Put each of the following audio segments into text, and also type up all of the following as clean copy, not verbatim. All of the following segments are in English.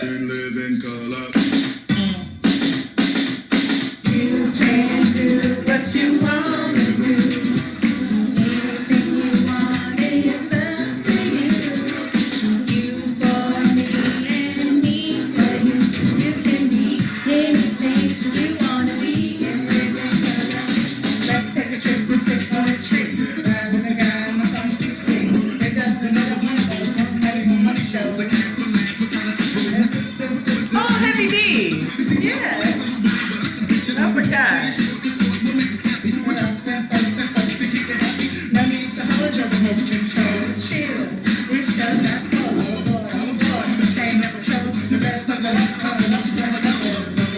in living color. You can do what you want to do. Anything you want is up to you. You for me and me for you. You can be anything you want to be in living color. Let's take a trip, let's take a trip. Ride with a guy in my funky street. There goes another one of those don't money shows. Oh, Heavy D. Yeah. I forgot. No need to hold your remote control. Chill. This show's not slow. Oh boy, oh boy. Chain never trouble. The best of the luck.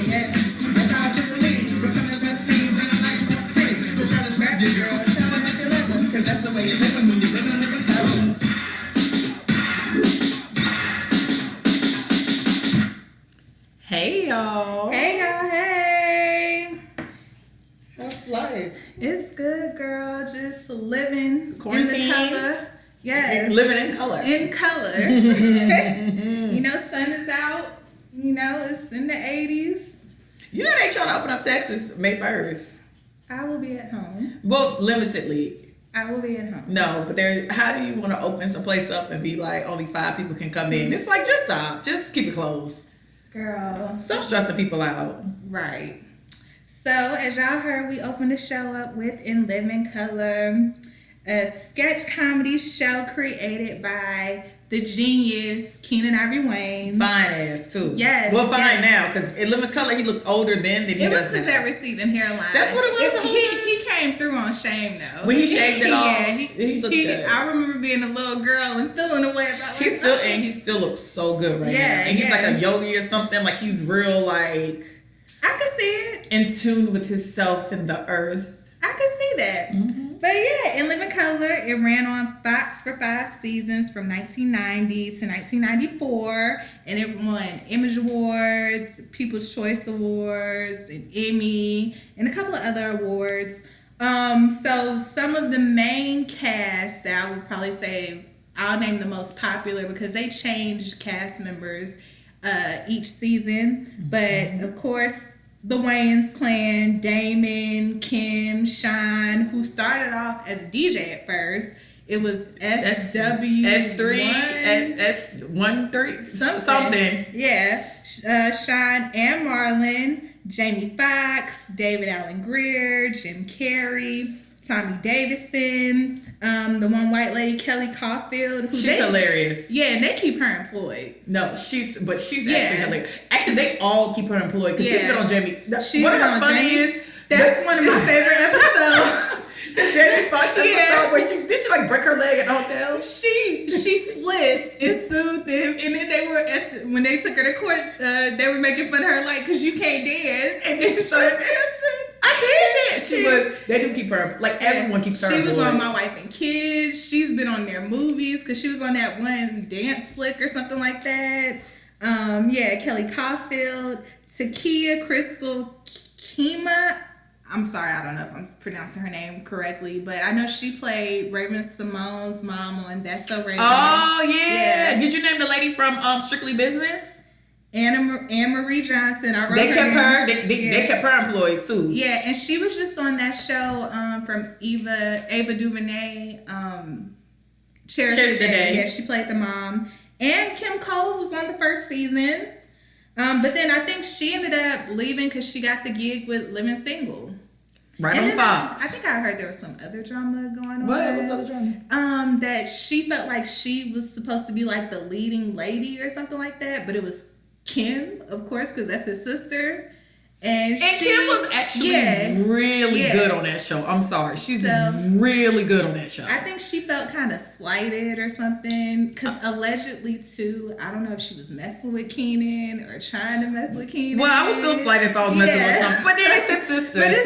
Yeah. That's how I feel believe. But some of the best things in life are free. So brothers, grab your girl. Tell her that you love her. Cause that's the way you're living when you're living like a fellow. Hey, y'all. Hey, y'all. Hey. How's life? It's good, girl. Just living Quarantine. in the color. Yes. Living in color. In color. You know, sun is out. You know, it's in the 80s. You know they trying to open up Texas May 1st. I will be at home. Well, limitedly. I will be at home. No, but how do you want to open some place up and be like only 5 people can come in? It's like, just stop. Just keep it closed. Girl. Stop stressing people out. Right. So, as y'all heard, we opened the show up with In Living Color, a sketch comedy show created by the genius Keenen Ivory Wayans. Fine ass, too. Yes. Well, fine yes. now, because In Living Color, he looked older then than he It was does because now. that receding hairline. That's what it was the whole time? He came through on shame, though. When he shaved it off, Yeah, he looked good. I remember being a little girl and feeling away about He still looks so good right now. And he's like a yogi or something. Like he's real like I could see it. in tune with himself and the earth. I could see that. Mm-hmm. But yeah, In Living Color, it ran on Fox for 5 seasons from 1990 to 1994. And it won Image Awards, People's Choice Awards, an Emmy, and a couple of other awards. So some of the main cast that I would probably say, I'll name the most popular because they changed cast members each season. Mm-hmm. But of course, the Wayans clan, Damon, Kim, Sean, who started off as a DJ at first. It was SW S13 something. Yeah. Sean and Marlon, Jamie Foxx, David Allen Greer, Jim Carrey, Tommy Davidson, the one white lady, Kelly Caulfield. She's hilarious. Yeah, and they keep her employed. No, she's actually hilarious. Actually, they all keep her employed because she's been on Jamie. She's one of her on funniest. That's one of my favorite episodes. The Jamie Foxx episode where she like break her leg at the hotel. She slipped and sued them, and then they were when they took her to court, they were making fun of her like, "Cause you can't dance," and then she started dancing. I can't dance. They do keep her, like everyone keeps her. She was on My Wife and Kids. She's been on their movies because she was on that one dance flick or something like that. Kelly Caulfield, Takia Crystal Kima. I'm sorry, I don't know if I'm pronouncing her name correctly, but I know she played Raven Simone's mom on That's So Raven. Oh, yeah. Did you name the lady from Strictly Business? Anne Marie Johnson. I wrote they her kept name. her. They kept her employed too. Yeah, and she was just on that show from Ava DuVernay. Cherish the Day. Yeah, she played the mom. And Kim Coles was on the first season. But then I think she ended up leaving because she got the gig with Living Single. Right on Fox. I think I heard there was some other drama going on. What was other drama? That she felt like she was supposed to be like the leading lady or something like that, but it was Kim, of course, because that's his sister. And Kim was actually really good on that show. I'm sorry. She's really good on that show. I think she felt kind of slighted or something. Because allegedly, too, I don't know if she was messing with Keenen or trying to mess with Keenen. Well, I was still slighted if I was messing with something. But then it's his sister. But it's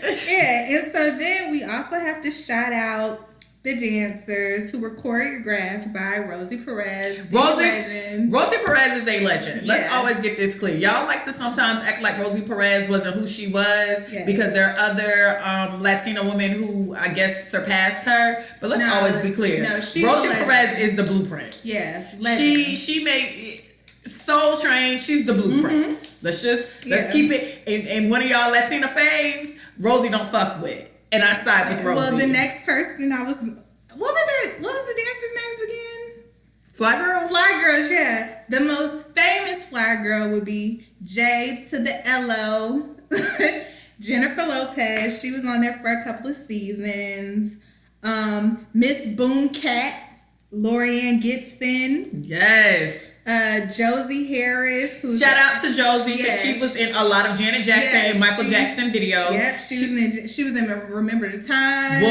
his sister. Yeah. And so then we also have to shout out the dancers who were choreographed by Rosie Perez. Rosie Perez is a legend. Let's always get this clear. Y'all like to sometimes act like Rosie Perez wasn't who she was because there are other Latina women who I guess surpassed her. But let's always be clear. No, Rosie Perez is the blueprint. Yeah, legend. She made Soul Train, she's the blueprint. Let's keep it. And one of y'all Latina faves, Rosie don't fuck with. And I side with Rosie. Well, the next person what was the dancers' names again? Fly Girls? Fly Girls, yeah. The most famous Fly Girl would be J to the L-O. Jennifer Lopez. She was on there for a couple of seasons. Miss Boom Cat. Lorianne Gibson. Yes. Josie Harris. Shout out to Josie because she was in a lot of Janet Jackson and Michael Jackson videos. Yep, she was in Remember the Time.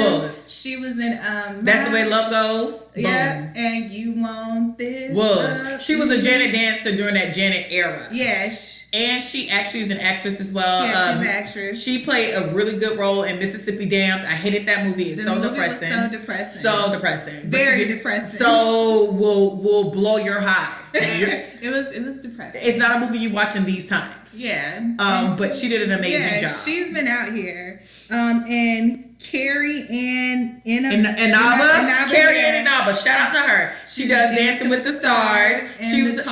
She was in That's the Way Love Goes. Yeah, and You Want This. She was a Janet dancer during that Janet era. Yeah. And she actually is an actress as well. Yeah, she's an actress. She played a really good role in Mississippi Damned. I hated that movie. It's so depressing. Was so depressing. So depressing. Very depressing. So will blow your high. It was depressing. It's not a movie you watch in these times. Yeah. But she did an amazing job. She's been out here. And Carrie Ann Inaba. Carrie Ann Inaba. Shout out to her. She does Dancing with the Stars. She was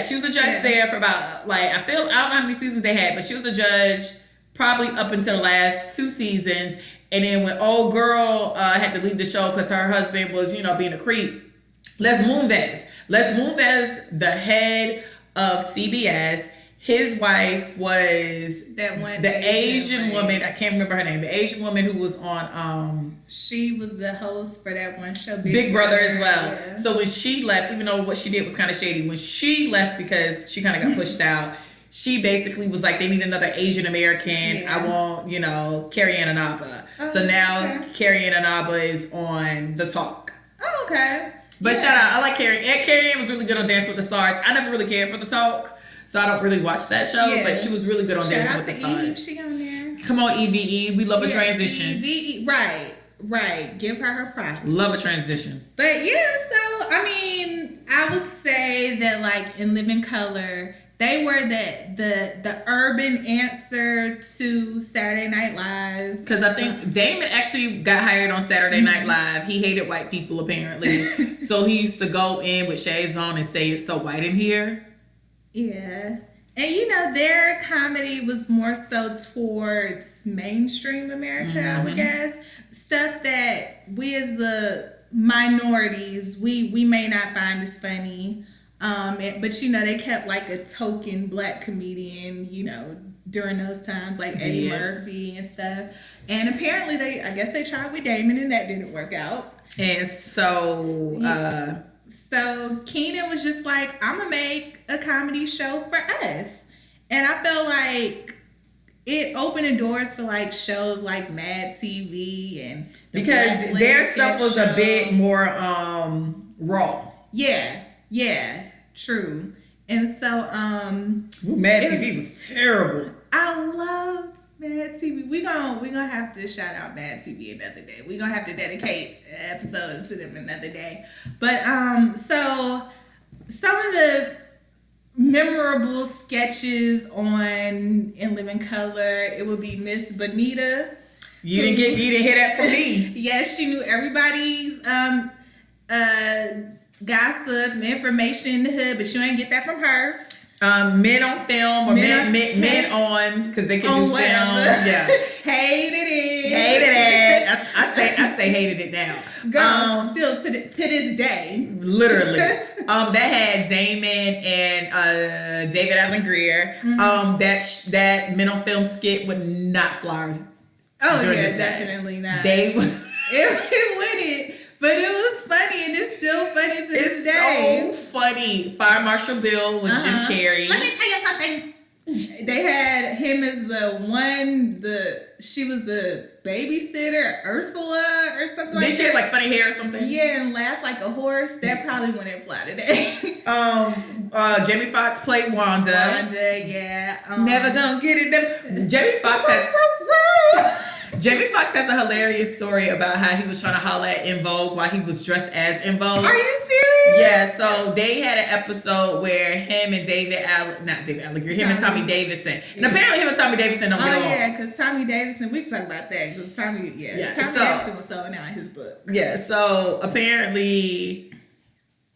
she was a judge there for about I don't know how many seasons they had, but she was a judge probably up until the last 2 seasons. And then when old girl had to leave the show because her husband was being a creep, Les Moonves, the head of CBS. His wife was the Asian woman. I can't remember her name. The Asian woman who was on. She was the host for that one show, Big Brother as well. Yeah. So when she left, even though what she did was kind of shady, when she left because she kind of got pushed out, she basically was like, they need another Asian American. I want, Carrie Ann Inaba. So now Carrie Ann Inaba is on The Talk. Oh, okay. But shout out, I like Carrie. And Carrie Ann was really good on Dance with the Stars. I never really cared for The Talk. So I don't really watch that show, but she was really good on Dancing with the Stars. Shout out to Eve, she on there. Come on, Eve. We love a transition. Eve, right. Give her props. Love a transition. But yeah, so I would say that in Living Color, they were the urban answer to Saturday Night Live. Because I think Damon actually got hired on Saturday Night Live. He hated white people apparently, so he used to go in with shades on and say it's so white in here. Yeah. And their comedy was more so towards mainstream America, I would guess. Stuff that we as the minorities, we may not find as funny. But they kept a token black comedian, during those times, like Eddie Murphy and stuff. And apparently they tried with Damon and that didn't work out. And so So Keenen was just like, I'm going to make a comedy show for us. And I felt like it opened the doors for shows like Mad TV and because their stuff was a bit more raw. Yeah, true. And so Mad TV was terrible. I loved Mad TV. We're gonna have to shout out Mad TV another day. We're gonna have to dedicate an episode to them another day. But so some of the memorable sketches in Living Color, it would be Miss Bonita. You didn't hear that from me. Yes, she knew everybody's gossip and information in the hood, but you ain't get that from her. Men on film or men on because they can do whatever. film. Yeah. Hated it. I say hated it now. Girl, still to this day. Literally. That had Damon and David Allen Greer. That Men on Film skit would not fly. Oh yeah, definitely not. It wouldn't. But it was funny, and it's still funny to this day. It's so funny. Fire Marshal Bill was Jim Carrey. Let me tell you something. They had him as she was the babysitter, Ursula or something like that. Did she have funny hair or something? Yeah, and laugh like a horse. That probably wouldn't fly today. Jamie Foxx played Wanda. Yeah. Never gonna get it. Jamie Foxx has a hilarious story about how he was trying to holler at En Vogue while he was dressed as En Vogue. Are you serious? Yeah, so they had an episode where him and Tommy Davidson. And apparently him and Tommy Davidson don't get along. Oh, yeah, because Tommy Davidson, we can talk about that. Because Tommy Davidson was selling out his book. Yeah, so apparently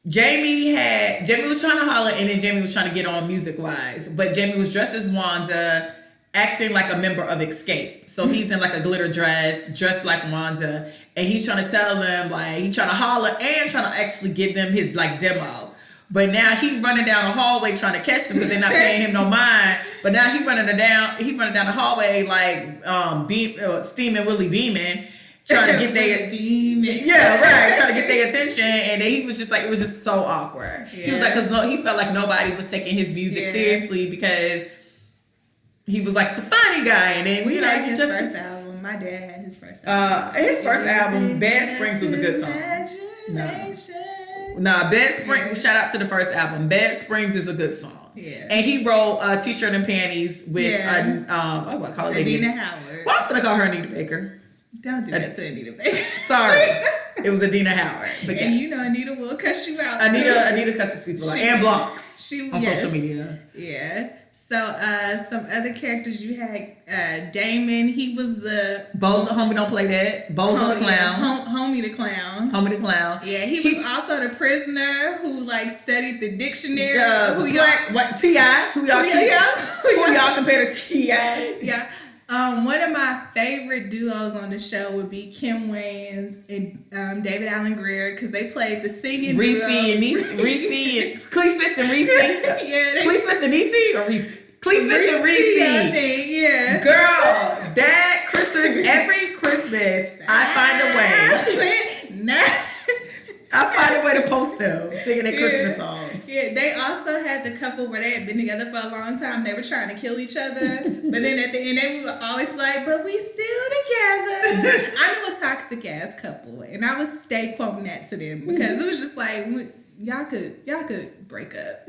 Jamie was trying to holler, and then Jamie was trying to get on music wise, but Jamie was dressed as Wanda, acting like a member of Escape. So he's in like a glitter dress, dressed like Wanda, and he's trying to tell them, like, he's trying to holler and trying to actually give them his like demo. But now he running down the hallway trying to catch them because they're not paying him no mind. But now he running down the hallway like steaming Willie beaming, trying to get their trying to get their attention. And then he was just like, it was just so awkward. Yeah. He was like, because he felt like nobody was taking his music seriously because he was like the funny guy. And then his first album. My dad had his first album. His first album, Bad Springs, was a good song. Nah, Bed Springs, shout out to the first album. Bed Springs is a good song. Yeah. And he wrote T-shirt and panties with I want to call it Adina Howard. Well, I was going to call her Anita Baker. Don't do that to Anita Baker. Sorry. It was Adina Howard. But and you know Anita will cuss you out. Anita cusses people out. And blocks on social media. Yeah. So, some other characters you had, Damon, he was the... Bozo, homie don't play that. Bozo the clown. Homie the clown. Homie the clown. Yeah, he was also the prisoner who, like, studied the dictionary. Who y'all compare to T.I.? Yeah. One of my favorite duos on the show would be Kim Wayans and David Allen Greer because they played the singing Reese duo. and Cleefus and Reese. Yeah, Cleefus and Reese or Reese? Cleefus and Reese. I think, yeah. Girl, that Christmas, every Christmas, I find a way. I find a way to post them singing their Christmas songs. Yeah, they also had the couple where they had been together for a long time. They were trying to kill each other. But then at the end, they would always be like, but we still together. I knew a toxic ass couple. And I would stay quoting that to them because it was just like, y'all could break up.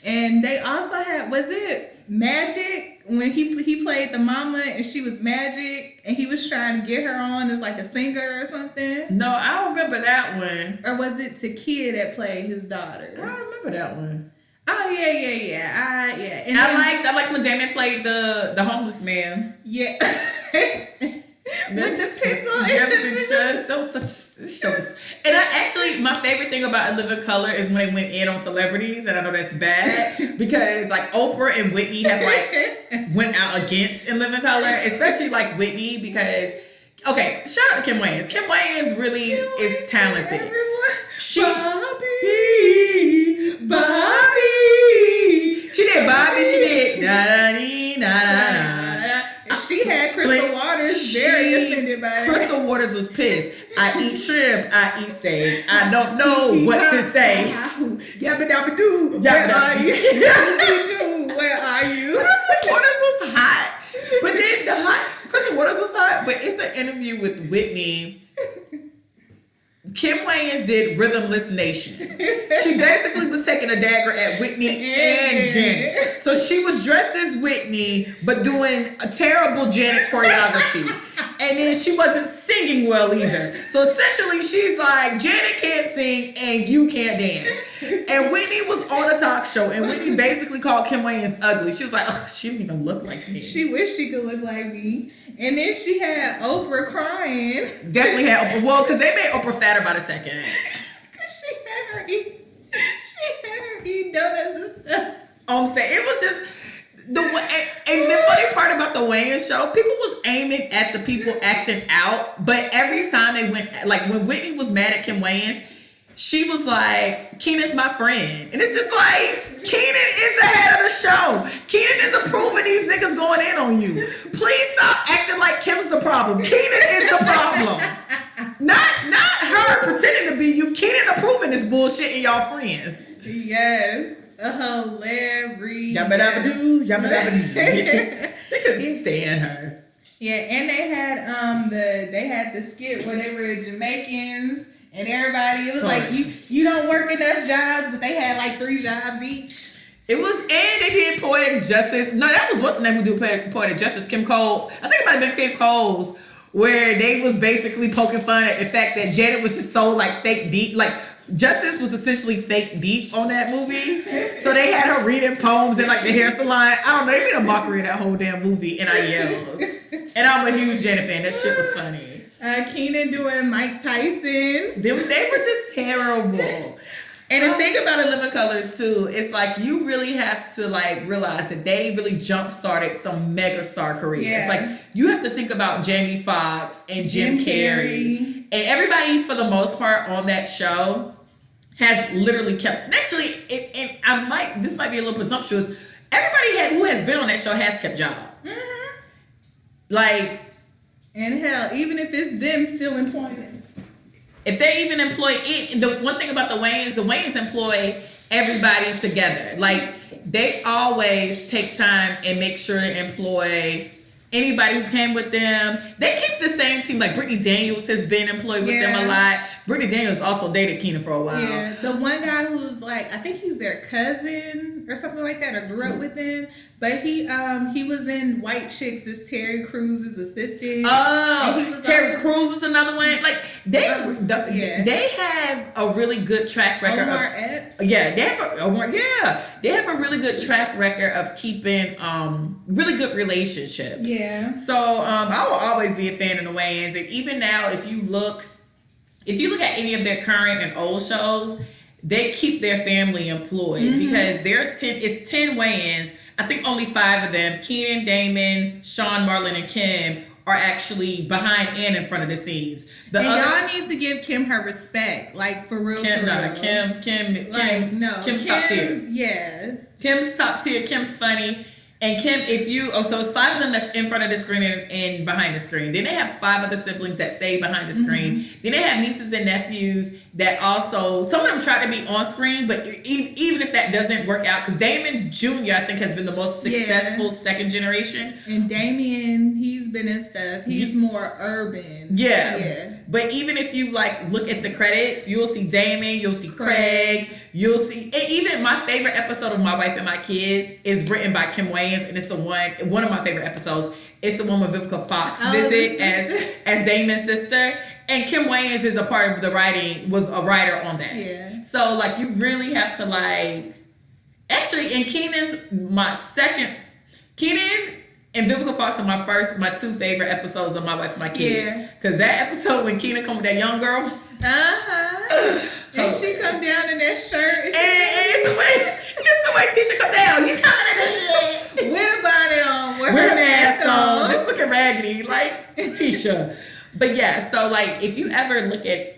And they also had, was it Magic when he played the mama and she was Magic and he was trying to get her on as like a singer or something? No, I don't remember that one. Or was it Takia that played his daughter? I don't remember that one. Oh yeah. And I liked when Damon played the homeless man. Yeah. With the pickle. And my favorite thing about In Living Color is when they went in on celebrities, and I know that's bad because like Oprah and Whitney have like went out against In Living Color, especially like Whitney because shout out to Kim Wayans. Kim Wayans really is talented. Bobby. She did Bobby. She did na. She had Crystal Waters very offended by that. Crystal Waters was pissed. I eat shrimp. I eat steak. I don't know what to say. Yabba dabba doo. Where are you? Where are you? Crystal Waters was hot. But then Crystal Waters was hot. But it's an interview with Whitney. Kim Wayans did Rhythmless Nation. She basically was taking a dagger at Whitney and Janet. So she was dressed as Whitney, but doing a terrible Janet choreography. And then she wasn't singing well either. So essentially she's like, Janet can't sing and you can't dance. And Whitney was on a talk show and Whitney basically called Kim Wayans ugly. She was like, she don't even look like me. She wished she could look like me. And then she had Oprah crying. Definitely had Oprah. Well, because they made Oprah fatter by the second. Because she had her eat donuts and stuff. On set. It was just... And the funny part about the Wayans show, people was aiming at the people acting out, but every time they went, like when Whitney was mad at Kim Wayans, she was like, Keenan's my friend. And it's just like, Keenen is the head of the show. Keenen is approving these niggas going in on you. Please stop acting like Kim's the problem. Keenen is the problem. Not her pretending to be you. Keenen approving this bullshit and y'all friends. Yes. Hilarious. Yabba dabba doo. They couldn't stand her. Yeah, and they had the skit where they were Jamaicans and everybody. It was like you don't work enough jobs, but they had like 3 jobs each. It was, and they did Poetic Justice. No, that was what's the name who did Poetic Justice? Kim Cole. I think it might have been Kim Cole's, where they was basically poking fun at the fact that Janet was just so like fake deep, like. Justice was essentially fake deep on that movie. So they had her reading poems in like the hair salon. I don't know, they made a mockery of that whole damn movie and I yelled. And I'm a huge Janet fan. That shit was funny. Keenen doing Mike Tyson. They were just terrible. And the thing about A Living Color too, it's like you really have to like realize that they really jump started some mega star careers. Yeah. Like you have to think about Jamie Foxx and Jim Carrey. And everybody for the most part on that show has literally kept, actually, this might be a little presumptuous, everybody who has been on that show has kept jobs. Mm-hmm. Like, and hell, even if it's them still employing them. If they even employ it, the one thing about the Wayans employ everybody together. Like, they always take time and make sure to employ anybody who came with them. They keep the same team. Like, Brittany Daniels has been employed with them a lot. Brittany Daniels also dated Keenen for a while. Yeah, the one guy who's like, I think he's their cousin or something like that, or grew up with them. But he was in White Chicks as Terry Cruz's assistant. Oh, Terry Crews is another one. Like they have a really good track record. Omar Epps. Yeah, they have a really good track record of keeping really good relationships. Yeah. So I will always be a fan of the Wayans, and even now, if you look at any of their current and old shows, they keep their family employed because it's 10 Wayans. I think only 5 of them, Keenen, Damon, Sean, Marlon, and Kim, are actually behind and in front of the scenes. Y'all need to give Kim her respect, like for real. Kim's top tier. Yeah. Kim's top tier. Kim's funny. And Kim, so it's 5 of them that's in front of the screen and behind the screen. Then they have 5 other siblings that stay behind the screen. Then they have nieces and nephews that also, some of them try to be on screen, but even if that doesn't work out, because Damon Jr., I think, has been the most successful second generation. And Damien, he's been in stuff. He's more urban. Yeah. But even if you like look at the credits, you'll see Damon, you'll see Craig, you'll see, and even my favorite episode of My Wife and My Kids is written by Kim Wayans, and it's one of my favorite episodes. It's the one with Vivica Fox visit as Damon's sister, and Kim Wayans is was a writer on that. Yeah. So like you really have to like, actually, in Keenen and Vivica Fox are my 2 favorite episodes of My Wife and My Kids. Yeah. Because that episode when Keenen come with that young girl. And she comes down in that shirt. And it's the way Tisha come down. You coming with a bonnet on, with her mask on. Just looking raggedy like Tisha. But yeah, so like if you ever look at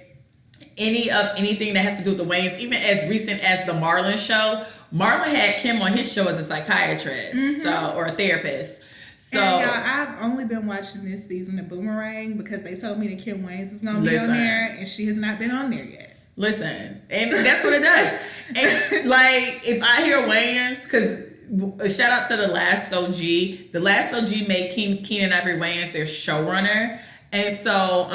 anything that has to do with the Wayans, even as recent as the Marlon show, Marlon had Kim on his show as a psychiatrist, or a therapist. So, and y'all, I've only been watching this season of Boomerang because they told me that Kim Wayans is going to be on there, and she has not been on there yet. Listen, and that's what it does. And like, if I hear Wayans, because shout out to The Last OG. The Last OG made Keenen Ivory Wayans their showrunner. And so,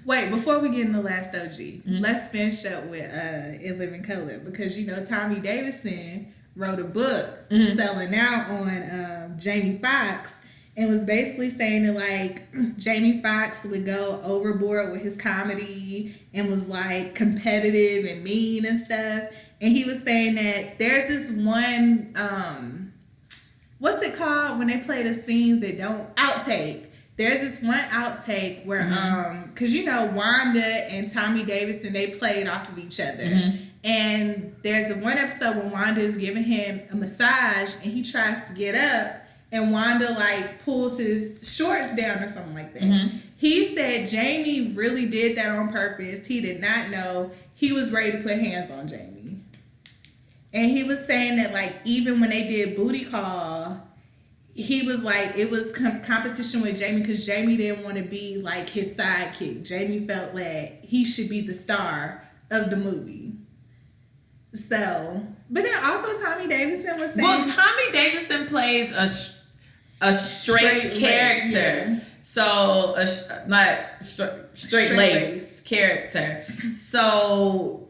wait, before we get into Last OG, let's finish up with In Living Color, because Tommy Davidson wrote a book selling out on Jamie Foxx, and was basically saying that like Jamie Foxx would go overboard with his comedy and was like competitive and mean and stuff. And he was saying that there's this one what's it called when they play the scenes that don't outtake. There's this one outtake where because Wanda and Tommy Davidson, they played off of each other. And there's one episode where Wanda is giving him a massage and he tries to get up and Wanda like pulls his shorts down or something like that. He said Jamie really did that on purpose. He did not know. He was ready to put hands on Jamie. And he was saying that like even when they did Booty Call, he was like, it was competition with Jamie because Jamie didn't want to be like his sidekick. Jamie felt like he should be the star of the movie. So, but then also Tommy Davidson was saying... Well, Tommy Davidson plays a straight character. Yeah. So, not straight lace character. So,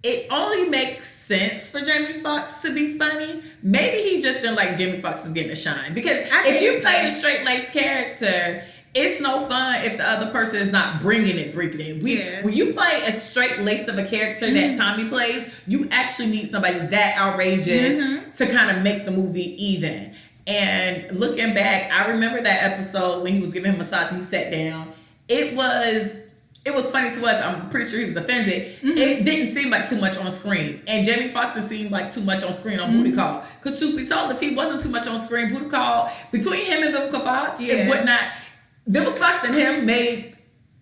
it only makes sense for Jamie Foxx to be funny. Maybe he just didn't like Jamie Foxx was getting a shine. Because if you play a straight lace character... It's no fun if the other person is not bringing it. When you play a straight lace of a character that Tommy plays, you actually need somebody that outrageous to kind of make the movie even. And looking back, I remember that episode when he was giving him a massage and he sat down. It was it was funny to us. I'm pretty sure he was offended. It didn't seem like too much on screen. And Jamie Foxx seemed like too much on screen on Booty Call. Because truth be told, if he wasn't too much on screen, Booty Call, between him and Vivica Fox, it would not... Vivica Fox and him made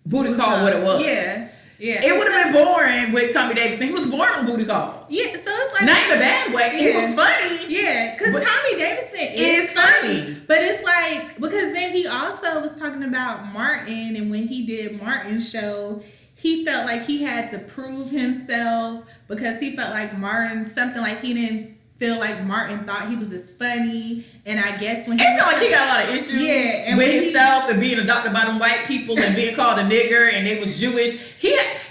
Booty Call what it was. Yeah. Yeah. It would have been boring with Tommy Davidson. He was boring on Booty Call. Yeah, so it's like... Not in a bad way. He was funny. Yeah, because Tommy Davidson is funny. But it's like... Because then he also was talking about Martin, and when he did Martin's show, he felt like he had to prove himself because he felt like Martin... Something like he didn't feel like Martin thought he was as funny. And I guess when he... It sounded like he got a lot of issues with himself and being adopted by them white people and being called a nigger and they was Jewish.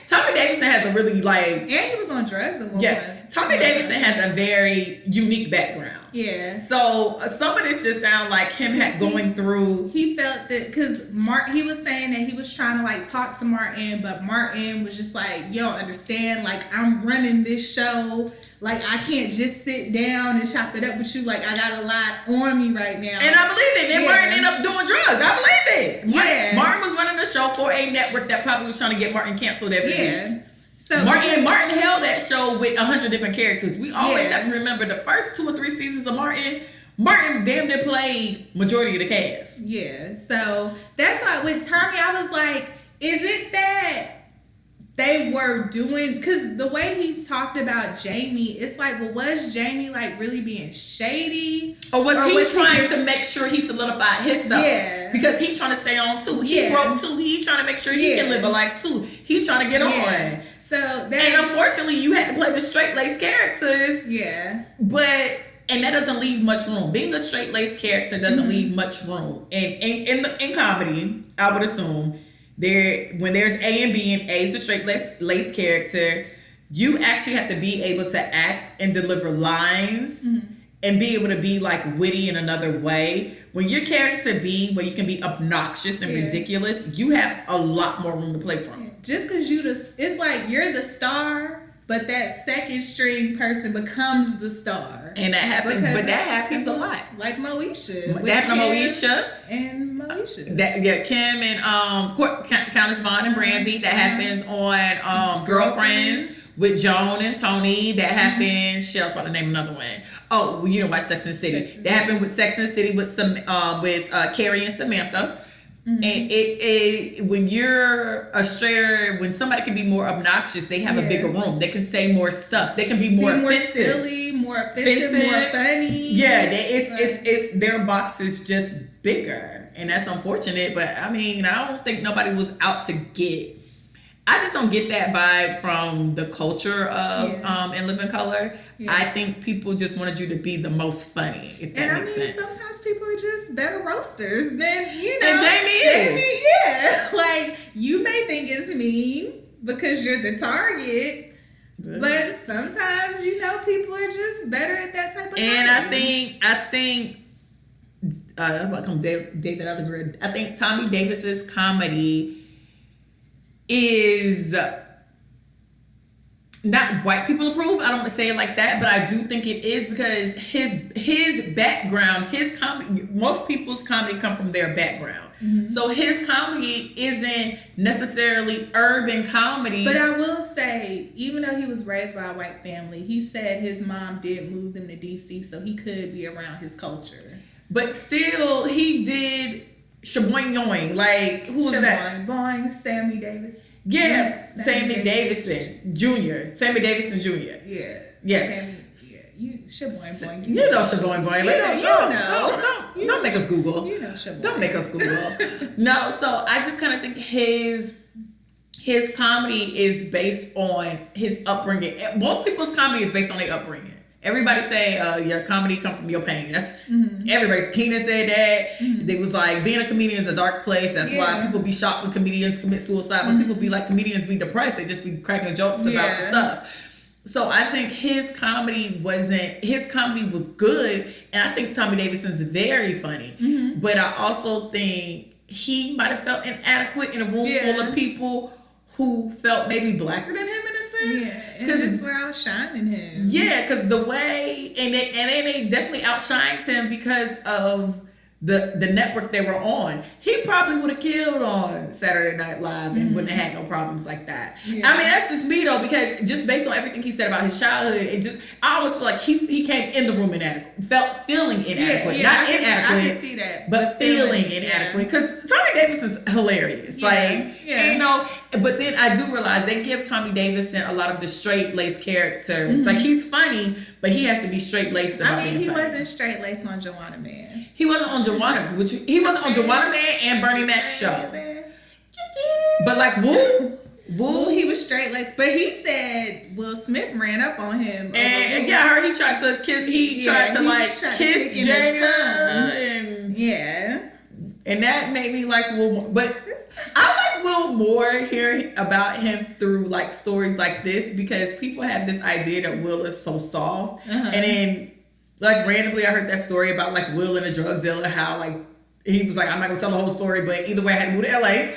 Tommy Davidson has a really like... And he was on drugs at one point. Yeah. Tommy Davidson has a very unique background. Yeah. So some of this just sound like him going through... He felt that... Because he was saying that he was trying to like talk to Martin, but Martin was just like, you don't understand. Like, I'm running this show... Like, I can't just sit down and chop it up with you. Like, I got a lot on me right now. And I believe it. Then Martin ended up doing drugs. I believe it. Yeah. Martin was running the show for a network that probably was trying to get Martin canceled every week. So Martin held that show with 100 different characters. We always have to remember the first 2 or 3 seasons of Martin damn near played majority of the cast. Yeah. So that's why with Tommy, I was like, is it that they were doing, because the way he talked about Jamie, it's like, well, was Jamie like really being shady? Or was he trying to make sure he solidified himself? Yeah. Because he's trying to stay on too. He broke too. He's trying to make sure he can live a life too. He's trying to get on. So and unfortunately, you had to play the straight-laced characters. Yeah. And that doesn't leave much room. Being a straight-laced character doesn't leave much room. And in comedy, I would assume, when there's A and B and A is a straight-laced character, you actually have to be able to act and deliver lines and be able to be like witty in another way. When your character B, where you can be obnoxious and ridiculous, you have a lot more room to play from. Yeah. Just because it's like you're the star, but that second string person becomes the star. And that happens, but that happens a lot. Like Moesha. That happened to Moesha. And Moesha. Kim and Countess Vaughn and Brandy. That happens on Girlfriends with Joan and Tony. That happened. Shit, I was about to name another one. Oh, you know, by Sex and the City. That happened with Sex and the City with Carrie and Samantha. And it when you're a straighter, when somebody can be more obnoxious, they have a bigger room. They can say more stuff. They can be more offensive. Silly, more offensive, more funny. Yeah, it's their box is just bigger, and that's unfortunate. But I mean, I don't think nobody was out to get. I just don't get that vibe from the culture of In Living Color. Yeah. I think people just wanted you to be the most funny, if that makes sense. Sometimes people are just better roasters than, And Jamie is. Yeah. Like, you may think it's mean because you're the target, but sometimes, people are just better at that type of thing. And I think I'm about to come David Allegretti. I think Tommy Davis's comedy is not white people approve. I don't want to say it like that, but I do think it is because his background, his comedy, most people's comedy come from their background. So his comedy isn't necessarily urban comedy. But I will say, even though he was raised by a white family, he said his mom did move them to DC so he could be around his culture. But still, he did Shaboing Yoing. Like, who was that? Boing, Sammy Davis. Yeah, Sammy Davidson Jr. Sammy Davidson Jr. Yeah. Sammy, Shaboing. You know Shaboing Boing. Like, Don't make us Google. You know Shaboing. Don't make us Google. No, so I just kind of think his comedy is based on his upbringing. Most people's comedy is based on their upbringing. Everybody say your comedy come from your pain. That's everybody. Keenen said that. They was like, being a comedian is a dark place. That's why people be shocked when comedians commit suicide. When people be like, comedians be depressed. They just be cracking jokes about the stuff. So I think his comedy was good, and I think Tommy Davidson's very funny. But I also think he might have felt inadequate in a room full of people who felt maybe blacker than him in a sense. And just were outshining him. Yeah, because the way, and they definitely outshined him because of the network they were on, he probably would have killed on Saturday Night Live and wouldn't have had no problems like that. Yeah. I mean, that's just me though, because just based on everything he said about his childhood, I always feel like he came in the room feeling inadequate. Not inadequate. I can see that. But feeling inadequate. Because Tommy Davidson's hilarious. But then I do realize they give Tommy Davidson a lot of the straight-laced characters. Like, he's funny, but he has to be straight-laced about being funny. He wasn't straight-laced on Joanna Man. He wasn't on Joanna, he wasn't on Joanna Man and Bernie Mac's show. But like Woo, he was straight-laced. But he said Will Smith ran up on him. And I heard he tried to kiss. He tried to kiss Jada. And that made me like Will more. But I like Will more hearing about him through like stories like this, because people have this idea that Will is so soft. And then like randomly I heard that story about like Will and a drug dealer, how like he was like, I'm not gonna tell the whole story, but either way I had to move to LA.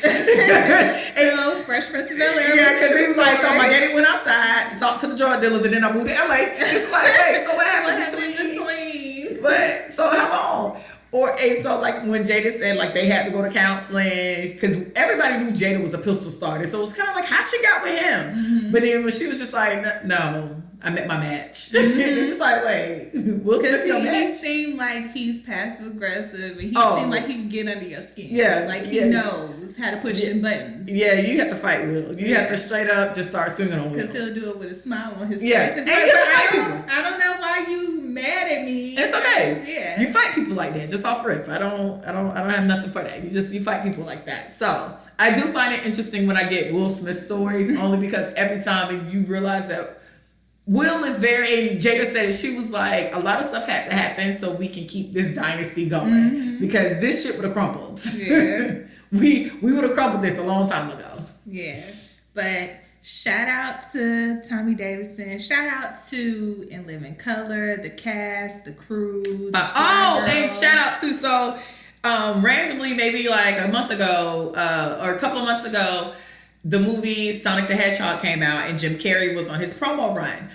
So Fresh Prince of Bel-Air. Yeah, because he was like, so my daddy went outside to talk to the drug dealers and then I moved to LA. It's like, hey, so what happened between? But so how long? So like when Jada said like they had to go to counseling, because everybody knew Jada was a pistol starter, so it was kind of like how she got with him. But then when she was just like, no, I met my match. It's just like, wait, because he seemed like he's passive aggressive, and he seemed like he can get under your skin. Yeah, like he knows how to push in buttons. Yeah, you have to fight Will. You have to straight up just start swinging on Will, because he'll do it with a smile on his face. And I don't know why you mad at me. It's okay. Yeah, you fight people like that just off rip. I don't have nothing for that. You fight people like that. So I do find it interesting when I get Will Smith stories, only because every time you realize that Will is and Jada said she was like, a lot of stuff had to happen so we can keep this dynasty going, because this shit would have crumbled. Yeah. we would have crumbled this a long time ago. Yeah. But shout out to Tommy Davidson. Shout out to In Living Color, the cast, the crew. And shout out to, randomly, maybe like a month ago, or a couple of months ago, the movie Sonic the Hedgehog came out and Jim Carrey was on his promo run.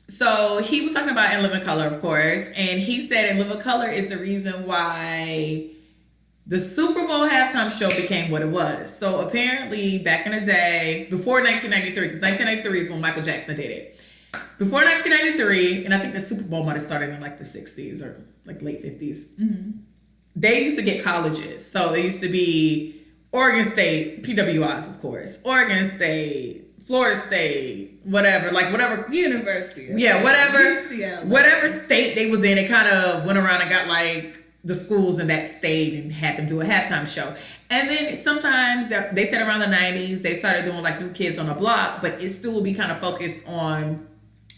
So he was talking about In Living Color, of course, and he said In Living Color is the reason why the Super Bowl halftime show became what it was. So apparently back in the day, before 1993, because 1993 is when Michael Jackson did it. Before 1993, and I think the Super Bowl might have started in like the 60s or like late 50s, they used to get colleges. So they used to be Oregon State, PWIs, of course. Oregon State, Florida State, whatever university. Yeah, whatever state they was in, it kind of went around and got like the schools in that state and had them do a halftime show. And then sometimes they said around the 90s, they started doing like New Kids on the Block, but it still would be kind of focused on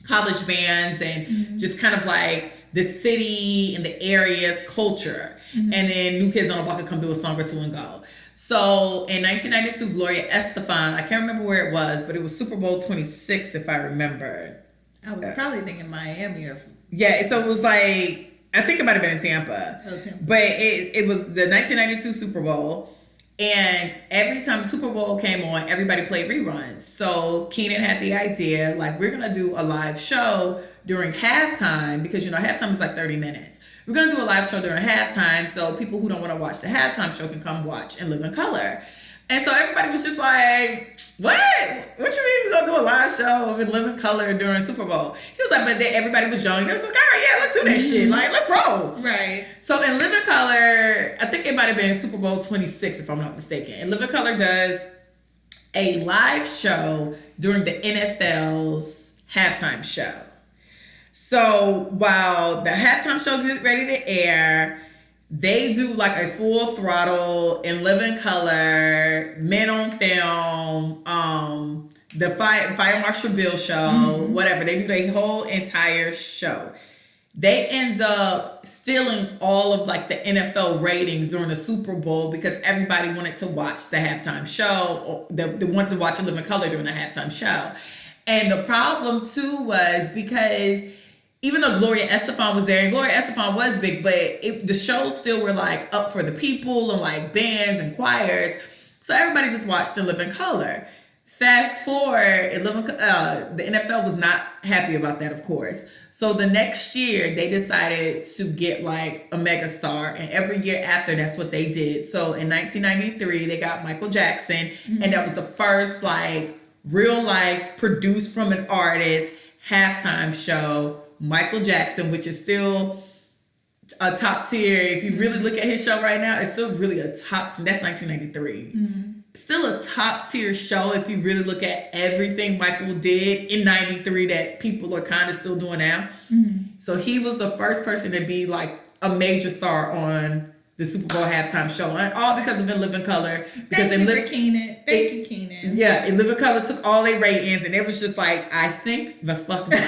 college bands and just kind of like the city and the area's culture. And then New Kids on the Block would come do a song or two and go. So in 1992, Gloria Estefan, I can't remember where it was, but it was Super Bowl 26, if I remember. I was probably thinking Miami. So it was like, I think it might have been in Tampa. But it was the 1992 Super Bowl. And every time the Super Bowl came on, everybody played reruns. So Keenen had the idea, like, we're going to do a live show during halftime, because, halftime is like 30 minutes. We're going to do a live show during halftime so people who don't want to watch the halftime show can come watch In Living Color. And so everybody was just like, what? What you mean we're going to do a live show of In Living Color during Super Bowl? He was like, but everybody was young. They was like, all right, yeah, let's do that shit. Like, let's roll. Right. So In Living Color, I think it might have been Super Bowl 26, if I'm not mistaken. In Living Color does a live show during the NFL's halftime show. So while the halftime show gets ready to air, they do like a full throttle In Living Color, Men on Film, the Fire Marshal Bill show, whatever. They do their whole entire show. They end up stealing all of like the NFL ratings during the Super Bowl because everybody wanted to watch the halftime show, or they wanted to watch In Living Color during the halftime show. And the problem too was because even though Gloria Estefan was there, and Gloria Estefan was big, but the shows still were like up for the people and like bands and choirs. So everybody just watched In Living Color. Fast forward, the NFL was not happy about that, of course. So the next year, they decided to get like a mega star, and every year after, that's what they did. So in 1993, they got Michael Jackson, and that was the first like real life produced from an artist halftime show. Michael Jackson, which is still a top tier. If you really look at his show right now, it's still really a top. That's 1993. Still a top tier show if you really look at everything Michael did in 93 that people are kind of still doing now. So he was the first person to be like a major star on the Super Bowl halftime show, and all because of In Living Color. Because Thank you, Keenen. Yeah, In Living Color took all their ratings, and it was just like, I think the fuck not.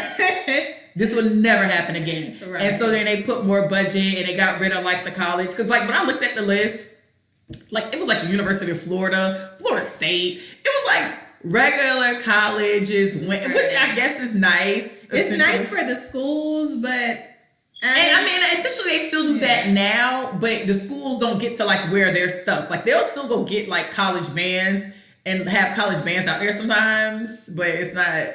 This would never happen again. Right. And so then they put more budget, and they got rid of like the college. Because like when I looked at the list, like it was like the University of Florida, Florida State. It was like regular colleges, which I guess is nice. It's nice for the schools, but and I mean, essentially they still do that now, but the schools don't get to like wear their stuff. Like they'll still go get like college bands and have college bands out there sometimes, but it's not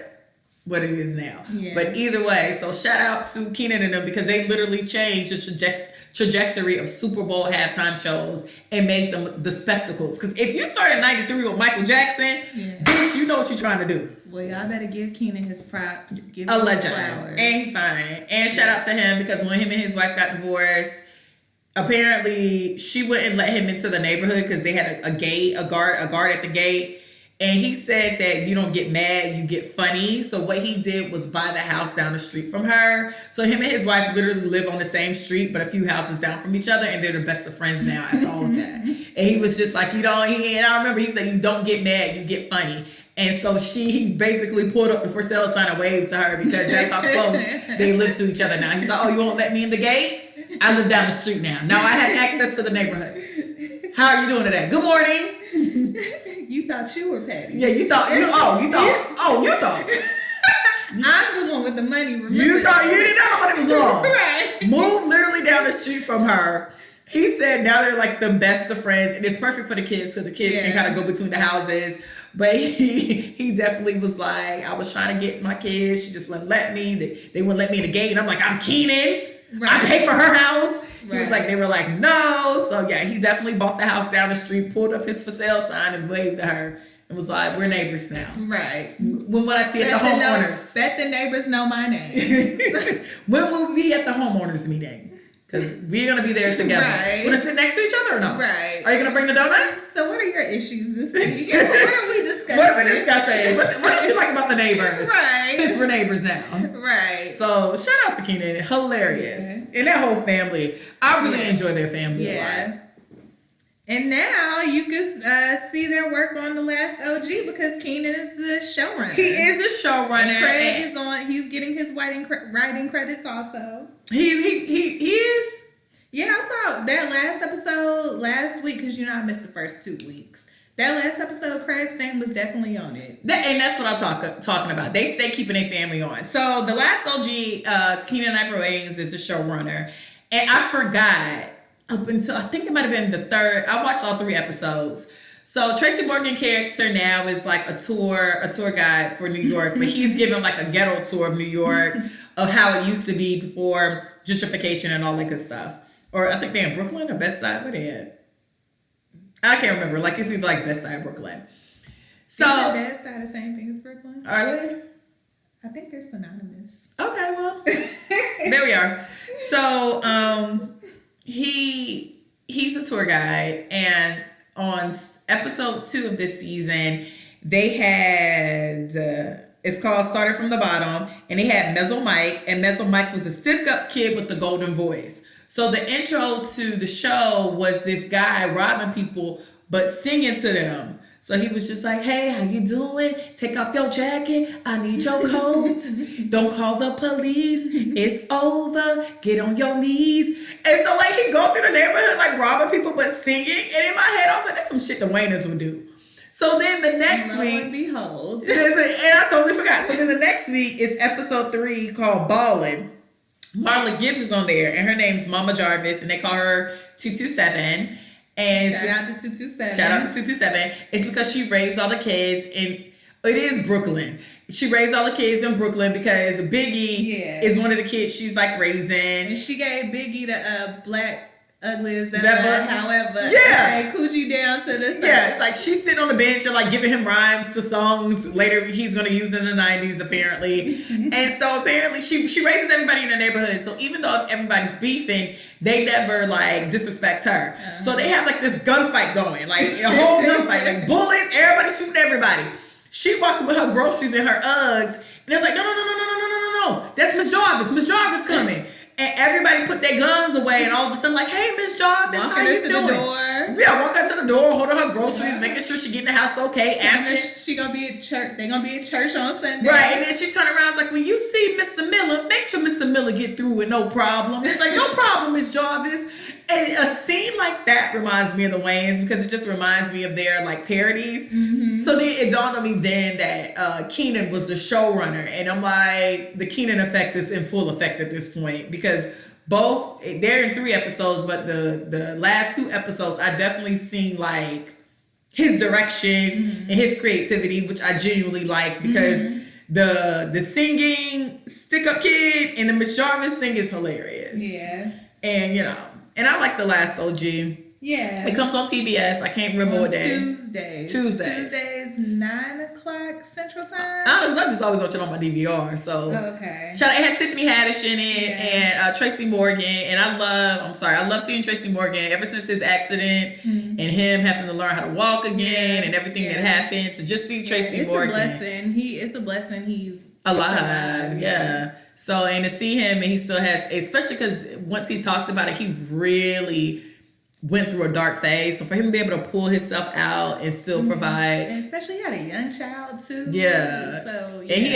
what it is now. Yeah. But either way, so shout out to Keenen and them because they literally changed the trajectory of Super Bowl halftime shows and made them the spectacles. Because if you started 93 with Michael Jackson, bitch, you know what you're trying to do. Well, y'all better give Keenen his props. Give him a legend. His flowers. And he's fine. And shout out to him because when him and his wife got divorced, apparently she wouldn't let him into the neighborhood because they had a guard at the gate. And he said that you don't get mad, you get funny. So what he did was buy the house down the street from her. So him and his wife literally live on the same street, but a few houses down from each other. And they're the best of friends now after all of that. And he was just like, and I remember he said, you don't get mad, you get funny. And so he basically pulled up the for sale sign and waved to her because that's how close they live to each other now. He's like, oh, you won't let me in the gate? I live down the street now. Now I have access to the neighborhood. How are you doing today? Good morning. You thought you were petty. Yeah, you thought. I'm the one with the money. Remember you thought you didn't know the money was long. Right. Moved literally down the street from her. He said now they're like the best of friends, and it's perfect for the kids because the kids can kind of go between the houses. But he definitely was like, I was trying to get my kids. She just wouldn't let me. They wouldn't let me in the gate, and I'm like, I'm Keenen. Right. I pay for her house. He was like, they were like, no. So yeah, he definitely bought the house down the street, pulled up his for sale sign and waved to her and was like, we're neighbors now. Right. When would I see at the homeowners? Bet the neighbors know my name. When will we be at the homeowners meeting? Because we're going to be there together. Right. Want to sit next to each other or no? Right. Are you going to bring the donuts? So what are your issues this week? What are we discussing? What are we discussing? What don't you like about the neighbors? Right. Since we're neighbors now. Right. So shout out to Keenen. Hilarious. Yeah. And that whole family. I really enjoy their family a lot. And now you can see their work on The Last OG because Keenen is the showrunner. He is the showrunner. And Craig is on. He's getting his writing credits also. He is. Yeah, I saw that last episode last week because I missed the first 2 weeks. That last episode, Craig's name was definitely on it. And that's what I'm talking about. They stay keeping their family on. So The Last OG, Keenen Wayans is the showrunner. And I forgot up until, I think it might have been the third, I watched all 3 episodes. So Tracy Morgan character now is like a tour guide for New York, but he's giving like a ghetto tour of New York of how it used to be before gentrification and all that good stuff. Or I think they're in Brooklyn or Best Side. Where they at? I can't remember. Like it's either like Best Side or Brooklyn. So is Best Side the same thing as Brooklyn? Are they? I think they're synonymous. Okay, well, there we are. So he's a tour guide, and on episode 2 of this season, they had it's called Started from the Bottom, and they had Mezzo Mike, and Mezzo Mike was the stick-up kid with the golden voice. So the intro to the show was this guy robbing people, but singing to them. So he was just like, hey, how you doing? Take off your jacket. I need your coat. Don't call the police. It's over. Get on your knees. And so like he go through the neighborhood like robbing people, but singing. And in my head, I was like, that's some shit the Wayans would do. So then the next week. Behold. And I totally forgot. So then the next week is episode 3 called Ballin'. Marla Gibbs is on there, and her name's Mama Jarvis, and they call her 227. And shout out to 227. Shout out to 227. It's because she raised all the kids, and It is Brooklyn. She raised all the kids in Brooklyn because Biggie is one of the kids she's like raising. And she gave Biggie the black ugliest ever. However, okay, coochie down to the side. Yeah, like she's sitting on the bench and like giving him rhymes to songs later he's gonna use in the 90s apparently. And so apparently she raises everybody in the neighborhood. So even though if everybody's beefing, they never like disrespect her. So they have like this gunfight going, like a whole gunfight, like bullets, everybody shooting everybody. She walking with her groceries and her Uggs, and it's like, no, that's Miss Jarvis. Miss Jarvis coming. And everybody put their guns away, and all of a sudden, like, hey, Miss Jarvis, how you doing? The door. Yeah, walk her to the door, holding her groceries, making sure she get in the house okay. Asking, she gonna be at church. They gonna be at church on Sunday, right? And then she turned around, like, when you see Mr. Miller, make sure Mr. Miller get through with no problem. It's like, no problem, Miss Jarvis. And a scene like that reminds me of the Wayans because it just reminds me of their like parodies. So then it dawned on me then that Keenen was the showrunner, and I'm like, the Keenen effect is in full effect at this point because both they're in 3 episodes, but the last 2 episodes I definitely seen like his direction and his creativity, which I genuinely like because the singing stick up kid and the Miss Jarvis thing is hilarious. Yeah, and you know. And I like The Last OG. Yeah. It comes on TBS. I can't remember what day. Tuesdays, 9 o'clock Central Time. Honestly, I just always watch it on my DVR. So okay. It had Tiffany Haddish in it and Tracy Morgan. And I love seeing Tracy Morgan ever since his accident and him having to learn how to walk again and everything that happened. To just see Tracy Morgan. It's a blessing. He's alive. Yeah. So, and to see him, and he still has, especially because once he talked about it, he really went through a dark phase. So for him to be able to pull himself out and still provide, and especially he had a young child too. Yeah. So and he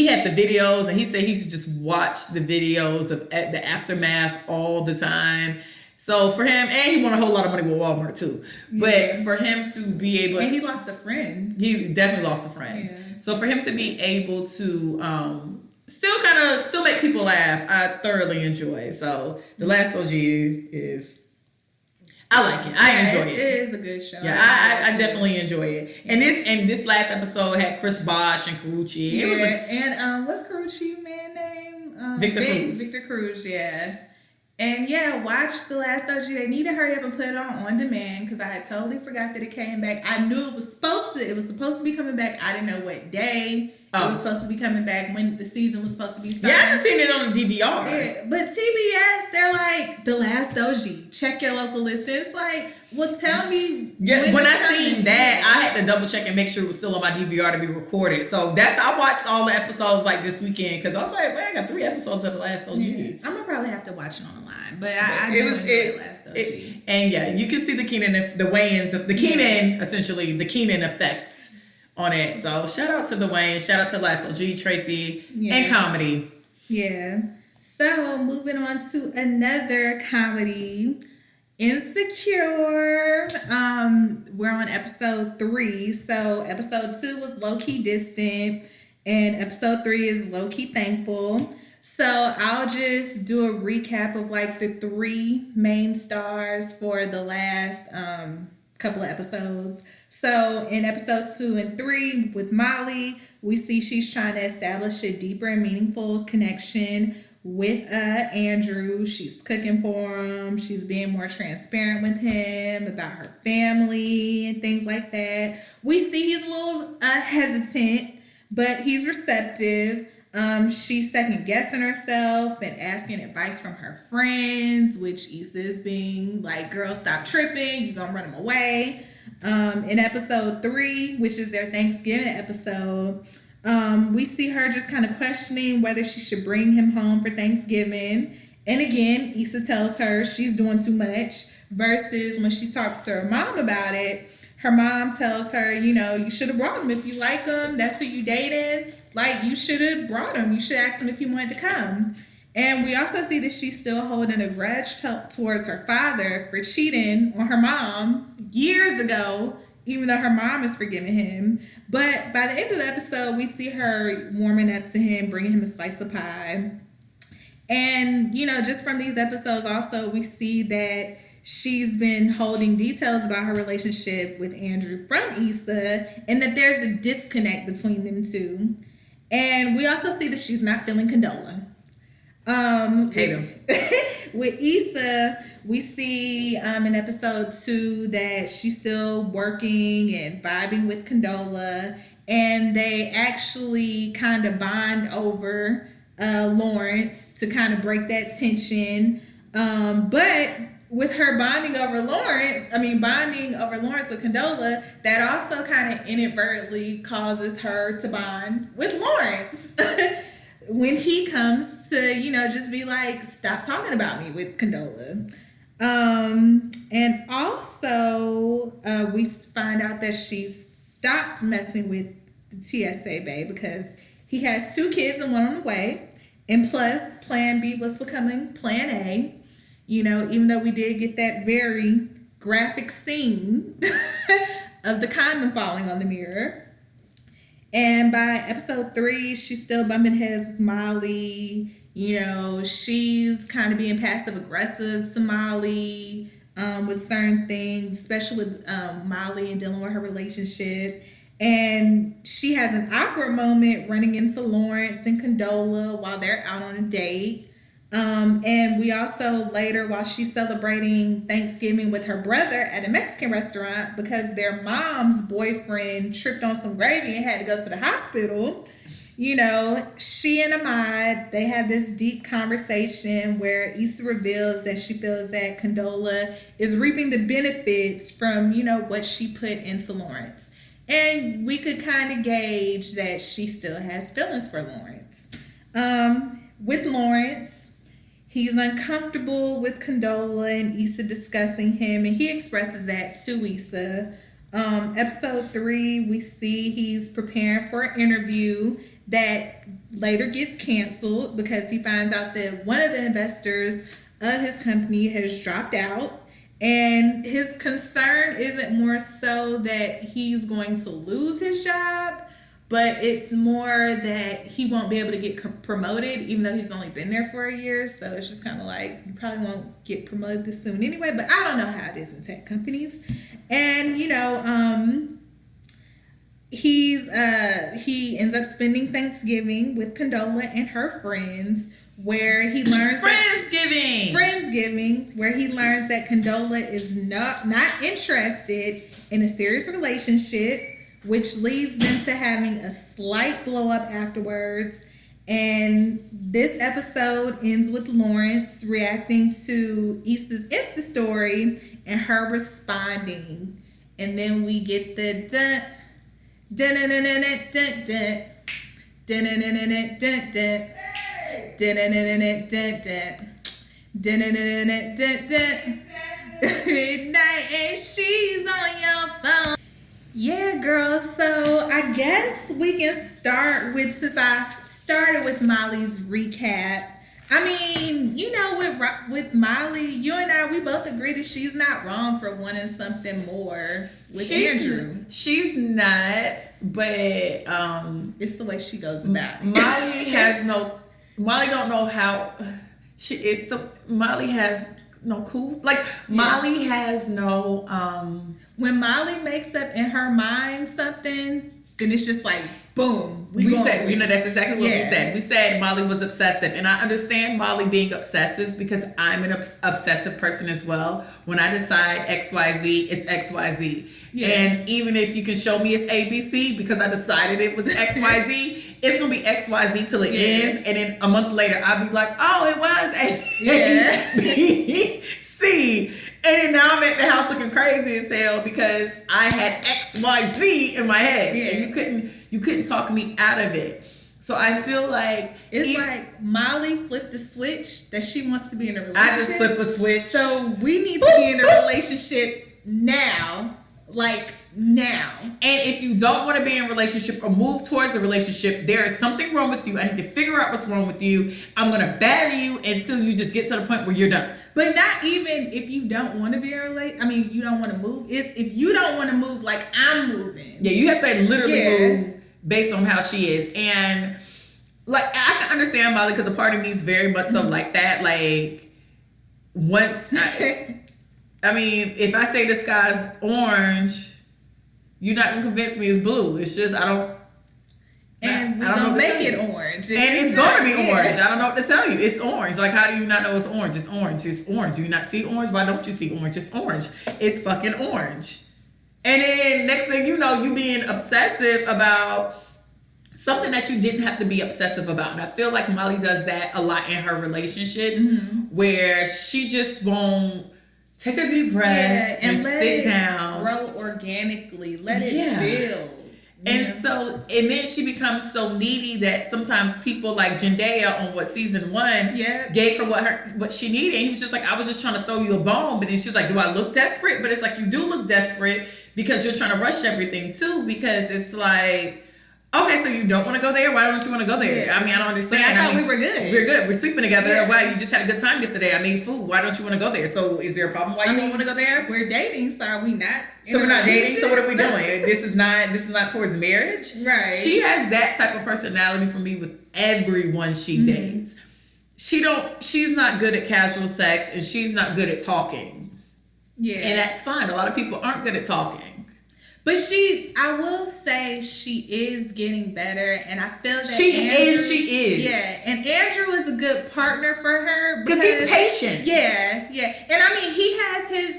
had the videos, and he said he used to just watch the videos of the aftermath all the time. So for him, and he won a whole lot of money with Walmart too. But for him to be able, and he lost a friend. He definitely lost a friend. Yeah. So for him to be able to still make people laugh, I thoroughly enjoy. So The Last OG is, I like it. I enjoy it. It is a good show. Yeah, I definitely enjoy it. And this last episode had Chris Bosh and Carucci. Yeah, and what's Carucci man name? Victor Cruz. Victor Cruz, yeah. And watch The Last OG. They need to hurry up and put it on demand because I had totally forgot that it came back. I knew it was supposed to be coming back. I didn't know what day it was supposed to be coming back, when the season was supposed to be starting. Yeah, I just seen it on the DVR. Yeah, but TBS, they're like, The Last OG. Check your local list. It's like, well, tell me. Yeah, when I seen that, I had to double check and make sure it was still on my DVR to be recorded. So I watched all the episodes like this weekend because I was like, man, I got 3 episodes of The Last OG. Yeah. I'm gonna probably have to watch it online, but I do enjoy The Last OG. And you can see the Wayans, the Keenen, essentially the Keenen effect on it. So shout out to the Wayans, shout out to Last OG, Tracy, and comedy. Yeah. So moving on to another comedy, Insecure. We're on episode 3. So episode 2 was Low Key Distant, and episode 3 is Low Key Thankful. So I'll just do a recap of like the 3 main stars for the last couple of episodes. So in episodes 2 and 3 with Molly, we see she's trying to establish a deeper and meaningful connection with Andrew. She's cooking for him. She's being more transparent with him about her family and things like that. We see he's a little hesitant, but he's receptive. She's second guessing herself and asking advice from her friends, which Issa's being like, girl, stop tripping. You're gonna run him away. In episode 3, which is their Thanksgiving episode, we see her just kind of questioning whether she should bring him home for Thanksgiving. And again, Issa tells her she's doing too much, versus when she talks to her mom about it, her mom tells her, you should have brought him. If you like him, that's who you dating. Like, you should have brought him. You should ask him if he wanted to come. And we also see that she's still holding a grudge towards her father for cheating on her mom years ago, even though her mom is forgiving him. But by the end of the episode, we see her warming up to him, bringing him a slice of pie. And, just from these episodes also, we see that she's been holding details about her relationship with Andrew from Issa, and that there's a disconnect between them two. And we also see that she's not feeling Condola. Hate him. With Issa, we see in episode 2 that she's still working and vibing with Condola, and they actually kind of bond over Lawrence to kind of break that tension. But with her bonding over Lawrence with Condola, that also kind of inadvertently causes her to bond with Lawrence. When he comes to, just be like, stop talking about me with Condola. And also, we find out that she stopped messing with the TSA babe because he has 2 kids and 1 on the way. And plus, Plan B was becoming Plan A. Even though we did get that very graphic scene of the condom falling on the mirror. And by episode 3, she's still bumping heads with Molly. She's kind of being passive aggressive to Molly with certain things, especially with Molly and dealing with her relationship. And she has an awkward moment running into Lawrence and Condola while they're out on a date. And we also later, while she's celebrating Thanksgiving with her brother at a Mexican restaurant, because their mom's boyfriend tripped on some gravy and had to go to the hospital, she and Ahmad, they have this deep conversation where Issa reveals that she feels that Condola is reaping the benefits from, what she put into Lawrence. And we could kind of gauge that she still has feelings for Lawrence. With Lawrence, he's uncomfortable with Condola and Issa discussing him, and he expresses that to Issa. Episode 3, we see he's preparing for an interview that later gets canceled because he finds out that one of the investors of his company has dropped out. And his concern isn't more so that he's going to lose his job, but it's more that he won't be able to get promoted, even though he's only been there for a year. So it's just kind of like, you probably won't get promoted this soon anyway. But I don't know how it is in tech companies. And, he ends up spending Thanksgiving with Condola and her friends, where he learns Friendsgiving, where he learns that Condola is not interested in a serious relationship, which leads them to having a slight blow up afterwards. And this episode ends with Lawrence reacting to Issa's Insta story and her responding. And then we get the dun dun dun dun dun dun dun dun dun dun dun dun dun. Midnight and she's on your phone. Yeah, girl. So I guess we can start with, since I started with Molly's recap. I mean, with Molly, you and I, we both agree that she's not wrong for wanting something more with Andrew. She's not, but it's the way she goes about it. Molly don't know how she is. Molly has no cool. Molly has no. When Molly makes up in her mind something, then it's just like boom. That's exactly what we said. We said Molly was obsessive, and I understand Molly being obsessive because I'm an obsessive person as well. When I decide XYZ, it's XYZ. Yeah. And even if you can show me it's ABC because I decided it was XYZ. It's gonna be XYZ till it ends, and then a month later I'll be like, oh, it was ABC. And then now I'm at the house looking crazy as hell because I had XYZ in my head, and you couldn't talk me out of it. So I feel like it's like Molly flipped the switch that she wants to be in a relationship. I just flipped a switch. So we need to be in a relationship now. Now. And if you don't want to be in a relationship or move towards a relationship, there is something wrong with you. I need to figure out what's wrong with you. I'm going to batter you until you just get to the point where you're done. But not even if you don't want to be in a relationship. I mean, you don't want to move. It's if you don't want to move like I'm moving. Yeah, you have to literally move based on how she is. And I can understand Molly because a part of me is very much so like that. I mean, if I say the sky's orange, you're not gonna convince me it's blue. It's just I don't. And we're gonna make it orange. And it's gonna be orange. I don't know what to tell you. It's orange. Like, how do you not know it's orange? It's orange. It's orange. Do you not see orange? Why don't you see orange? It's orange. It's fucking orange. And then next thing you know, you being obsessive about something that you didn't have to be obsessive about. And I feel like Molly does that a lot in her relationships, where she just won't take a deep breath and sit down, grow organically. Let it build. And then she becomes so needy that sometimes people like Zendaya on season 1 gave her what she needed. And he was just like, I was just trying to throw you a bone. But then she's like, do I look desperate? But it's like, you do look desperate because you're trying to rush everything too. Because it's like, okay, so you don't want to go there? Why don't you want to go there? I mean, I don't understand. But I thought we were good. We're good. We're sleeping together. Yeah. Wow, you just had a good time yesterday. I made food. Why don't you want to go there? So is there a problem why you don't want to go there? We're dating, so are we not? So we're not dating? So what are we doing? This is not towards marriage? Right. She has that type of personality for me with everyone she dates. She's not good at casual sex, and she's not good at talking. Yeah. And that's fine. A lot of people aren't good at talking. But I will say she is getting better, and I feel that she is. Yeah, and Andrew is a good partner for her because he's patient. Yeah, and I mean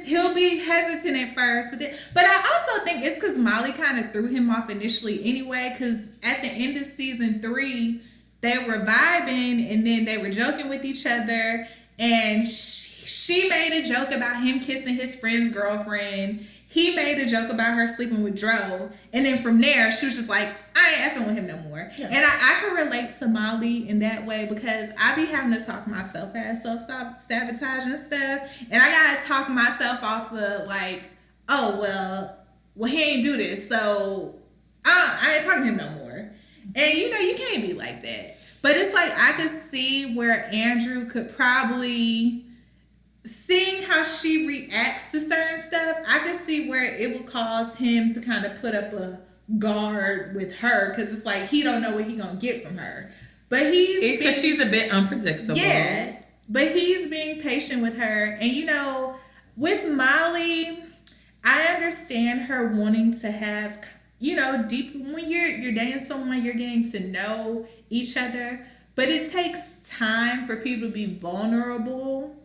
he'll be hesitant at first, but I also think it's because Molly kind of threw him off initially anyway. Because at the end of season 3, they were vibing, and then they were joking with each other, and she made a joke about him kissing his friend's girlfriend. He made a joke about her sleeping with Dro. And then from there, she was just like, I ain't effing with him no more. Yeah. And I can relate to Molly in that way because I be having to talk myself out of self-sabotage and stuff. And I got to talk myself off of like, oh, well, he ain't do this. So I ain't talking to him no more. And, you can't be like that. But it's like I could see where Andrew could probably... Seeing how she reacts to certain stuff, I could see where it would cause him to kind of put up a guard with her because it's like he don't know what he gonna get from her. But because she's a bit unpredictable. Yeah, but he's being patient with her, and with Molly, I understand her wanting to have deep when you're dating someone, you're getting to know each other, but it takes time for people to be vulnerable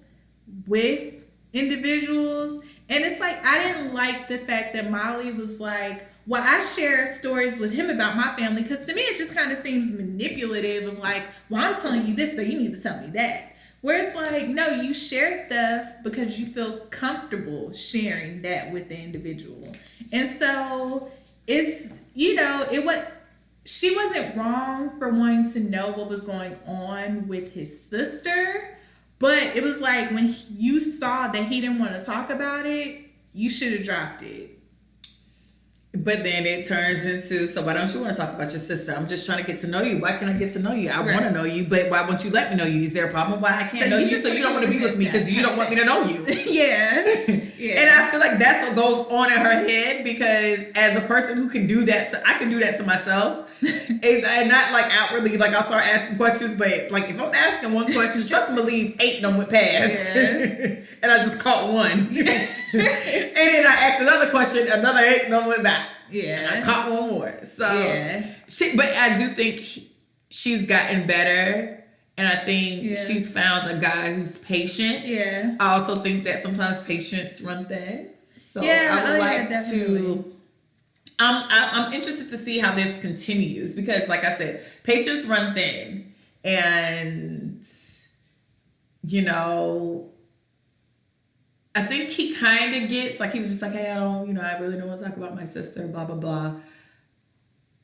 with individuals. And it's like I didn't like the fact that Molly was like, well, I share stories with him about my family because to me it just kind of seems manipulative of like, well, I'm telling you this so you need to tell me that, where it's like, no, you share stuff because you feel comfortable sharing that with the individual. And so it's she wasn't wrong for wanting to know what was going on with his sister. But it was like when you saw that he didn't want to talk about it, you should have dropped it. But then it turns into, so why don't you want to talk about your sister? I'm just trying to get to know you. Why can't I get to know you? I want to know you, but why won't you let me know you? Is there a problem? Why I can't know you? So you don't want to be with me because you don't want me to know you. Yeah. And I feel like that's what goes on in her head because as a person who can do that, I can do that to myself. And not like outwardly, like I'll start asking questions, but like if I'm asking one question, trust and believe 8 of them went past. Yeah. And I just caught one. And then I asked another question, another 8 of them went back. Yeah. And I caught one more. So, but I do think she's gotten better. And I think she's found a guy who's patient. Yeah. I also think that sometimes patience run thin. So I would like to... I'm interested to see how this continues because, like I said, patience run thin. And, I think he kind of gets, like, he was just like, hey, I really don't want to talk about my sister, blah, blah, blah.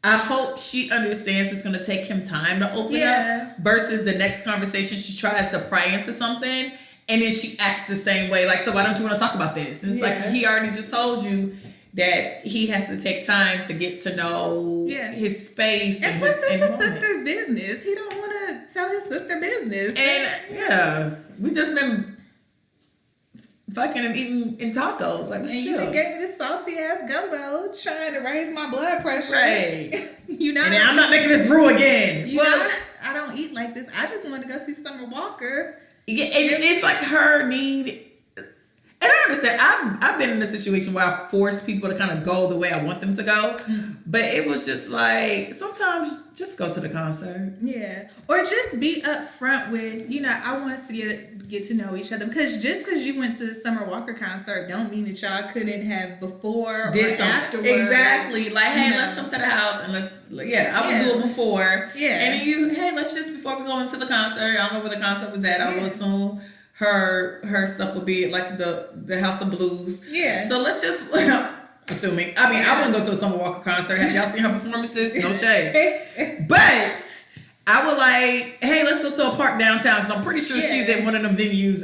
I hope she understands it's going to take him time to open up versus the next conversation she tries to pry into something and then she acts the same way. Like, so why don't you want to talk about this? And it's like, he already just told you that he has to take time to get to know his space. And plus, it's his sister's business. He don't want to tell his sister business. And, we just been fucking and eating in tacos. Like, you gave me this salty ass gumbo trying to raise my blood pressure. Right. And then I'm not making this brew again. I don't eat like this. I just want to go see Summer Walker. Yeah, and it's like her need... And I understand. I've been in a situation where I forced people to kind of go the way I want them to go. But it was just like, sometimes just go to the concert. Yeah. Or just be upfront with, I want us to get to know each other. Because just because you went to the Summer Walker concert don't mean that y'all couldn't have before or afterwards. Exactly. Like, hey, let's come to the house and I would do it before. Yeah. And let's just, before we go into the concert, I don't know where the concert was at. I will assume her stuff would be like the House of Blues. Yeah. So let's just, assuming. I mean, I wouldn't go to a Summer Walker concert. Have y'all seen her performances? No shade. But I would like, hey, let's go to a park downtown, because I'm pretty sure she's at one of them venues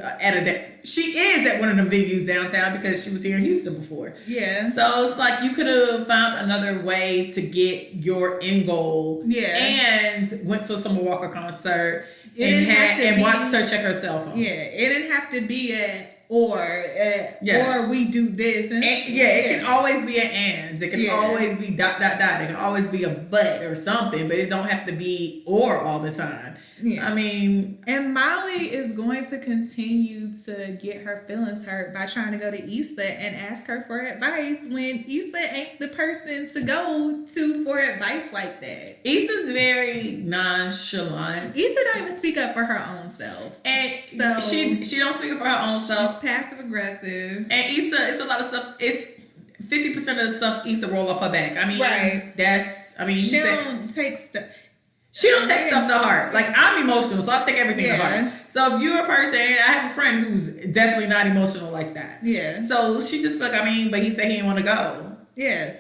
she is at one of them venues downtown, because she was here in Houston before. Yeah. So it's like you could have found another way to get your end goal. Yeah. And went to a Summer Walker concert and watched her check her cell phone. Yeah. It didn't have to be or we do this. It can always be an and. It can always be ... It can always be a but or something, but it don't have to be or all the time. Yeah. I mean... And Molly is going to continue to get her feelings hurt by trying to go to Issa and ask her for advice when Issa ain't the person to go to for advice like that. Issa's very nonchalant. Issa don't even speak up for her own self. And so she don't speak up for her own self. She's passive aggressive. And Issa, it's a lot of stuff. It's 50% of the stuff Issa roll off her back. I mean, she don't take stuff. She don't take stuff to heart. Like, I'm emotional, so I take everything to heart. So if you're a person, and I have a friend who's definitely not emotional like that. Yeah. So she just like, but he said he didn't want to go. Yeah.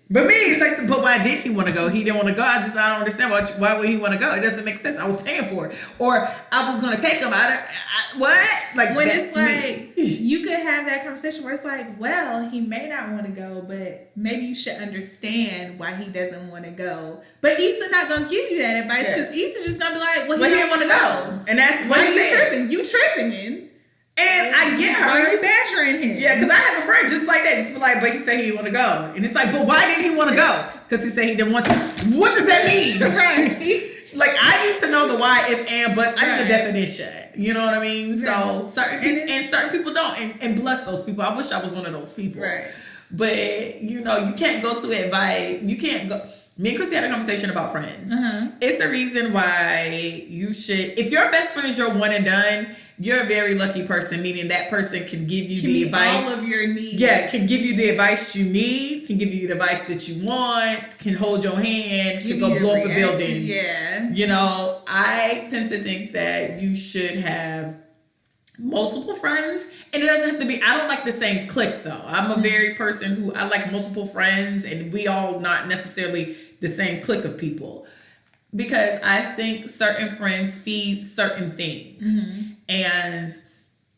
But me, it's like, but why did he want to go? He didn't want to go. I don't understand why would he want to go? It doesn't make sense. I was paying for it, or I was going to take him. What? Like, when it's like you could have that conversation where it's like, well, he may not want to go, but maybe you should understand why he doesn't want to go. But Issa not gonna give you that advice, because Issa just gonna be like, well, he didn't want to go, and that's what he's tripping. You tripping. And I get her. Why are you badgering him? Yeah, because I have a friend just like that. Just be like, but he said he didn't want to go. And it's like, but why did he want to go? Because he said he didn't want to. What does that mean? Right. Like, I need to know the why, if, and, buts. I need the definition. You know what I mean? So, certain people don't. And bless those people. I wish I was one of those people. Right. But, you can't go to advice. You can't go. Me and Chrissy had a conversation about friends. It's the reason why you should, if your best friend is your one and done, you're a very lucky person, meaning that person can give you the advice. All of your needs. Yeah, can give you the advice you need, can give you the advice that you want, can hold your hand, can go blow up a building. Yeah. I tend to think that you should have multiple friends, and it doesn't have to be, I don't like the same clique though. I'm a very person who, I like multiple friends, and we all not necessarily the same clique of people, because I think certain friends feed certain things. And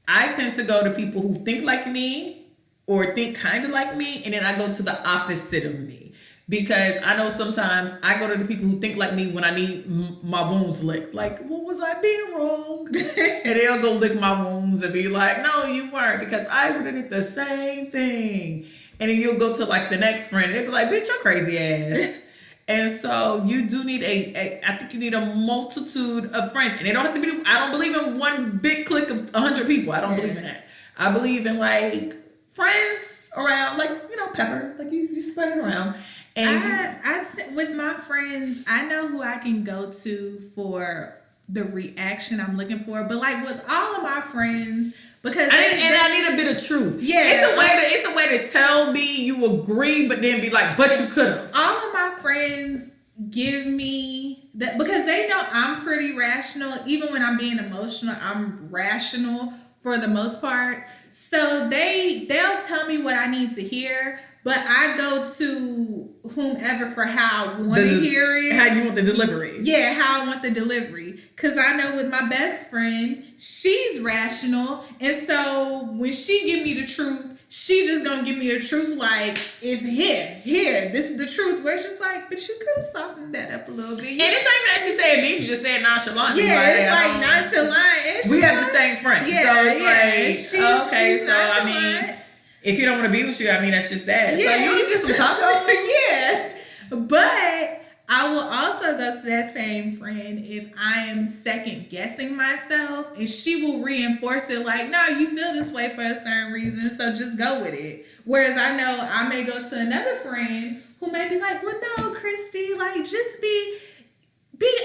I tend to go to people who think like me or think kind of like me, and then I go to the opposite of me, because I know sometimes I go to the people who think like me when I need my wounds licked. Like, what was I being wrong? And they'll go lick my wounds and be like, no, you weren't, because I would have did the same thing. And then you'll go to like the next friend and they'll be like, bitch, you're crazy ass. And so you do need I think you need a multitude of friends. And they don't have to be, I don't believe in one big clique of 100 people. I don't believe in that. I believe in like friends around, like, pepper, like you spread it around. And with my friends, I know who I can go to for the reaction I'm looking for. But like with all of my friends, because I need a bit of truth. Yeah, it's a way to tell me you agree, but then be like, but you could have. All of my friends give me that, because they know I'm pretty rational. Even when I'm being emotional, I'm rational for the most part. So they'll tell me what I need to hear, but I go to whomever for how I want to hear it. How you want the delivery. Yeah, how I want the delivery. Because I know with my best friend, she's rational. And so when she give me the truth, she just gonna give me the truth like, it's here. This is the truth. Where it's just like, but you could have softened that up a little bit. And it's not even that she said me, she just said nonchalant. Yeah, it's like nonchalant. We have the same friend. Yeah, so it's she's I mean, if you don't want to be with you, I mean, that's just that. Yeah, so you want to get some tacos? Yeah. But I will also go to that same friend if I am second guessing myself, and she will reinforce it like, no, you feel this way for a certain reason, so just go with it. Whereas I know I may go to another friend who may be like, well, no, Christy, like, just be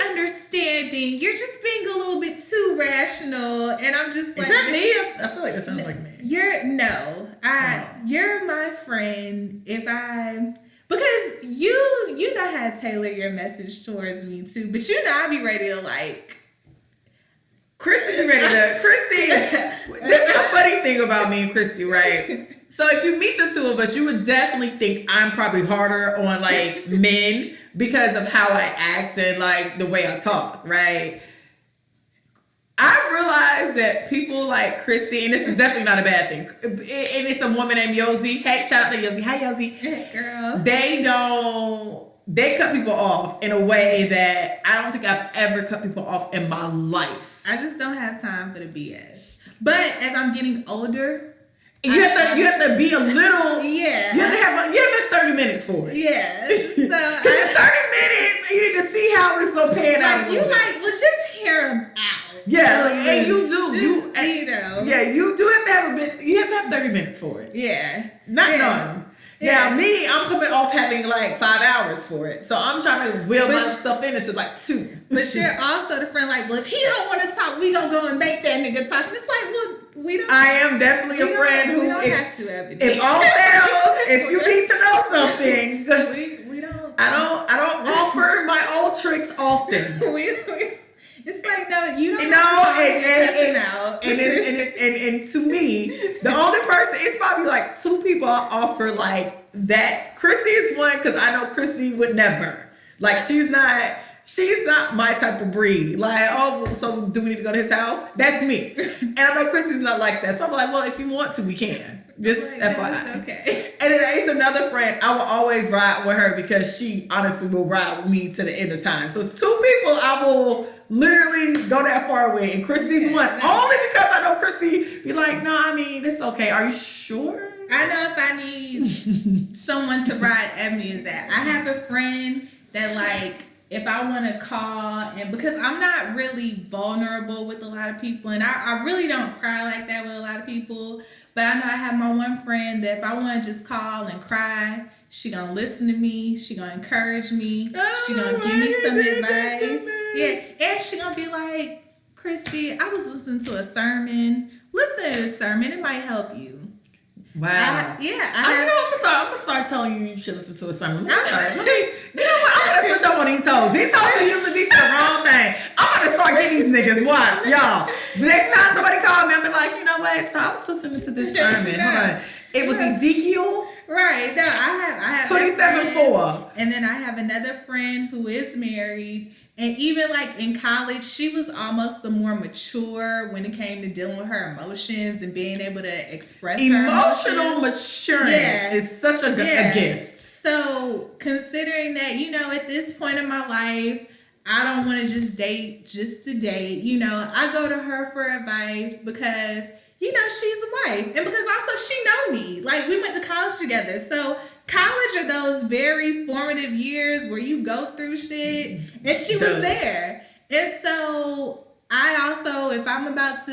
understanding. You're just being a little bit too rational. And I'm just like, is that me? I feel like that sounds like me. You're my friend because you know how to tailor your message towards me too. But you know I be ready to like Christy this is a funny thing about me and Christy, right? So if you meet the two of us, you would definitely think I'm probably harder on like men because of how I act and like the way I talk, right? I realized that people like Christy, and this is definitely not a bad thing, and it's a woman named Yosi. Hey, shout out to Yosi. Hi, Yosi. Girl. They cut people off in a way that I don't think I've ever cut people off in my life. I just don't have time for the BS. But as I'm getting older, you have to be a little. Yeah. You have 30 minutes for it. Yeah. So in 30 minutes, you need to see how it's gonna pan out. You well, just hear them out. Yeah, and you do. You do have to have a bit. You have to have 30 minutes for it. Yeah. Not none. Yeah. Now me, I'm coming off having like 5 hours for it, so I'm trying to will myself into like 2. But you're also the friend like, well, if he don't want to talk, we gonna go and make that nigga talk. And it's like, well, we don't. I am definitely a friend who, if all fails, if you need to know something, we don't. I don't offer my old tricks often. It's like, no, you don't. And to me, the only person, it's probably like 2 people I offer like that. Chrissy is one because I know Chrissy would never. Like she's not my type of breed. Like, oh, so do we need to go to his house? That's me. And I know Chrissy's not like that. So I'm like, well, if you want to, we can. Just FYI. Okay. And then it's another friend. I will always ride with her because she honestly will ride with me to the end of time. So it's 2 people I will literally go that far with. And Chrissy's one. Only because I know Chrissy be like, no, I mean, it's okay. Are you sure? I know if I need someone to ride at me is that. I have a friend that like, if I want to call, and because I'm not really vulnerable with a lot of people, and I really don't cry like that with a lot of people, but I know I have my one friend that if I want to just call and cry, she gonna listen to me, she gonna encourage me, she gonna give me some advice. Yeah, and she gonna be like, Christy, I was listening to a sermon. Listen to the sermon, it might help you. Wow. I'm gonna start telling you should listen to a sermon. I'm sorry. You know what? I'm gonna switch up on these hoes. These hoes are using me for the wrong thing. I'm gonna start getting these niggas. Watch, y'all. The next time somebody call me, I'm be like, you know what? So I was listening to this sermon. Hold on. It was Ezekiel. Right. No, I have 27:4. And then I have another friend who is married. And even like in college, she was almost the more mature when it came to dealing with her emotions and being able to express emotional maturity is such a gift. So considering that, you know, at this point in my life, I don't want to just date just to date. You know, I go to her for advice because, you know, she's a wife. And because also she know me. Like, we went to college together. So college are those very formative years where you go through shit. And she was there. And so I also, if I got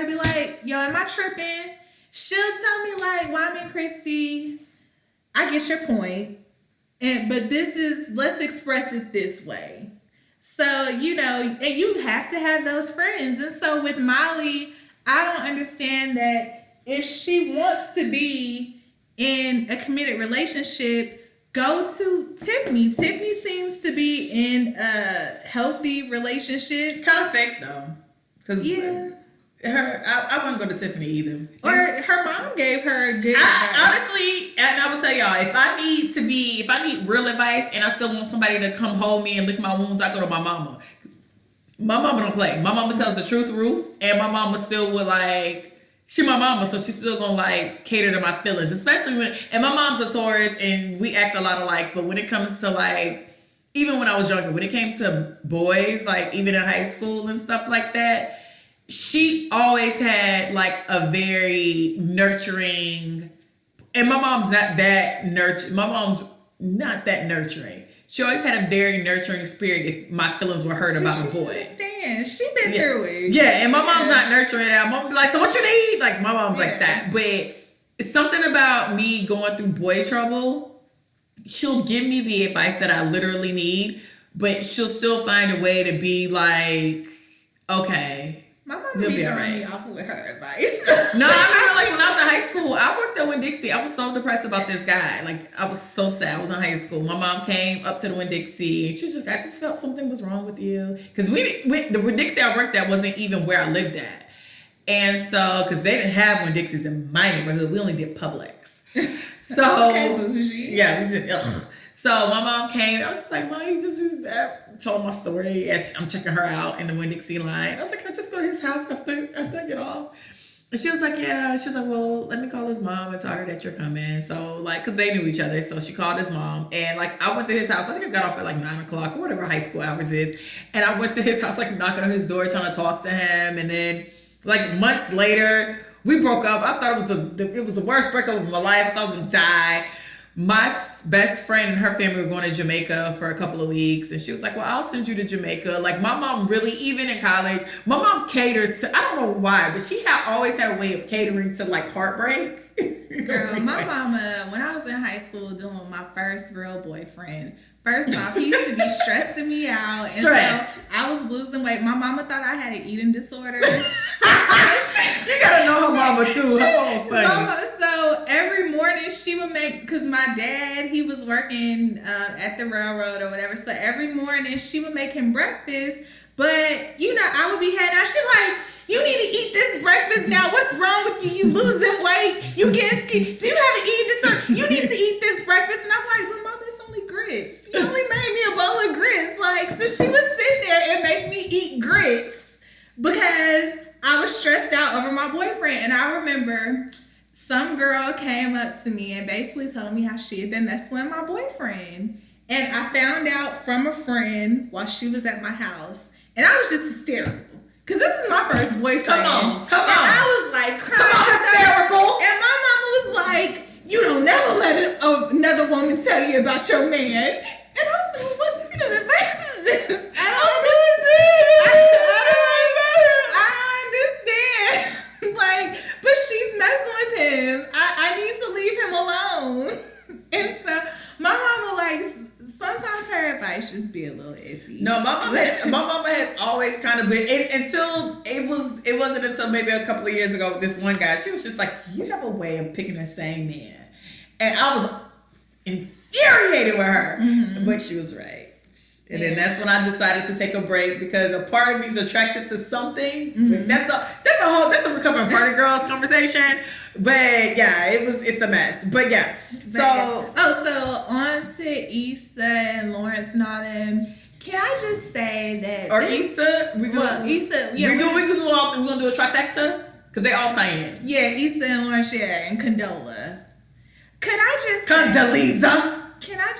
to be like, yo, am I tripping? She'll tell me like, well, I mean, Christy, I get your point. But let's express it this way. So, you know, and you have to have those friends. And so with Molly, I don't understand that if she wants to be in a committed relationship, go to Tiffany. Tiffany seems to be in a healthy relationship. Kind of fake though. I wouldn't go to Tiffany either. Or her mom gave her a good advice. Honestly, and I will tell y'all, if I need real advice and I still want somebody to come hold me and lick my wounds, I go to my mama. My mama don't play. My mama tells the truth, Ruth, and my mama still would like, she my mama, so she's still gonna like cater to my feelings, especially and my mom's a Taurus and we act a lot alike, but when it comes to like, even when I was younger, when it came to boys, like even in high school and stuff like that, she always had like a very nurturing, and my mom's not that nurturing. she always had a very nurturing spirit if my feelings were hurt about a boy. Understand. She been through it. Yeah, and my mom's not nurturing that. My mom be like, so what you need? Like, my mom's like that. But it's something about me going through boy trouble. She'll give me the advice that I literally need, but she'll still find a way to be like, okay. My mom be throwing me off with her advice. No, I remember like when I was in high school, I worked at Winn-Dixie. I was so depressed about this guy. Like, I was so sad. I was in high school. My mom came up to the Winn-Dixie and she was just, I just felt something was wrong with you. Because the Winn-Dixie I worked at wasn't even where I lived at. And so, because they didn't have Winn-Dixie's in my neighborhood, we only did Publix. So, okay, bougie. Yeah, we did. Ugh. So my mom came. I was just like, Mom, he just is told my story as I'm checking her out in the Winn-Dixie line. I was like, can I just go to his house after I get off? And she was like, yeah. She was like, well, let me call his mom and tell her that you're coming. So like, cause they knew each other. So she called his mom and like, I went to his house. I think I got off at like 9:00 or whatever high school hours is. And I went to his house, like knocking on his door, trying to talk to him. And then like months later, we broke up. I thought it was the worst breakup of my life. I thought I was gonna die. My best friend and her family were going to Jamaica for a couple of weeks. And she was like, well, I'll send you to Jamaica. Like my mom really, even in college, my mom caters to, I don't know why, but she always had a way of catering to like heartbreak. Girl, my mama, when I was in high school doing my first real boyfriend, first off, he used to be stressing me out. And so I was losing weight. My mama thought I had an eating disorder. You gotta know her mama too. Her mama funny. So every morning she would make, because my dad, he was working at the railroad or whatever. So every morning she would make him breakfast. But, you know, I would be heading out. She's like, you need to eat this breakfast now. What's wrong with you? You losing weight. You getting skinny. Do you have an eating disorder? You need to eat this breakfast. And I'm like, but Mama, it's only grits. You only made me a bowl of grits. Like, so she would sit there and make me eat grits because I was stressed out over my boyfriend. And I remember some girl came up to me and basically told me how she had been messing with my boyfriend. And I found out from a friend while she was at my house. And I was just hysterical. Because this is my first boyfriend. Come on. And I was like crying. Come on, hysterical. And my mama was like, you don't never let another woman tell you about your man. And I was like, what kind of advice is this? I understand. Like, but she's messing with him. I need to leave him alone. And so my mama sometimes her advice just be a little iffy. No, my mama has always kind of been it wasn't until maybe a couple of years ago with this one guy. She was just like, you have a way of picking the same man. And I was infuriated with her. Mm-hmm. But she was right. And then that's when I decided to take a break because a part of me is attracted to something. Mm-hmm. That's a recovering party girls conversation. But yeah, it's a mess. But yeah. So on to Issa and Lawrence and all them. Can I just say that Issa? We're gonna do a trifecta? Because they all tie in. Yeah, Issa and Lawrence, and Condola. Can I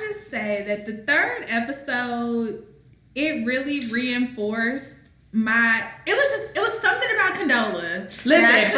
just say that the third episode, it really reinforced it was something about Condola. Listen,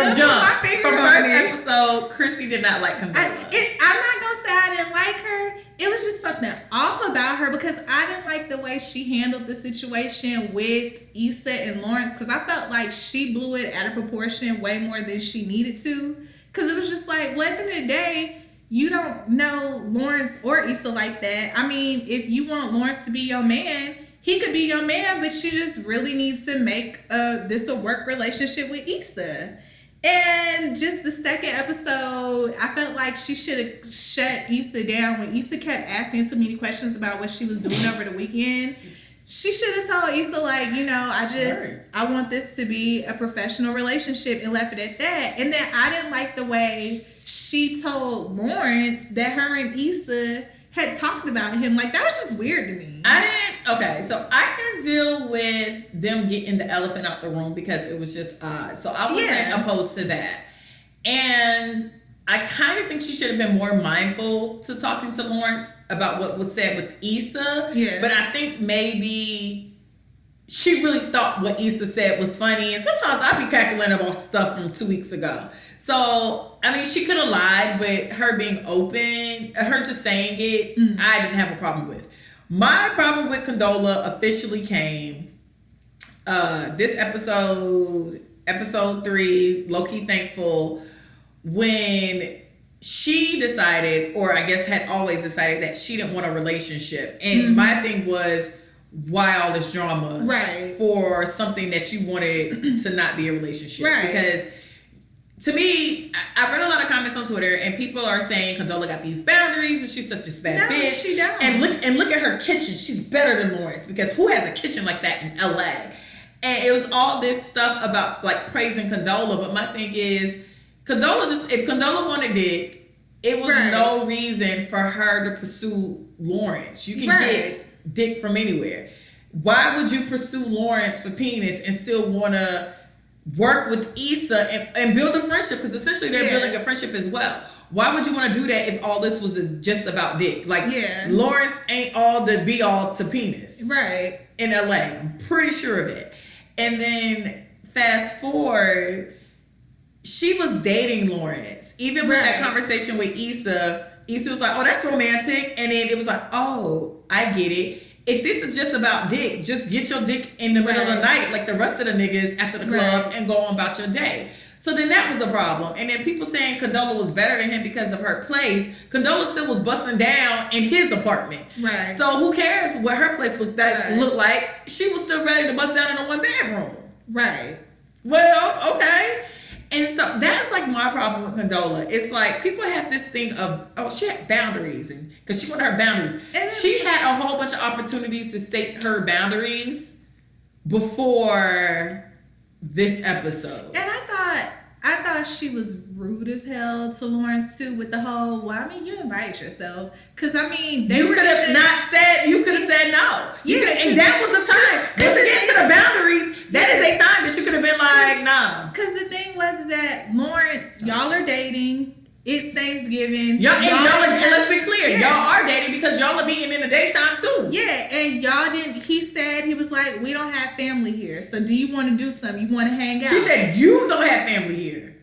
from first episode, Chrissy did not like Condola. I'm not going to say I didn't like her. It was just something off about her because I didn't like the way she handled the situation with Issa and Lawrence because I felt like she blew it out of proportion way more than she needed to. Because it was just like, well, at the end of the day, you don't know Lawrence or Issa like that. I mean, if you want Lawrence to be your man, he could be your man, but you just really need to make this a work relationship with Issa. And just the second episode, I felt like she should have shut Issa down when Issa kept asking too many questions about what she was doing over the weekend. She should have told Issa, like, I want this to be a professional relationship and left it at that. And then I didn't like the way she told Lawrence that her and Issa had talked about him. Like, that was just weird to me. Okay, so I can deal with them getting the elephant out the room because it was just odd. So I wasn't opposed to that. And I kind of think she should have been more mindful to talking to Lawrence about what was said with Issa. Yeah. But I think maybe she really thought what Issa said was funny. And sometimes I be cackling about stuff from 2 weeks ago. So, I mean, she could have lied, but her being open, her just saying it, I didn't have a problem with. My problem with Condola officially came this episode 3, low-key thankful, when she decided, or I guess had always decided, that she didn't want a relationship. And my thing was, why all this drama for something that you wanted to not be a relationship? Because to me, I've read a lot of comments on Twitter, and people are saying Condola got these boundaries and she's such a bad bitch. She don't. And look at her kitchen. She's better than Lawrence, because who has a kitchen like that in LA? And it was all this stuff about like praising Condola, but my thing is, if Condola wanted dick, it was no reason for her to pursue Lawrence. You can get dick from anywhere. Why would you pursue Lawrence for penis and still want to work with Issa and build a friendship? Because essentially they're building a friendship as well. Why would you want to do that if all this was just about dick? Like, Lawrence ain't all the be all to penis. Right. In LA. I'm pretty sure of it. And then fast forward, she was dating Lawrence. Even with that conversation with Issa was like, oh, that's romantic. And then it was like, oh, I get it. If this is just about dick, just get your dick in the middle of the night like the rest of the niggas after the club and go on about your day. So then that was a problem. And then people saying Condola was better than him because of her place. Condola still was busting down in his apartment. Right. So who cares what her place looked like? She was still ready to bust down in a 1-bedroom. Right. Well, okay. And so that's like my problem with Condola. It's like people have this thing of, oh, she had boundaries, and because she wanted her boundaries. And she had a whole bunch of opportunities to state her boundaries before this episode. And I thought she was rude as hell to Lawrence too, with the whole, well, I mean, you invite yourself. Because I mean, you could have not said, you could have said no. And that was the time. Once we get to the boundaries, that is a time that you could have been like, nah. Because the thing was that Lawrence, y'all are dating. It's Thanksgiving. And let's be clear, y'all are dating because y'all are meeting in the daytime too. Yeah, and y'all didn't. He said, he was like, we don't have family here. So do you want to do something? You want to hang out? She said, you don't have family here.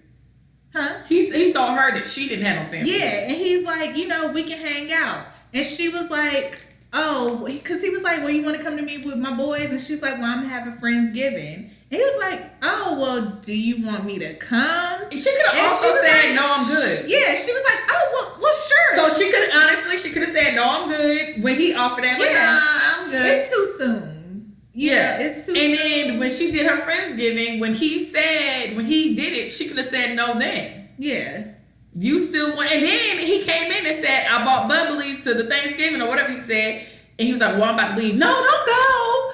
Huh? He told her that she didn't have no family. Yeah, and he's like, we can hang out. And she was like, oh, because he was like, well, you want to come to me with my boys? And she's like, well, I'm having Friendsgiving. And he was like, oh, well, do you want me to come? She could have also said, no, I'm good. Yeah, she was like, oh, well, sure. So she could have said, no, I'm good. When he offered that, like, nah, I'm good. It's too soon. It's too soon. And then when she did her Friendsgiving, when he did it, she could have said no then. Yeah. You still want, and then he came in and said, I bought bubbly to the Thanksgiving or whatever he said. And he was like, well, I'm about to leave. No, don't go.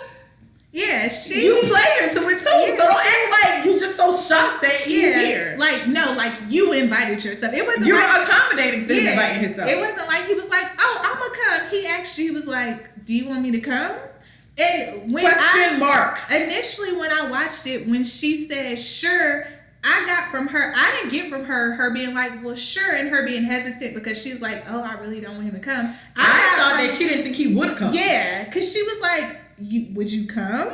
Yeah, you played into it too. Yeah, so don't act like you just so shocked that he's here. Like, no, like you invited yourself. It wasn't you like were accommodating to him inviting himself. It wasn't like he was like, oh, I'm gonna come. He actually was like, do you want me to come? And when initially when I watched it, when she said sure, I didn't get from her being like, well, sure, and her being hesitant because she's like, oh, I really don't want him to come. I thought that she didn't think he would come. Yeah, because she was like, would you come?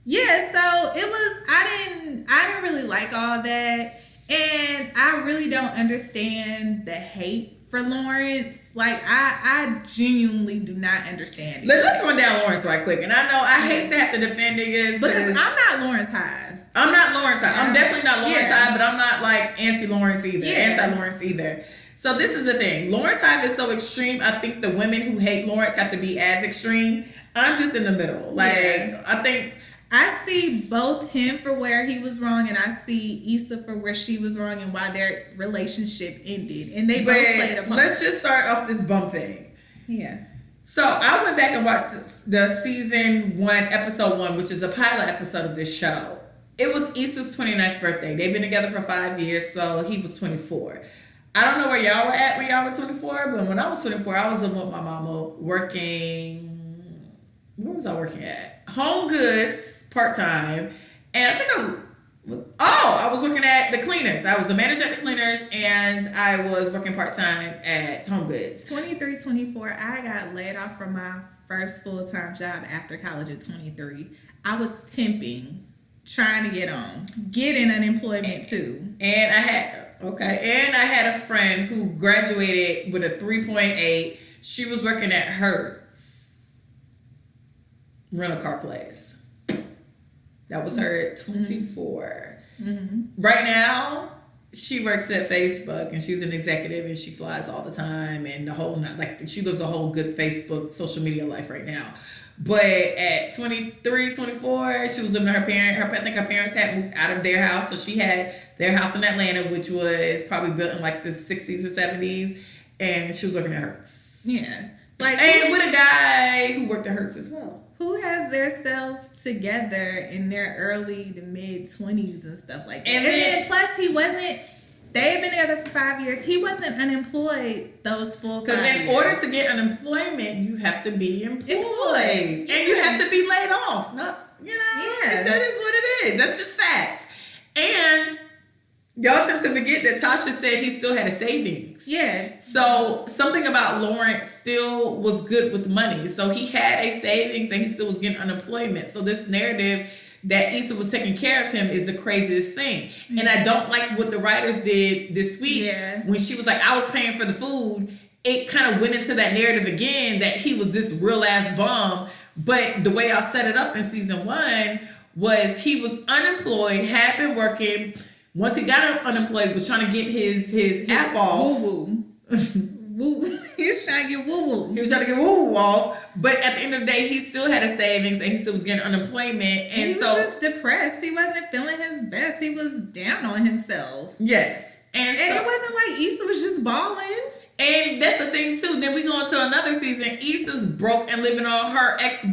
Yeah, so it was, I didn't really like all that, and I really don't understand the hate for Lawrence. Like, I genuinely do not understand it. Let's run down Lawrence right quick. And I know I hate to have to defend niggas because I'm not Lawrence Hive. I'm not Lawrence Hive. I'm definitely not Lawrence Hive, but I'm not like anti-Lawrence either. Anti-Lawrence either. So this is the thing. Lawrence Hive is so extreme. I think the women who hate Lawrence have to be as extreme. I'm just in the middle. Like, I think I see both him for where he was wrong, and I see Issa for where she was wrong and why their relationship ended. And they both played a part. Let's just start off this bum thing. Yeah. So I went back and watched the season 1, episode 1, which is a pilot episode of this show. It was Issa's 29th birthday. They've been together for 5 years, so he was 24. I don't know where y'all were at when y'all were 24, but when I was 24, I was living with my mama working. Where was I working at? Home Goods, part-time. And I think I was working at the Cleaners. I was the manager at the Cleaners, and I was working part-time at Home Goods. 23, 24, I got laid off from my first full-time job after college at 23. I was temping, trying to get in unemployment too. And I had a friend who graduated with a 3.8. She was working at Hertz. rent-a-car place. That was her at 24. Right now, she works at Facebook and she's an executive and she flies all the time and the whole she lives a whole good Facebook social media life right now. But at 23, 24, she was living with her parents. I think her parents had moved out of their house, so she had their house in Atlanta, which was probably built in like the 60s or 70s, and she was working at Hertz. Yeah, and with a guy who worked at Hertz as well. Who has their self together in their early to mid 20s and stuff like that. And then plus he wasn't, they had been together for 5 years. He wasn't unemployed those full 5 years. Because in order to get unemployment, you have to be employed. Yeah. And you have to be laid off. Not, that is what it is. That's just facts. And y'all tend to forget that Tasha said he still had a savings. Yeah. So something about Lawrence still was good with money. So he had a savings and he still was getting unemployment. So this narrative that Issa was taking care of him is the craziest thing. Mm-hmm. And I don't like what the writers did this week when she was like, I was paying for the food. It kind of went into that narrative again that he was this real ass bum. But the way I set it up in season 1 was he was unemployed, had been working. Once he got unemployed, was trying to get his app off. Woo-woo. He was trying to get woo-woo. He was trying to get woo-woo off. But at the end of the day, he still had a savings and he still was getting unemployment. And he was just depressed. He wasn't feeling his best. He was down on himself. Yes. And it wasn't like Issa was just balling. And that's the thing too. Then we go into another season. Issa's broke and living on her ex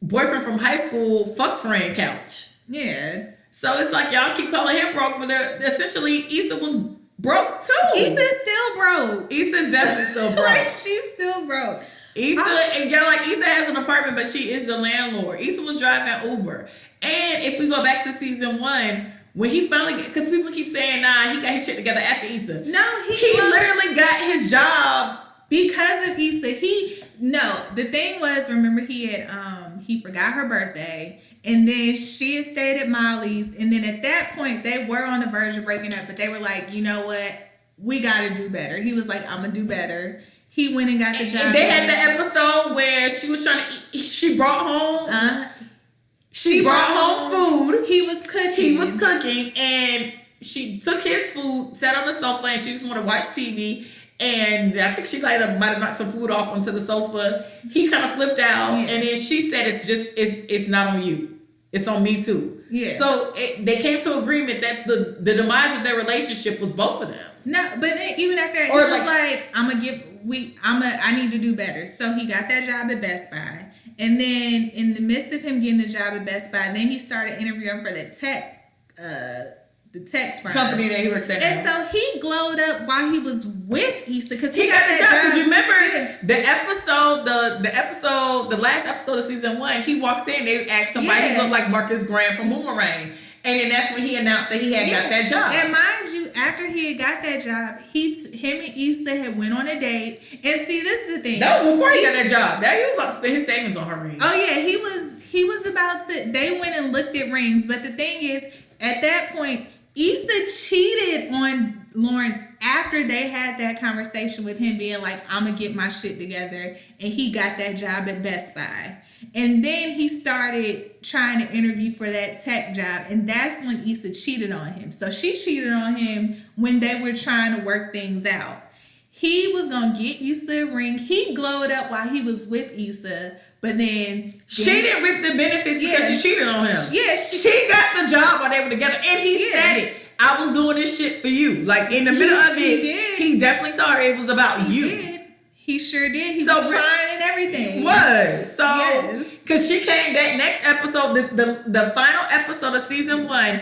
boyfriend from high school fuck friend couch. Yeah. So it's like y'all keep calling him broke, but essentially Issa was broke too. Issa's still broke. Issa's definitely still broke. Like she's still broke. Issa has an apartment, but she is the landlord. Issa was driving Uber. And if we go back to season 1, when he finally, because people keep saying, nah, he got his shit together after Issa. No, he literally got his job because of Issa. The thing was, remember he forgot her birthday. And then she had stayed at Molly's. And then at that point, they were on the verge of breaking up. But they were like, you know what? We got to do better. He was like, I'm going to do better. He went and got the job. And they had the episode where she was trying to eat. She brought home. She brought home food. He was cooking. And she took his food, sat on the sofa, and she just wanted to watch TV. And I think she might have knocked some food off onto the sofa. He kind of flipped out. Yeah. And then she said, it's not on you. It's on me too. Yeah. So they came to agreement that the demise of their relationship was both of them. No, but then even after that, he was like, I need to do better. So he got that job at Best Buy. And then in the midst of him getting the job at Best Buy, then he started interviewing for the tech firm. Company that he works at. And so he glowed up while he was with Issa because he got that job. Because you remember the last episode of season 1, he walks in, they asked somebody who looked like Marcus Graham from Boomerang. And then that's when he announced that he had got that job. And mind you, after he had got that job, him and Issa had went on a date. And see, this is the thing. That was before he got that job. That he was about to spend his savings on her ring. Oh yeah, he was about to. They went and looked at rings, but the thing is, at that point, Issa cheated on Lawrence after they had that conversation with him being like, I'm gonna get my shit together, and he got that job at Best Buy. And then he started trying to interview for that tech job, and that's when Issa cheated on him. So she cheated on him when they were trying to work things out. He was gonna get Issa a ring. He glowed up while he was with Issa, but then she didn't reap the benefits because she cheated on him. Yeah, she got the job while they were together, and he said it. I was doing this shit for you. Like in the middle of it, he definitely told her it was about you. Did. He sure did. He was crying and everything. He was. So, because she came that next episode, the final episode of season 1,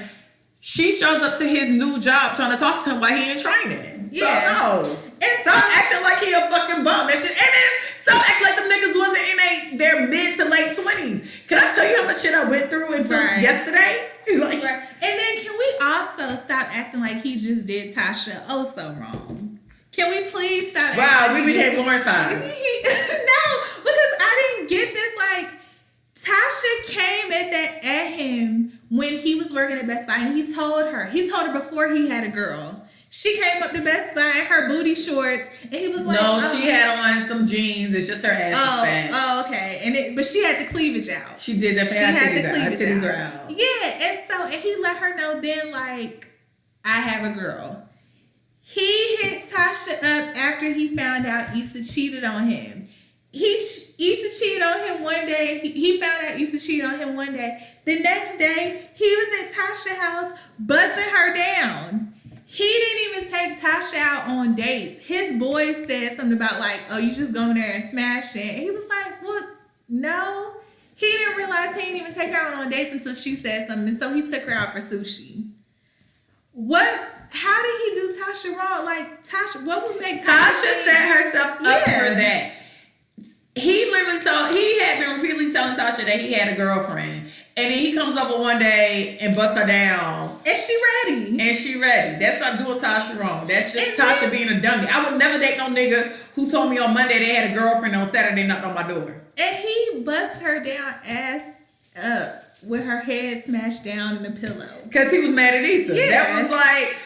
she shows up to his new job trying to talk to him while he in training. Yeah. So, no. And stop acting like he a fucking bum. That shit. And then stop acting like them niggas wasn't in their mid to late 20s. Can I tell you how much shit I went through until yesterday? Like, and then can we also stop acting like he just did Tasha so wrong? Can we please stop? Wow, we became Lawrence eyes. No, because I didn't get this. Like, Tasha came at him when he was working at Best Buy, and he told her before he had a girl. She came up to Best Buy in her booty shorts, and he was like, "No, she had on some jeans. It's just her ass was fat." Oh, okay. But she had the cleavage out. She did that. She had the cleavage out. Yeah, and he let her know then, like, I have a girl. He hit Tasha up after he found out Issa cheated on him. Issa cheated on him one day. He found out Issa cheated on him one day. The next day, he was at Tasha's house busting her down. He didn't even take Tasha out on dates. His boys said something about like, oh, you just go in there and smash it. And he was like, well, no. He didn't realize he didn't even take her out on dates until she said something. And so he took her out for sushi. How did he do Tasha wrong? Like, Tasha, what would make Tasha set herself up for that. He had been repeatedly telling Tasha that he had a girlfriend. And then he comes over one day and busts her down. And she ready. That's not doing Tasha wrong. That's just Tasha being a dummy. I would never date no nigga who told me on Monday they had a girlfriend on Saturday knocked on my door. And he bust her down ass up with her head smashed down in the pillow. Because he was mad at Issa. Yeah. That was like,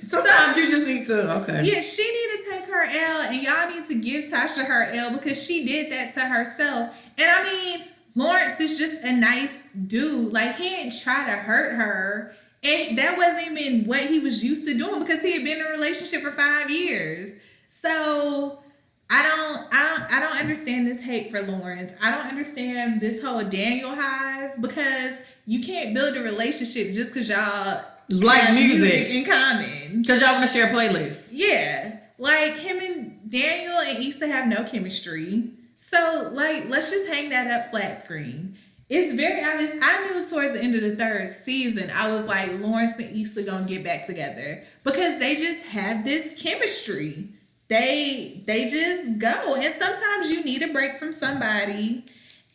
Sometimes you just need to, okay. Yeah, she need to take her L, and y'all need to give Tasha her L because she did that to herself. And I mean, Lawrence is just a nice dude. Like, he didn't try to hurt her. And that wasn't even what he was used to doing because he had been in a relationship for 5 years. So I don't understand this hate for Lawrence. I don't understand this whole Daniel hive because you can't build a relationship just because y'all like music in common. Because y'all want to share playlists. Yeah. Like, him and Daniel and Issa have no chemistry. So, like, let's just hang that up flat screen. It's very obvious. I knew towards the end of the third season, I was like, Lawrence and Issa gonna get back together. Because they just have this chemistry. They just go. And sometimes you need a break from somebody.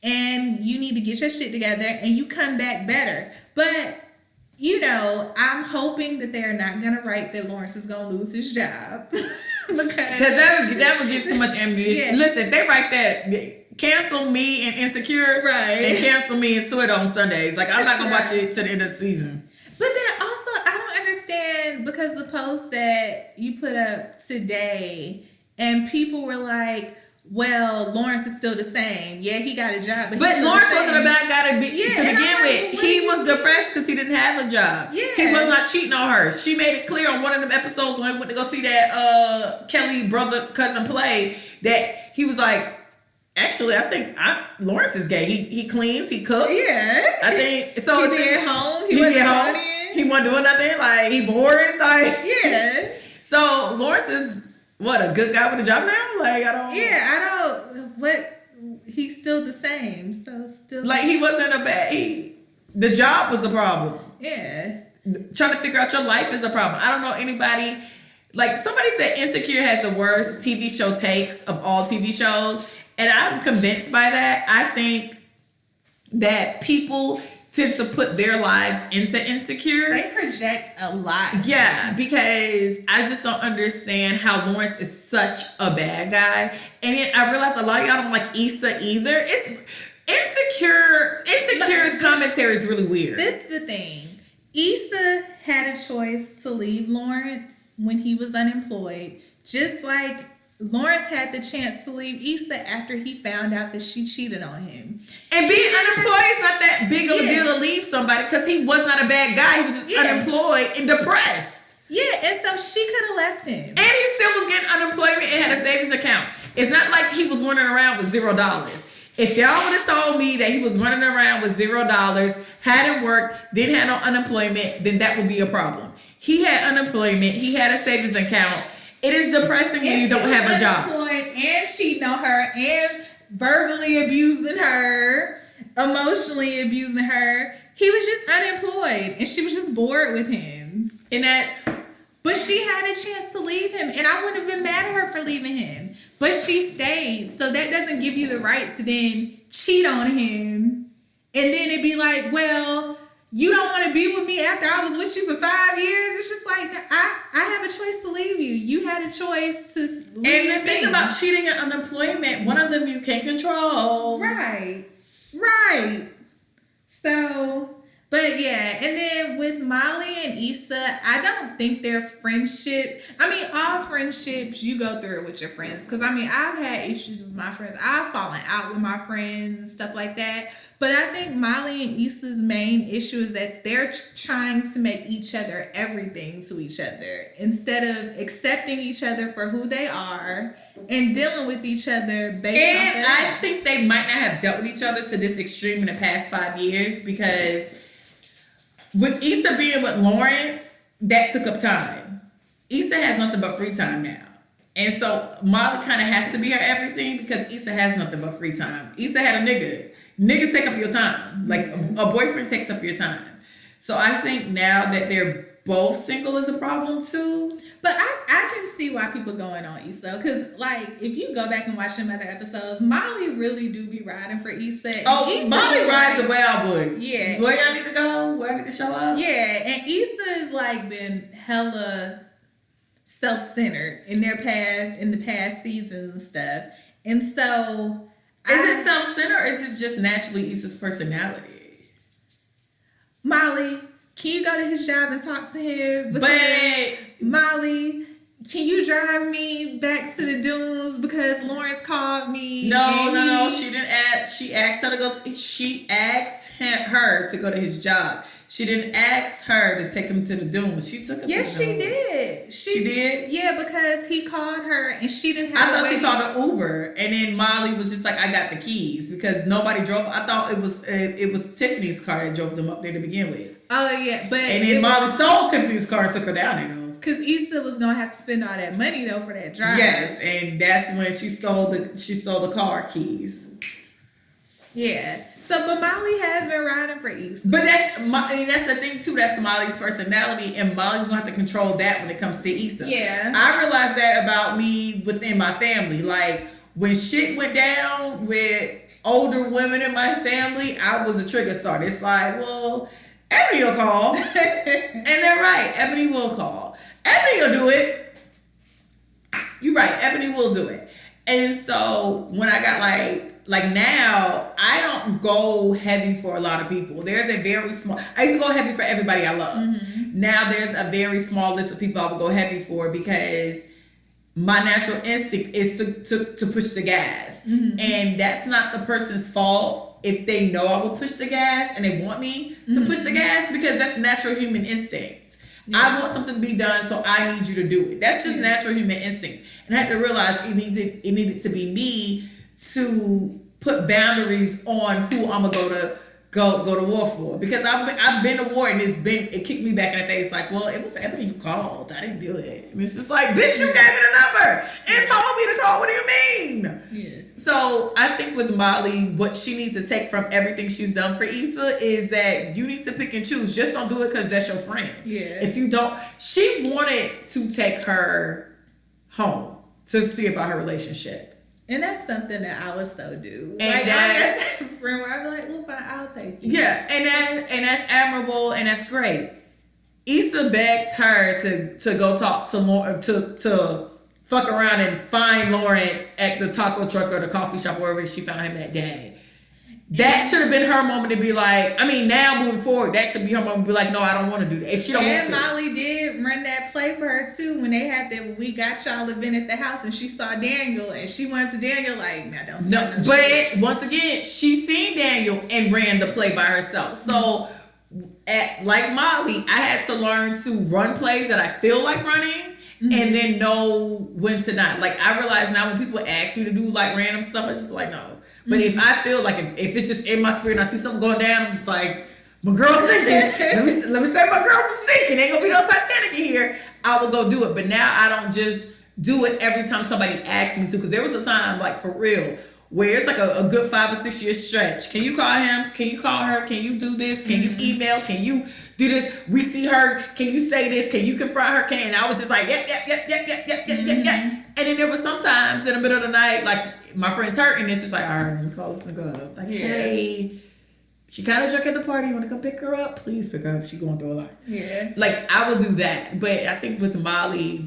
And you need to get your shit together. And you come back better. But... you know, I'm hoping that they're not going to write that Lawrence is going to lose his job. Because that would give too much ammunition. Yeah. Listen, if they write that, cancel me and Insecure. Right. And cancel me and Twitter on Sundays. Like, I'm not going to watch it to the end of the season. But then also, I don't understand because the post that you put up today and people were like, well, Lawrence is still the same. Yeah, he got a job. But Lawrence wasn't a bad guy to begin with. He was depressed because he didn't have a job. Yeah. He was not cheating on her. She made it clear on one of them episodes when we went to go see that Kelly brother cousin play that he was like, actually, I think Lawrence is gay. He cleans, he cooks. Yeah. I think so. He be at home. He wasn't home. He wasn't doing nothing. Like, he boring. Like, yeah. So Lawrence is a good guy with a job now? Like, he's still the same. So still like, he wasn't the job was a problem. Yeah. Trying to figure out your life is a problem. I don't know anybody. Like, somebody said Insecure has the worst TV show takes of all TV shows. And I'm convinced by that. I think that people tend to put their lives into Insecure. They project a lot. Yeah, because I just don't understand how Lawrence is such a bad guy. And I realize a lot of y'all don't like Issa either. It's Insecure's commentary is really weird. This is the thing. Issa had a choice to leave Lawrence when he was unemployed, just like Lawrence had the chance to leave Issa after he found out that she cheated on him. And being unemployed is not that big of a deal to leave somebody because he was not a bad guy. He was just unemployed and depressed. Yeah, and so she could have left him. And he still was getting unemployment and had a savings account. It's not like he was running around with $0. If y'all would have told me that he was running around with $0, hadn't worked, didn't have no unemployment, then that would be a problem. He had unemployment. He had a savings account. It is depressing when you don't have a job. And cheating on her and verbally abusing her, emotionally abusing her. He was just unemployed and she was just bored with him. But she had a chance to leave him and I wouldn't have been mad at her for leaving him. But she stayed. So that doesn't give you the right to then cheat on him. And then it'd be like, well, you don't want to be with me after I was with you for 5 years. It's just like, I have a choice to leave you. You had a choice to leave me. And the thing about cheating and unemployment, one of them you can't control. Right. So, But yeah, and then with Molly and Issa, I don't think their friendship. I mean, all friendships you go through it with your friends. Because I mean, I've had issues with my friends. I've fallen out with my friends and stuff like that. But I think Molly and Issa's main issue is that they're trying to make each other everything to each other instead of accepting each other for who they are and dealing with each other based on And I think they might not have dealt with each other to this extreme in the past 5 years because with Issa being with Lawrence, that took up time. Issa has nothing but free time now. And so Molly kind of has to be her everything because Issa has nothing but free time. Issa had a nigga. Niggas take up your time. Like a boyfriend takes up your time. So I think now that they're both single is a problem too. But I can see why people going on Issa. Because, like, if you go back and watch some other episodes, Molly really do be riding for Issa. Oh, Issa Molly rides like, the way I would. Yeah. Where y'all need to go? Where I need to show up? Yeah. And Issa has, like, been hella self-centered in the past seasons and stuff. And so... Is it self-centered or is it just naturally Issa's personality? Molly, can you go to his job and talk to him? But Molly, can you drive me back to the dunes because Lawrence called me? No. She didn't ask. She asked her to go. She asked her to go to his job. She didn't ask her to take him to the dunes. She took him. Yes, to the dunes. she did. She did. Yeah, because he called her and she didn't have. I thought she called an Uber, and then Molly was just like, "I got the keys," because nobody drove. I thought it was Tiffany's car that drove them up there to begin with. Oh yeah, but and then Molly stole Tiffany's car and took her down there though. Because Issa was gonna have to spend all that money though for that drive. Yes, and that's when she stole the car keys. Yeah. So, but Molly has been riding for Issa. But that's the thing too. That's Molly's personality, and Molly's gonna have to control that when it comes to Issa. Yeah. I realized that about me within my family. Like when shit went down with older women in my family, I was a trigger starter. It's like, well, Ebony will call, and they're right. Ebony will call. Ebony will do it. You're right. Ebony will do it. And so when I got like now, I don't go heavy for a lot of people. There's a very small. I used to go heavy for everybody I loved. Mm-hmm. Now there's a very small list of people I would go heavy for because my natural instinct is to push the gas, mm-hmm. and that's not the person's fault if they know I will push the gas and they want me to mm-hmm. push the gas because that's natural human instinct. Yeah. I want something to be done, so I need you to do it. That's just natural human instinct, and I had to realize it needed to be me to put boundaries on who I'm gonna go to war for, because I've been to war and it kicked me back in the face like, well, it was Ebony who called, I didn't do it. And it's just like, bitch, you gave me the number and told me to call. What do you mean? Yeah. So I think with Molly, what she needs to take from everything she's done for Issa is that you need to pick and choose. Just don't do it because that's your friend. Yeah. If you don't, she wanted to take her home to see about her relationship. And that's something that I would so do. And like, that's a friend where I'm like, well, fine, I'll take you. Yeah, and that's admirable and that's great. Issa begged her to go talk to fuck around and find Lawrence at the taco truck or the coffee shop, wherever she found him that day. That should have been her moment to be like, I mean, now moving forward, that should be her moment to be like, no, I don't want to do that. If she don't want to. And Molly did run that play for her too when they had that We Got Y'all event at the house and she saw Daniel and she went to Daniel like, now don't stop no but shit. Once again, she seen Daniel and ran the play by herself. So, like Molly, I had to learn to run plays that I feel like running. Mm-hmm. And then know when to not. Like, I realize now when people ask me to do like random stuff, I just be like, no. But mm-hmm. if I feel like if it's just in my spirit and I see something going down, I'm just like, my girl's sinking. let me save my girl from sinking. Ain't gonna be no Titanic in here. I will go do it. But now I don't just do it every time somebody asks me to. Because there was a time, like for real, where it's like a good 5 or 6 year stretch. Can you call him? Can you call her? Can you do this? Can you email? Can you do this? We see her. Can you say this? Can you confront her? And I was just like, yeah. And then there was sometimes in the middle of the night, like my friend's hurting. It's just like, all right, let me call this nigga up. Like, hey, she kind of drunk at the party. You want to come pick her up? Please pick her up. She going through a lot. Yeah. Like, I will do that. But I think with Molly,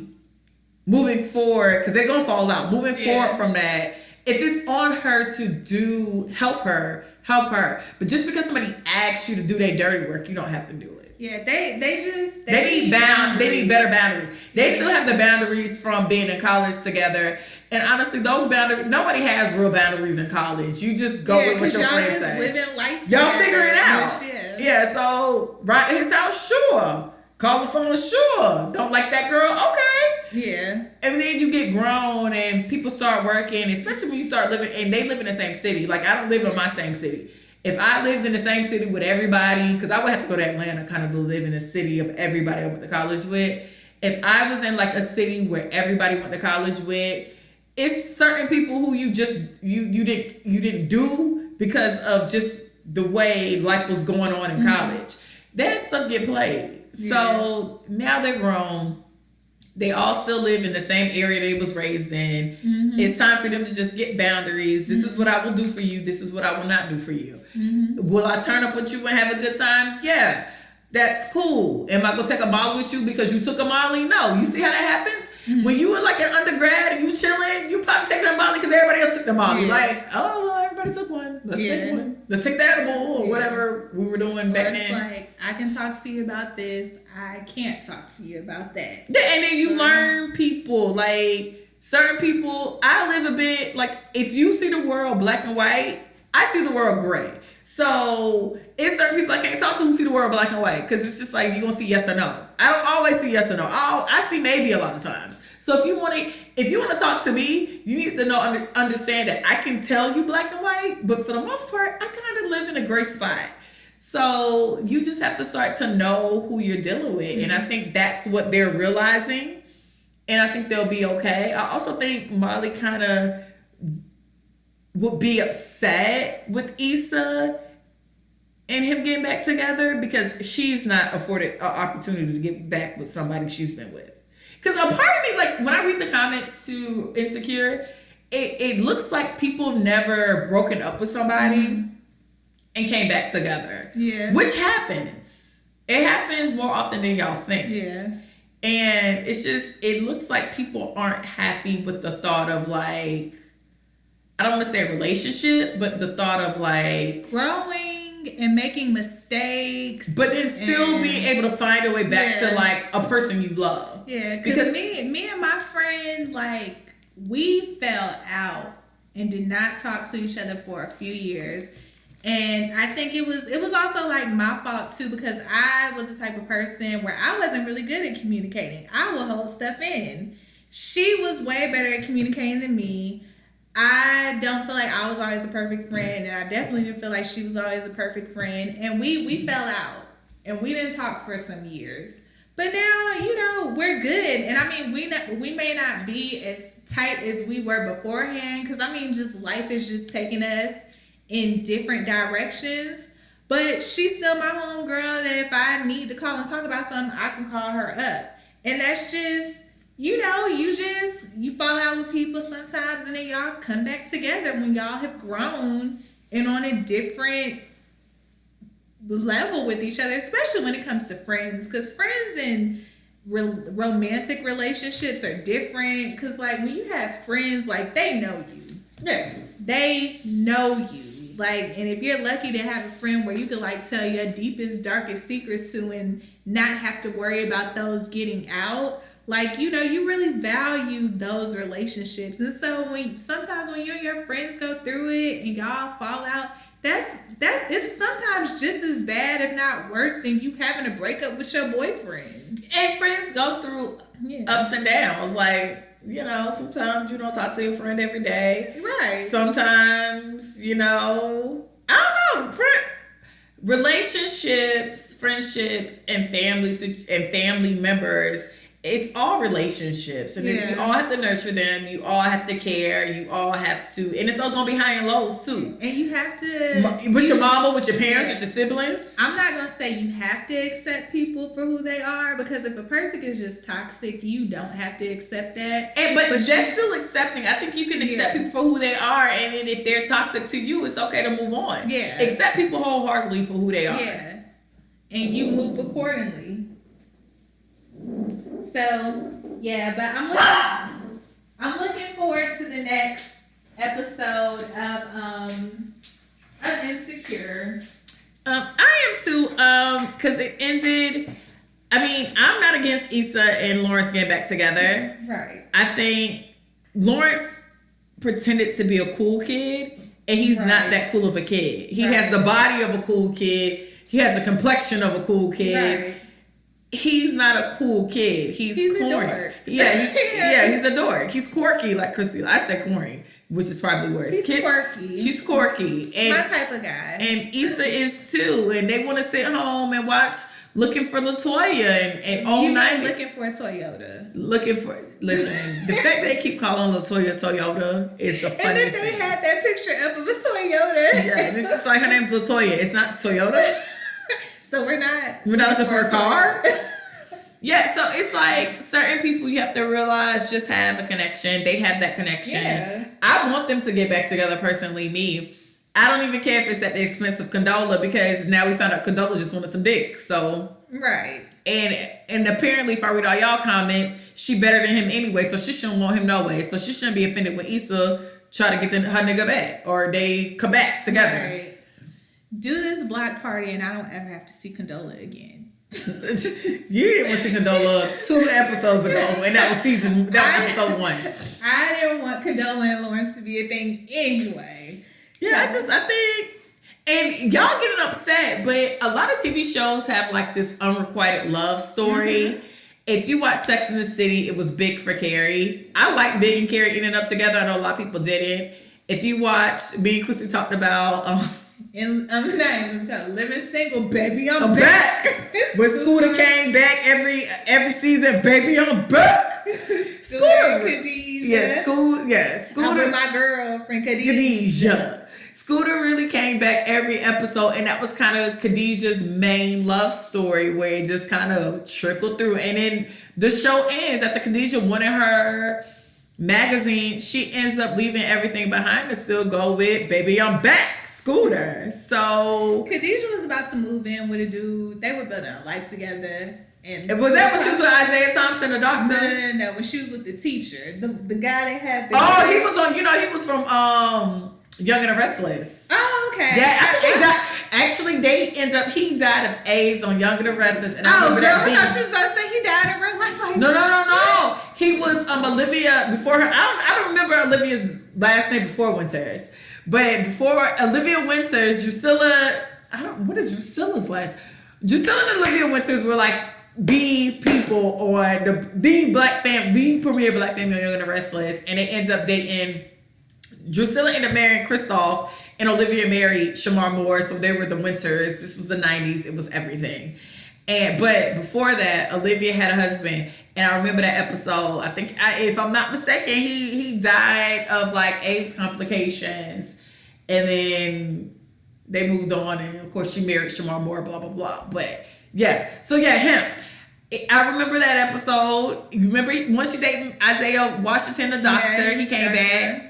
moving forward, because they're going to fall out. Moving forward from that, if it's on her to help her, help her. But just because somebody asks you to do their dirty work, you don't have to do it. Yeah, they need better boundaries. They still have the boundaries from being in college together. And honestly, those boundaries, nobody has real boundaries in college. You just go with what your friends say. Living life y'all figure it out. Yeah. Yeah, so right at his house, sure. Call the phone, sure. Don't like that girl, okay. Yeah. And then you get grown and people start working, especially when you start living, and they live in the same city. Like, I don't live in my same city. If I lived in the same city with everybody, because I would have to go to Atlanta kind of to live in the city of everybody I went to college with. If I was in like a city where everybody went to college with, it's certain people who you just you didn't do because of just the way life was going on in college. That stuff get played. Yeah. So now they're grown. They all still live in the same area they was raised in. It's time for them to just get boundaries. This is what I will do for you. This is what I will not do for you. Will I turn up with you and have a good time? Yeah. That's cool. Am I going to take a Molly with you because you took a Molly? No. You see how that happens? When you were like an undergrad and you chilling, you probably taking a Molly because everybody else took the Molly. Yeah. Like, oh, well, everybody took one. Let's take one. Let's take the edible or whatever we were doing back then. It's like, I can talk to you about this. I can't talk to you about that. Yeah, and then you learn people. Like, certain people, I live a bit, like, if you see the world black and white, I see the world gray. So it's certain people I can't talk to who see the world black and white because it's just like you're gonna see yes or no. I don't always see yes or no. I see maybe a lot of times. So if you want to talk to me, you need to understand that I can tell you black and white, but for the most part, I kind of live in a gray spot. So you just have to start to know who you're dealing with, and I think that's what they're realizing, and I think they'll be okay. I also think Molly kind of would be upset with Issa and him getting back together because she's not afforded an opportunity to get back with somebody she's been with. Because a part of me, like, when I read the comments to Insecure, it looks like people have never broken up with somebody and came back together. Yeah. Which happens. It happens more often than y'all think. Yeah. And it's just, it looks like people aren't happy with the thought of, like, I don't want to say a relationship, but the thought of like growing and making mistakes, but then still being able to find a way back to like a person you love. Yeah, because me and my friend, like, we fell out and did not talk to each other for a few years. And I think it was also like my fault too, because I was the type of person where I wasn't really good at communicating. I will hold stuff in. She was way better at communicating than me. I don't feel like I was always a perfect friend, and I definitely didn't feel like she was always a perfect friend. And we fell out, and we didn't talk for some years. But now, you know, we're good. And I mean, we may not be as tight as we were beforehand, because I mean, just life is just taking us in different directions. But she's still my homegirl that if I need to call and talk about something, I can call her up. And that's just, you know, you fall out with people sometimes, and then y'all come back together when y'all have grown and on a different level with each other, especially when it comes to friends, because friends and romantic relationships are different. Because like when you have friends, like, they know you. Yeah. They know you. Like, and if you're lucky to have a friend where you can like tell your deepest, darkest secrets to and not have to worry about those getting out, like, you know, you really value those relationships. And so sometimes when you and your friends go through it and y'all fall out, it's sometimes just as bad, if not worse, than you having a breakup with your boyfriend. And friends go through ups and downs. Like, you know, sometimes you don't talk to your friend every day. Right. Sometimes, you know, I don't know. Relationships, friendships, and family members, it's all relationships, and you all have to nurture them. You all have to care. You all have to, and it's all gonna be high and lows too. And you have to with your mama, with your parents, with your siblings. I'm not gonna say you have to accept people for who they are, because if a person is just toxic, you don't have to accept that. But that's still accepting. I think you can accept people for who they are, and then if they're toxic to you, it's okay to move on. Yeah, accept people wholeheartedly for who they are. Yeah, and you move accordingly. So, yeah, but I'm looking forward to the next episode of Insecure. I am too, because it ended. I mean, I'm not against Issa and Lawrence getting back together. Right. I think Lawrence pretended to be a cool kid, and he's not that cool of a kid. He has the body of a cool kid. He has the complexion of a cool kid. Right. He's not a cool kid. He's corny. A dork. Yeah, he's a dork. He's quirky, like Christy. I said corny, which is probably worse. He's quirky. She's quirky. And, my type of guy. And Issa is too. And they want to sit home and watch Looking for LaToya and all night. Looking for a Toyota. Listen, the fact they keep calling LaToya Toyota is the funniest thing. And then they had that picture of a Toyota. Yeah, and it's just like her name's LaToya. It's not Toyota. So we're not looking for a car? Yeah, so it's like certain people you have to realize just have a connection. They have that connection. Yeah. I want them to get back together personally, me. I don't even care if it's at the expense of Condola, because now we found out Condola just wanted some dick. So right. And apparently, if I read all y'all comments, she better than him anyway, so she shouldn't want him no way. So she shouldn't be offended when Issa try to get her nigga back, or they come back together. Right. Do this block party, and I don't ever have to see Condola again. You didn't want to see Condola 2 episodes ago, and that was episode 1. I didn't want Condola and Lawrence to be a thing anyway. Yeah, I think, and y'all getting upset, but a lot of TV shows have like this unrequited love story. Mm-hmm. If you watch Sex and the City, it was big for Carrie. I like Big and Carrie ending up together. I know a lot of people didn't. If you watch, me and Chrissy talked about Living Single, baby, I'm back. When Scooter came back every season, baby, I'm back. Scooter, Khadijah. Scooter. I'm with my girlfriend, Khadijah. Scooter really came back every episode, and that was kind of Khadijah's main love story, where it just kind of trickled through. And then the show ends after Khadijah wanted her magazine. She ends up leaving everything behind to still go with Baby I'm Back, Scooter. So Khadijah was about to move in with a dude. They were building a life together. And was that when she was with Isaiah Thompson, the doctor? No, when she was with the teacher, the guy that had the he was on. He was from Young and the Restless. Oh, okay. Yeah, I think he died. Actually, he died of AIDS on Young and the Restless. And I remember I thought she was about to say he died in real life. Like, no. He was Olivia before her. I don't remember Olivia's last name before Winters, but before Olivia Winters, Drusilla. What is Drusilla's last? Drusilla and Olivia Winters were like the people on the black family, the premier black family on Young and the Restless, and they end up dating. Drusilla ended up marrying Kristoff, and Olivia married Shamar Moore, so they were the Winters. This was the 90s. It was everything. But before that, Olivia had a husband, and I remember that episode. I think, if I'm not mistaken, he died of like AIDS complications, and then they moved on, and of course she married Shamar Moore, blah, blah, blah. But yeah, so yeah, him. I remember that episode. You remember once she dated Isaiah Washington, the doctor, he came back.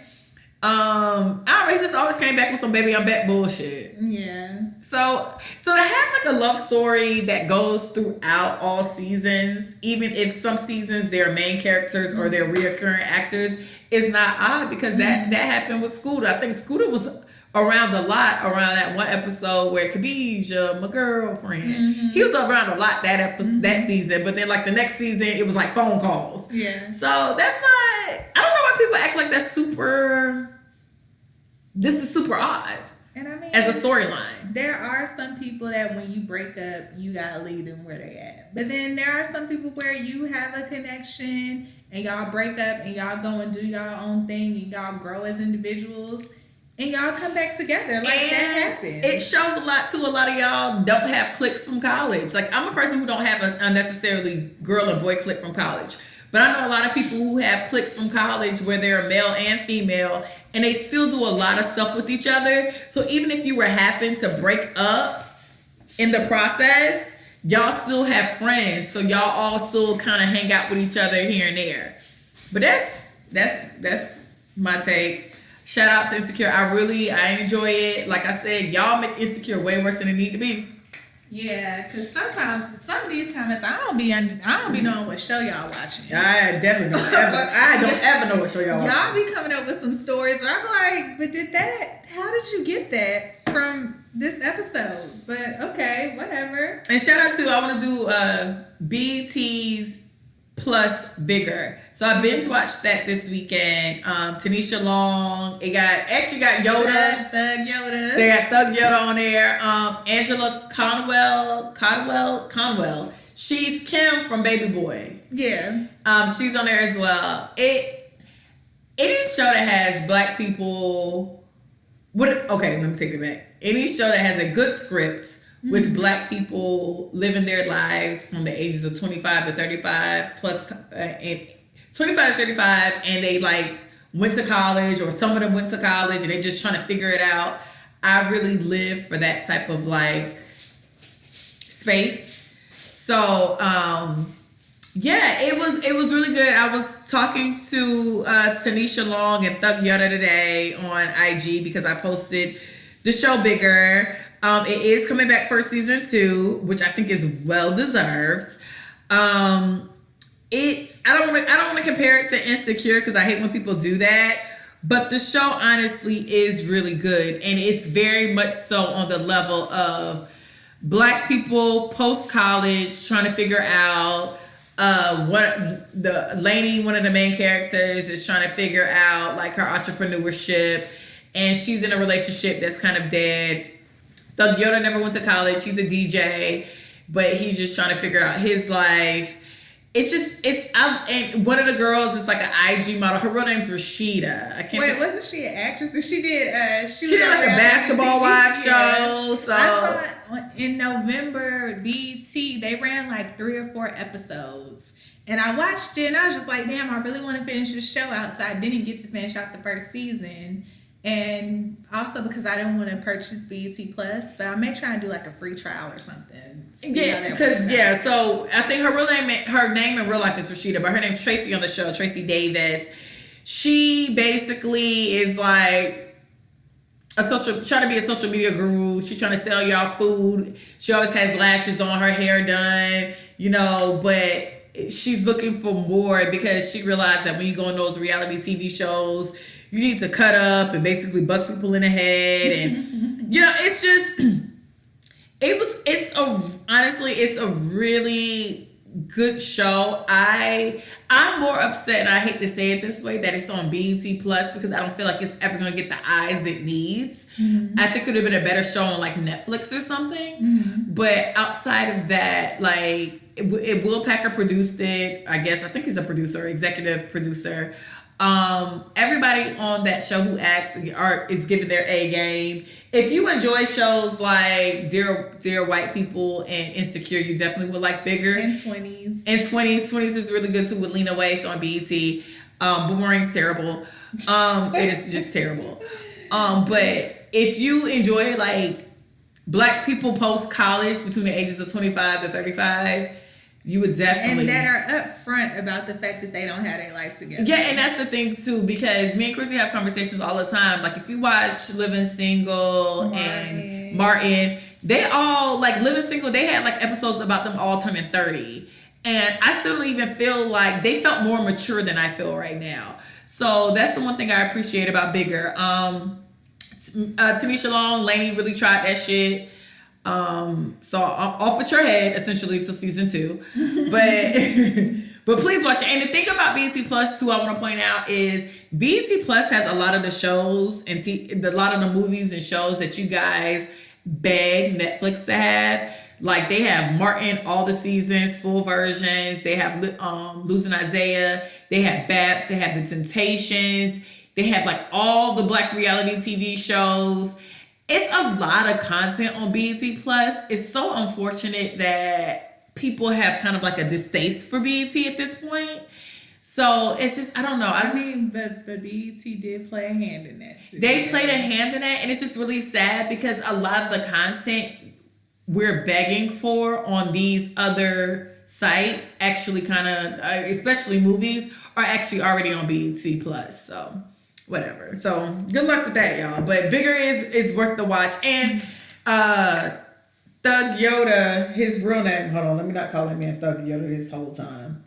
He just always came back with some baby I'm back bullshit. Yeah. So to have like a love story that goes throughout all seasons, even if some seasons they're main characters or they're reoccurring actors, is not odd, because that happened with Scooter. I think Scooter was around a lot around that one episode where Khadijah, my girlfriend, he was around a lot that season, but then like the next season it was like phone calls. Yeah. So that's not, I don't know why people act like that's this is super odd. And I mean, as a storyline, there are some people that when you break up, you gotta leave them where they at. But then there are some people where you have a connection and y'all break up and y'all go and do y'all own thing and y'all grow as individuals. And y'all come back together. Like, and that happens. It shows a lot, too. A lot of y'all don't have cliques from college. Like, I'm a person who don't have a unnecessarily girl and boy clique from college. But I know a lot of people who have cliques from college where they're male and female, and they still do a lot of stuff with each other. So even if you were happen to break up in the process, y'all still have friends. So y'all all still kind of hang out with each other here and there. But that's my take. Shout out to Insecure. I enjoy it. Like I said, y'all make Insecure way worse than it need to be. Yeah, because sometimes some of these comments I don't be knowing what show y'all watching. I definitely don't ever. I don't ever know what show y'all watching. Y'all be coming up with some stories where I'm like, but how did you get that from this episode? But okay, whatever. And shout out to, I want to do BET's Plus Bigger. So I binge watched that this weekend. Tanisha Long. It got Yoda. Thug Yoda. They got Thug Yoda on there. Angela Conwell. She's Kim from Baby Boy. Yeah. She's on there as well. It is a show that has black people. Okay, let me take it back. Any show that has a good script with black people living their lives from the ages of 25 to 35 plus, and 25 to 35, and they like went to college, or some of them went to college and they just trying to figure it out. I really live for that type of like space. So yeah, it was really good. I was talking to Tanisha Long and Thug Yoda today on IG because I posted the show Bigger. It is coming back for season 2, which I think is well deserved. I don't want to compare it to Insecure because I hate when people do that. But the show honestly is really good, and it's very much so on the level of black people post college trying to figure out what the lady, one of the main characters, is trying to figure out like her entrepreneurship, and she's in a relationship that's kind of dead. Thug Yoda never went to college. He's a DJ, but he's just trying to figure out his life. And one of the girls is like an IG model. Her real name's Rashida. Wasn't she an actress? Or she did like a basketball wife show. So I saw in November, BET, they ran like 3 or 4 episodes. And I watched it and I was just like, damn, I really want to finish this show out. So I didn't get to finish out the first season. And also because I didn't want to purchase BET Plus, but I may try and do like a free trial or something. Yeah, because so I think her name in real life is Rashida, but her name's Tracy on the show, Tracy Davis. She basically is like trying to be a social media guru. She's trying to sell y'all food. She always has lashes on, her hair done, but she's looking for more because she realized that when you go on those reality TV shows, you need to cut up and basically bust people in the head. And, it's just, it's a really good show. I'm more upset, and I hate to say it this way, that it's on BET Plus because I don't feel like it's ever going to get the eyes it needs. Mm-hmm. I think it would have been a better show on like Netflix or something. Mm-hmm. But outside of that, like, Will Packer produced it. I think he's a producer, executive producer. Everybody on that show who acts is giving their A game. If you enjoy shows like Dear White People and Insecure, you definitely would like Bigger. And 20s. 20s is really good too with Lena Waithe on BET. Boomerang's terrible. It is just terrible. But if you enjoy like black people post college between the ages of 25 to 35, you would definitely... And that are upfront about the fact that they don't have their life together. Yeah, and that's the thing, too, because me and Chrissy have conversations all the time. Like, if you watch Living Single and Martin, they all, like, Living Single, they had, like, episodes about them all turning 30. And I still don't even feel like... They felt more mature than I feel right now. So, that's the one thing I appreciate about Bigger. Tanisha Long, Lainey really tried that shit. So off with your head essentially to season 2, but please watch it. And the thing about BET Plus too, I want to point out is BET Plus has a lot of the shows and a lot of the movies and shows that you guys beg Netflix to have. Like they have Martin, all the seasons, full versions. They have Losing Isaiah. They have Babs. They have The Temptations. They have like all the black reality TV shows. It's a lot of content on BET Plus. It's so unfortunate that people have kind of like a distaste for BET at this point. So it's just, I don't know. But BET did play a hand in that too. They played a hand in that, and it's just really sad because a lot of the content we're begging for on these other sites actually kind of, especially movies, are actually already on BET Plus. So whatever. So good luck with that, y'all. But Bigger is worth the watch. And Thug Yoda, his real name, hold on, let me not call him man Thug Yoda this whole time.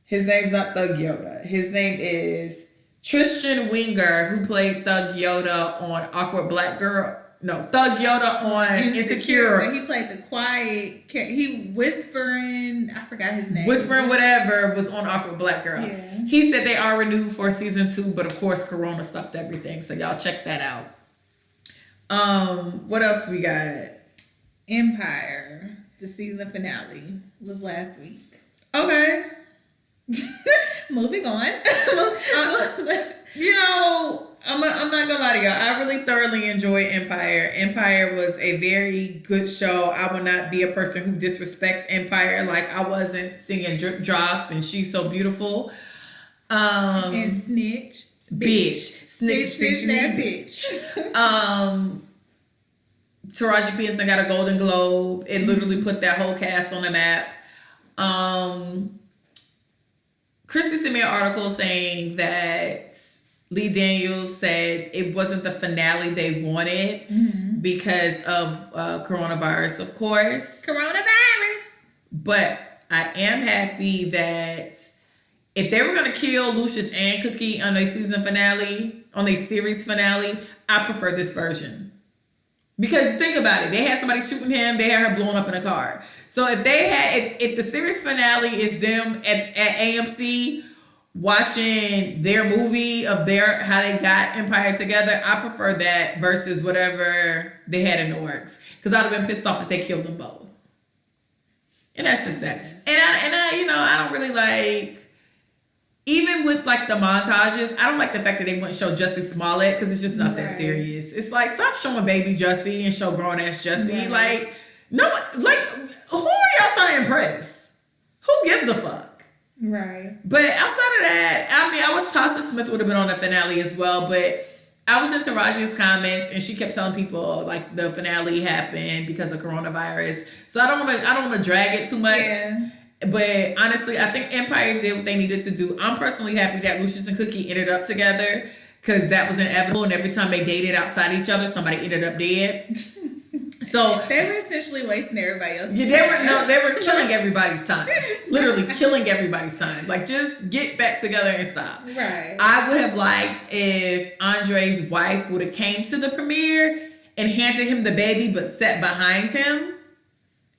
His name's not Thug Yoda. His name is Tristan Winger, who played Thug Yoda on Awkward Black Girl. No, Thug Yoda on Insecure. He played the quiet. He whispering. I forgot his name. Whispering whatever was on Awkward Black Girl. Yeah. He said they are renewed for season 2, but of course Corona stopped everything. So y'all check that out. What else we got? Empire. The season finale was last week. Okay. Moving on. You know, I'm not gonna lie to y'all. I really thoroughly enjoyed Empire. Empire was a very good show. I would not be a person who disrespects Empire. Like, I wasn't singing Drip Drop and She's So Beautiful. And Snitch. Bitch. Snitch ass bitch. Taraji P. Henson got a Golden Globe. It literally put that whole cast on the map. Christy sent me an article saying that Lee Daniels said it wasn't the finale they wanted because of coronavirus, of course. Coronavirus. But I am happy that if they were going to kill Lucius and Cookie on a season finale, on a series finale, I prefer this version. Because think about it, they had somebody shooting him, they had her blown up in a car. So if the series finale is them at AMC watching their movie of how they got Empire together, I prefer that versus whatever they had in the works. Because I'd have been pissed off that they killed them both. And that's just that. And I I don't really like, even with like the montages, I don't like the fact that they wouldn't show Jussie Smollett because it's just not that serious. It's like, stop showing baby Jussie and show grown ass Jussie. Right. Like, no, like, who are y'all trying to impress? Who gives a fuck? Right. But outside of that, I mean, I wish Tasha Smith would have been on the finale as well, but I was in Taraji's comments and she kept telling people like the finale happened because of coronavirus. So I don't want to drag it too much. Yeah. But honestly, I think Empire did what they needed to do. I'm personally happy that Lucius and Cookie ended up together because that was inevitable. And every time they dated outside each other, somebody ended up dead. So they were essentially wasting everybody else's time. They were killing everybody's time. Literally killing everybody's time. Like, just get back together and stop. Right. I would have liked if Andre's wife would have came to the premiere and handed him the baby, but sat behind him.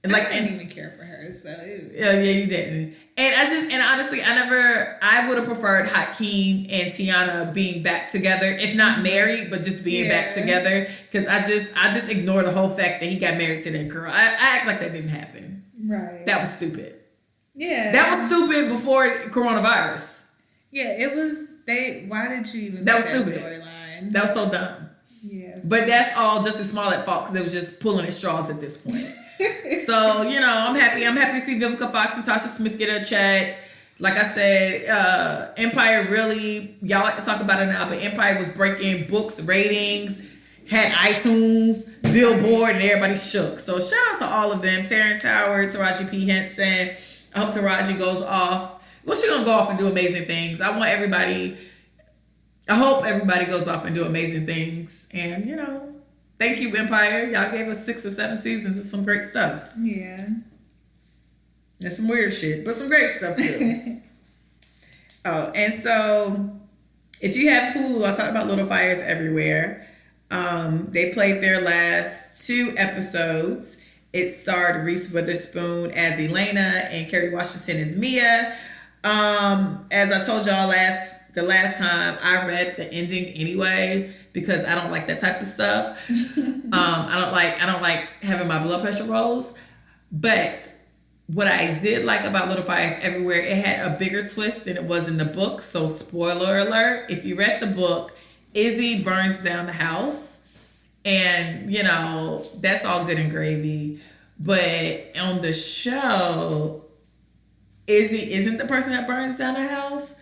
And I didn't even care for her, so yeah, you didn't. And honestly, I would have preferred Hakeem and Tiana being back together, if not married, but just being back together. Because I just ignore the whole fact that he got married to that girl. I act like that didn't happen. Right. That was stupid. Yeah. That was stupid before coronavirus. Yeah, it was. Why did you even? That was that stupid. Storyline. That was so dumb. Yes. But that's all Jussie Smollett fault because it was just pulling at straws at this point. So, I'm happy. I'm happy to see Vivica Fox and Tasha Smith get a check. Like I said, Empire really, y'all like to talk about it now, but Empire was breaking books, ratings, had iTunes, Billboard, and everybody shook. So shout out to all of them. Terrence Howard, Taraji P. Henson. I hope Taraji goes off. Well, she's going to go off and do amazing things. I hope everybody goes off and do amazing things. And, thank you, Empire. Y'all gave us 6 or 7 seasons of some great stuff. Yeah. And some weird shit, but some great stuff too. Oh, and so if you have Hulu, I'll talk about Little Fires Everywhere. They played their last 2 episodes. It starred Reese Witherspoon as Elena and Kerry Washington as Mia. As I told y'all the last time, I read the ending anyway because I don't like that type of stuff. I don't like having my blood pressure rose. But what I did like about Little Fires Everywhere, it had a bigger twist than it was in the book. So spoiler alert, if you read the book, Izzy burns down the house. And, that's all good and gravy. But on the show, Izzy isn't the person that burns down the house.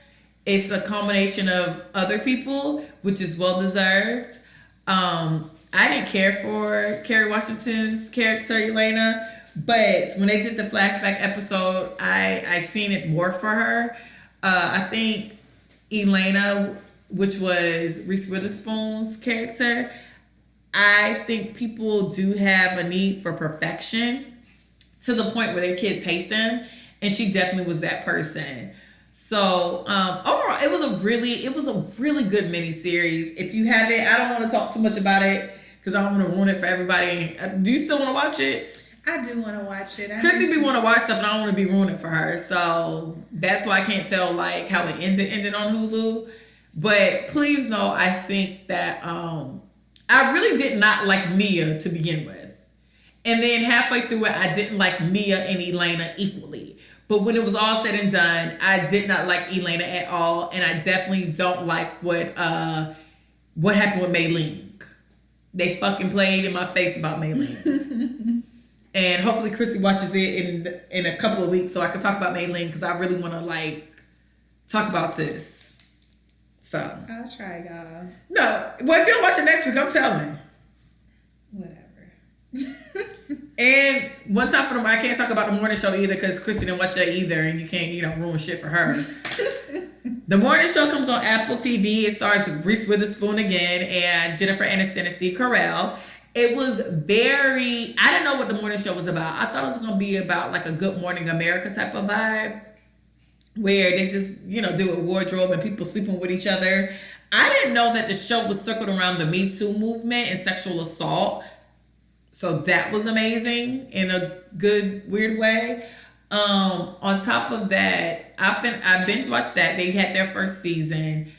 It's a combination of other people, which is well-deserved. I didn't care for Kerry Washington's character, Elena. But when they did the flashback episode, I seen it more for her. I think Elena, which was Reese Witherspoon's character, I think people do have a need for perfection to the point where their kids hate them, and she definitely was that person. So overall, it was a really good miniseries. If you have it, I don't want to talk too much about it because I don't want to ruin it for everybody. Do you still want to watch it? I do want to watch it. Chrissy be want to watch stuff, and I don't want to be ruining for her. So that's why I can't tell like how it ended on Hulu. But please know, I think that I really did not like Mia to begin with. And then halfway through it, I didn't like Mia and Elena equally. But when it was all said and done, I did not like Elena at all. And I definitely don't like what happened with Maylene. They fucking played in my face about Maylene. And hopefully Chrissy watches it in a couple of weeks so I can talk about Maylene because I really want to like talk about sis. So I'll try, y'all. No, well, if you don't watch it next week, I'm telling. Whatever. And one time for them, I can't talk about the morning show either because Christy didn't watch that either, and you can't, ruin shit for her. The morning show comes on Apple TV. It stars Reese Witherspoon again and Jennifer Aniston and Steve Carell. It was I didn't know what the morning show was about. I thought it was going to be about like a Good Morning America type of vibe where they just, do a wardrobe and people sleeping with each other. I didn't know that the show was circled around the Me Too movement and sexual assault. So that was amazing in a good, weird way. On top of that, I binge watched that. They had their first season.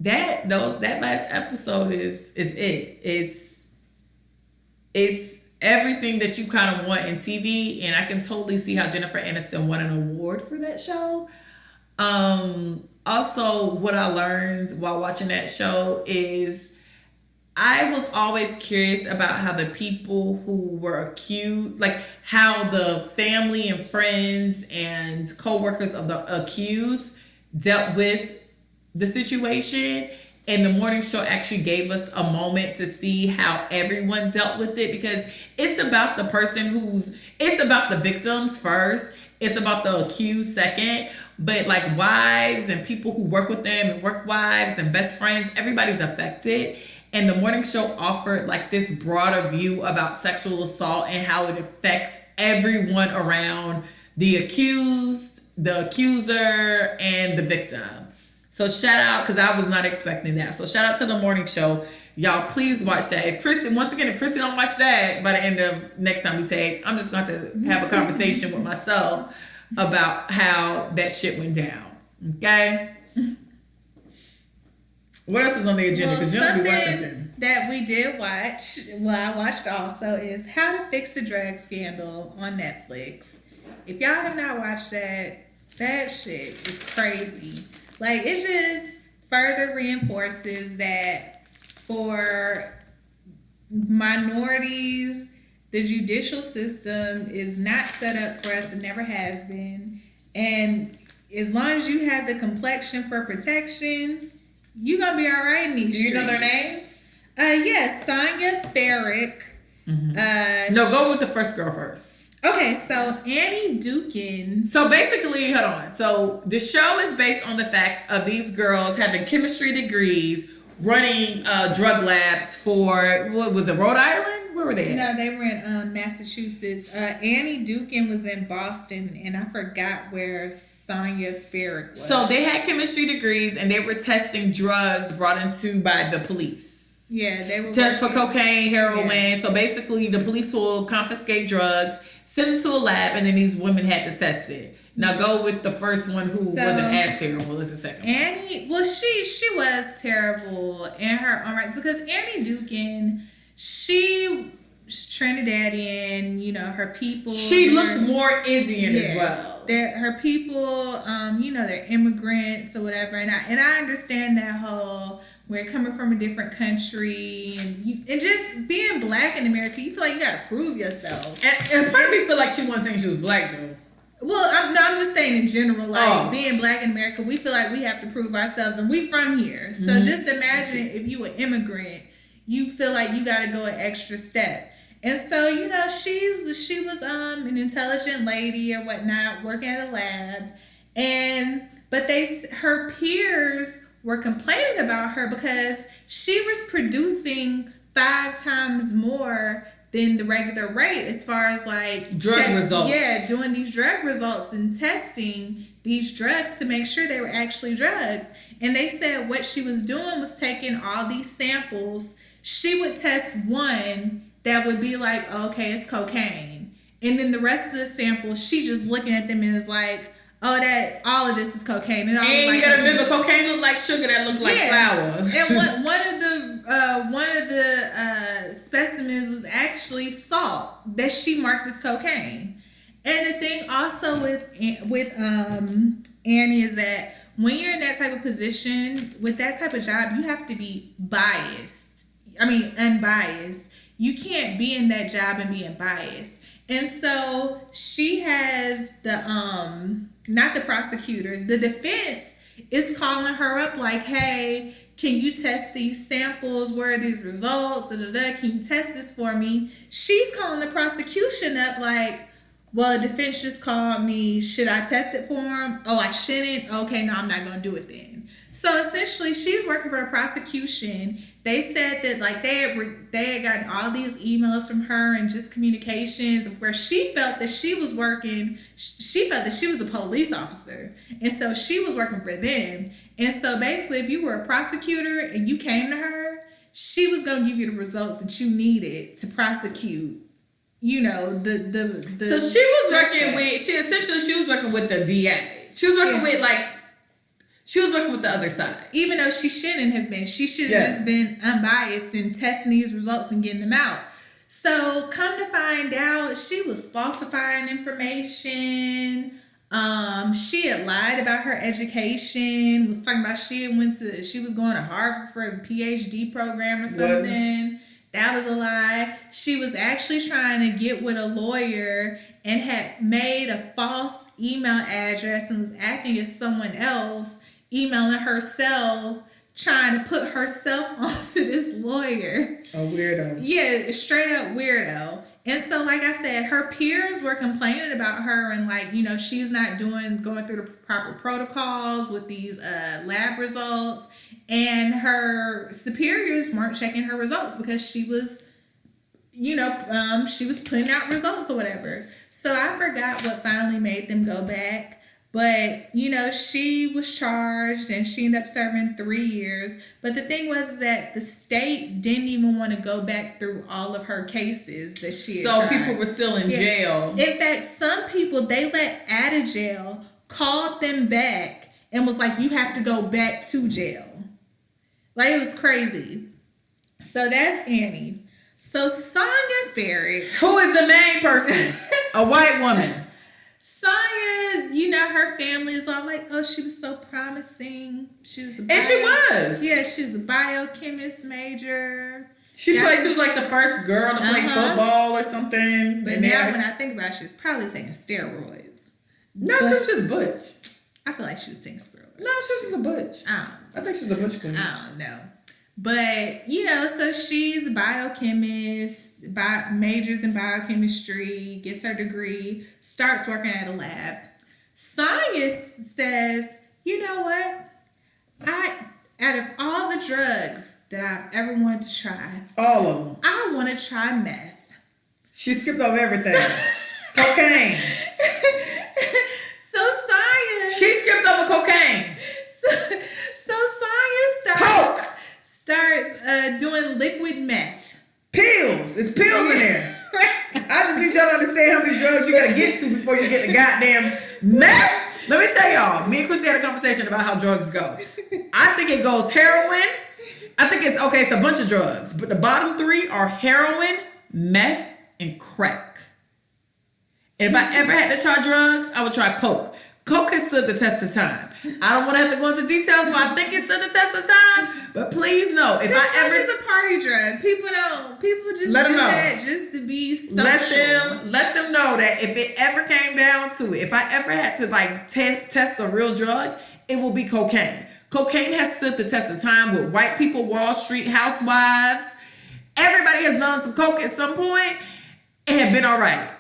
That last episode is it. It's everything that you kind of want in TV, and I can totally see how Jennifer Aniston won an award for that show. Also, what I learned while watching that show is I was always curious about how the people who were accused, like how the family and friends and co-workers of the accused dealt with the situation. And the morning show actually gave us a moment to see how everyone dealt with it because it's about the person it's about the victims first. It's about the accused second. But like wives and people who work with them and work wives and best friends, everybody's affected. And the morning show offered like this broader view about sexual assault and how it affects everyone around the accused, the accuser, and the victim. So shout out, because I was not expecting that. So shout out to the morning show. Y'all, please watch that. If Chrissy don't watch that by the end of next time we take, I'm just going to have a conversation with myself about how that shit went down. Okay? What else is on the agenda? Because you don't be watching that we did watch, I watched also, is How to Fix a Drug Scandal on Netflix. If y'all have not watched that shit is crazy. Like, it just further reinforces that for minorities, the judicial system is not set up for us. It never has been. And as long as you have the complexion for protection, you're going to be all right in these streets. Do you know their names? Yes, Sonia Farrick. Mm-hmm. No, go with the first girl first. Okay, so Annie Dukin. So basically, hold on. So the show is based on the fact of these girls having chemistry degrees, running drug labs for, what was it, Rhode Island? Where were they at? No, they were in Massachusetts. Annie Dukin was in Boston, and I forgot where Sonia Farrick was. So they had chemistry degrees, and they were testing drugs brought into by the police. Yeah, they were for cocaine, heroin. Yeah. So basically, the police will confiscate drugs, send them to a lab, and then these women had to test it. Now go with the first one who wasn't as terrible as the second one. Annie, well, she was terrible in her own rights because Annie Dukin, she's Trinidadian, her people. She looked more Indian as well. Her people, they're immigrants or whatever, and I understand that whole. We're coming from a different country, and just being black in America, you feel like you gotta prove yourself. And part of me feel like she wasn't saying she was black though. Well, I'm just saying in general, like being black in America, we feel like we have to prove ourselves, and we from here. So just imagine if you an immigrant, you feel like you gotta go an extra step. And so she was an intelligent lady or whatnot, working at a lab, but her peers were complaining about her because she was producing 5 times more than the regular rate as far as like drug results. Yeah, doing these drug results and testing these drugs to make sure they were actually drugs. And they said what she was doing was taking all these samples. She would test one that would be like, okay, it's cocaine. And then the rest of the samples, she just looking at them and is like, oh, that all of this is cocaine. And you gotta remember, cocaine look like sugar that look like flour. And one of the specimens was actually salt that she marked as cocaine. And the thing also with Annie is that when you're in that type of position with that type of job, you have to be unbiased. You can't be in that job and being biased. And so she has not the prosecutors, the defense is calling her up like, hey, can you test these samples? Where are these results? Can you test this for me? She's calling the prosecution up like, well, the defense just called me. Should I test it for him? Oh, I shouldn't? Okay, no, I'm not going to do it then. So essentially, she's working for a prosecution. They said that like they had gotten all these emails from her and just communications where she felt that she was working. She felt that she was a police officer, and so she was working for them. And so basically, if you were a prosecutor and you came to her, she was going to give you the results that you needed to prosecute. You know the. So she was working with. She was working with the DA. She was working with like. She was working with the other side. Even though she shouldn't have been. She should have just been unbiased and testing these results and getting them out. So come to find out, she was falsifying information. She had lied about her education. Was talking about she was going to Harvard for a PhD program or something. That was a lie. She was actually trying to get with a lawyer and had made a false email address and was acting as someone else. Emailing herself, trying to put herself onto this lawyer. A weirdo. Yeah, straight up weirdo. And so, like I said, her peers were complaining about her and like, you know, she's not going through the proper protocols with these lab results. And her superiors weren't checking her results because she was, she was putting out results or whatever. So I forgot what finally made them go back. But, she was charged and she ended up serving 3 years. But the thing was that the state didn't even want to go back through all of her cases that she had tried. People were still in jail. In fact, some people they let out of jail, called them back and was like, you have to go back to jail. Like, it was crazy. So that's Annie. So Sonya Ferrick. Who is the main person? A white woman. Sonya, her family is all like, oh, she was so promising. She was she was. Yeah, she was a biochemist major. She was like the first girl to play football or something. But now when I think about it, she was probably taking steroids. No, she was just butch. I feel like she was taking steroids. No, she was just a butch. I think she's a butch queen. I don't know. But, so she's a biochemist, majors in biochemistry, gets her degree, starts working at a lab. Sonya says, you know what? Out of all the drugs that I've ever wanted to try, all of them, I want to try meth. She skipped over everything. Cocaine. So Sonya... She skipped over cocaine. So Sonya starts doing liquid meth. Pills. It's pills in there. I just need y'all to understand how many drugs you gotta get to before you get the goddamn meth. Let me tell y'all, me and Chrissy had a conversation about how drugs go. I think it goes heroin. I think it's a bunch of drugs, but the bottom 3 are heroin, meth, and crack. And if I ever had to try drugs, I would try coke. Coke has stood the test of time. I don't want to have to go into details why I think it stood the test of time, but please know if it's a party drug. People just do that just to be social. Let them know that if it ever came down to it, if I ever had to test a real drug, it will be cocaine. Cocaine has stood the test of time with white people, Wall Street housewives. Everybody has done some coke at some point and have been all right.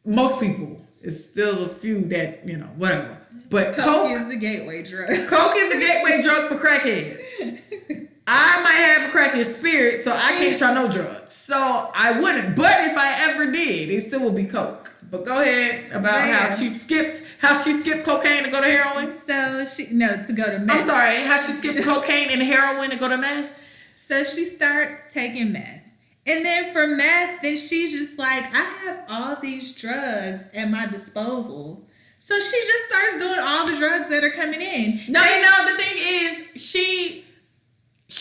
Most people. It's still a few that, whatever. But coke is the gateway drug. Coke is the gateway drug for crackheads. I might have a crackhead spirit, so I can't try no drugs. So I wouldn't. But if I ever did, it still would be coke. But go ahead about how she skipped cocaine to go to heroin. So to go to meth. I'm sorry, how she skipped cocaine and heroin to go to meth. So she starts taking meth. And then for meth, then she's just like, I have all these drugs at my disposal. So she just starts doing all the drugs that are coming in. No, the thing is, she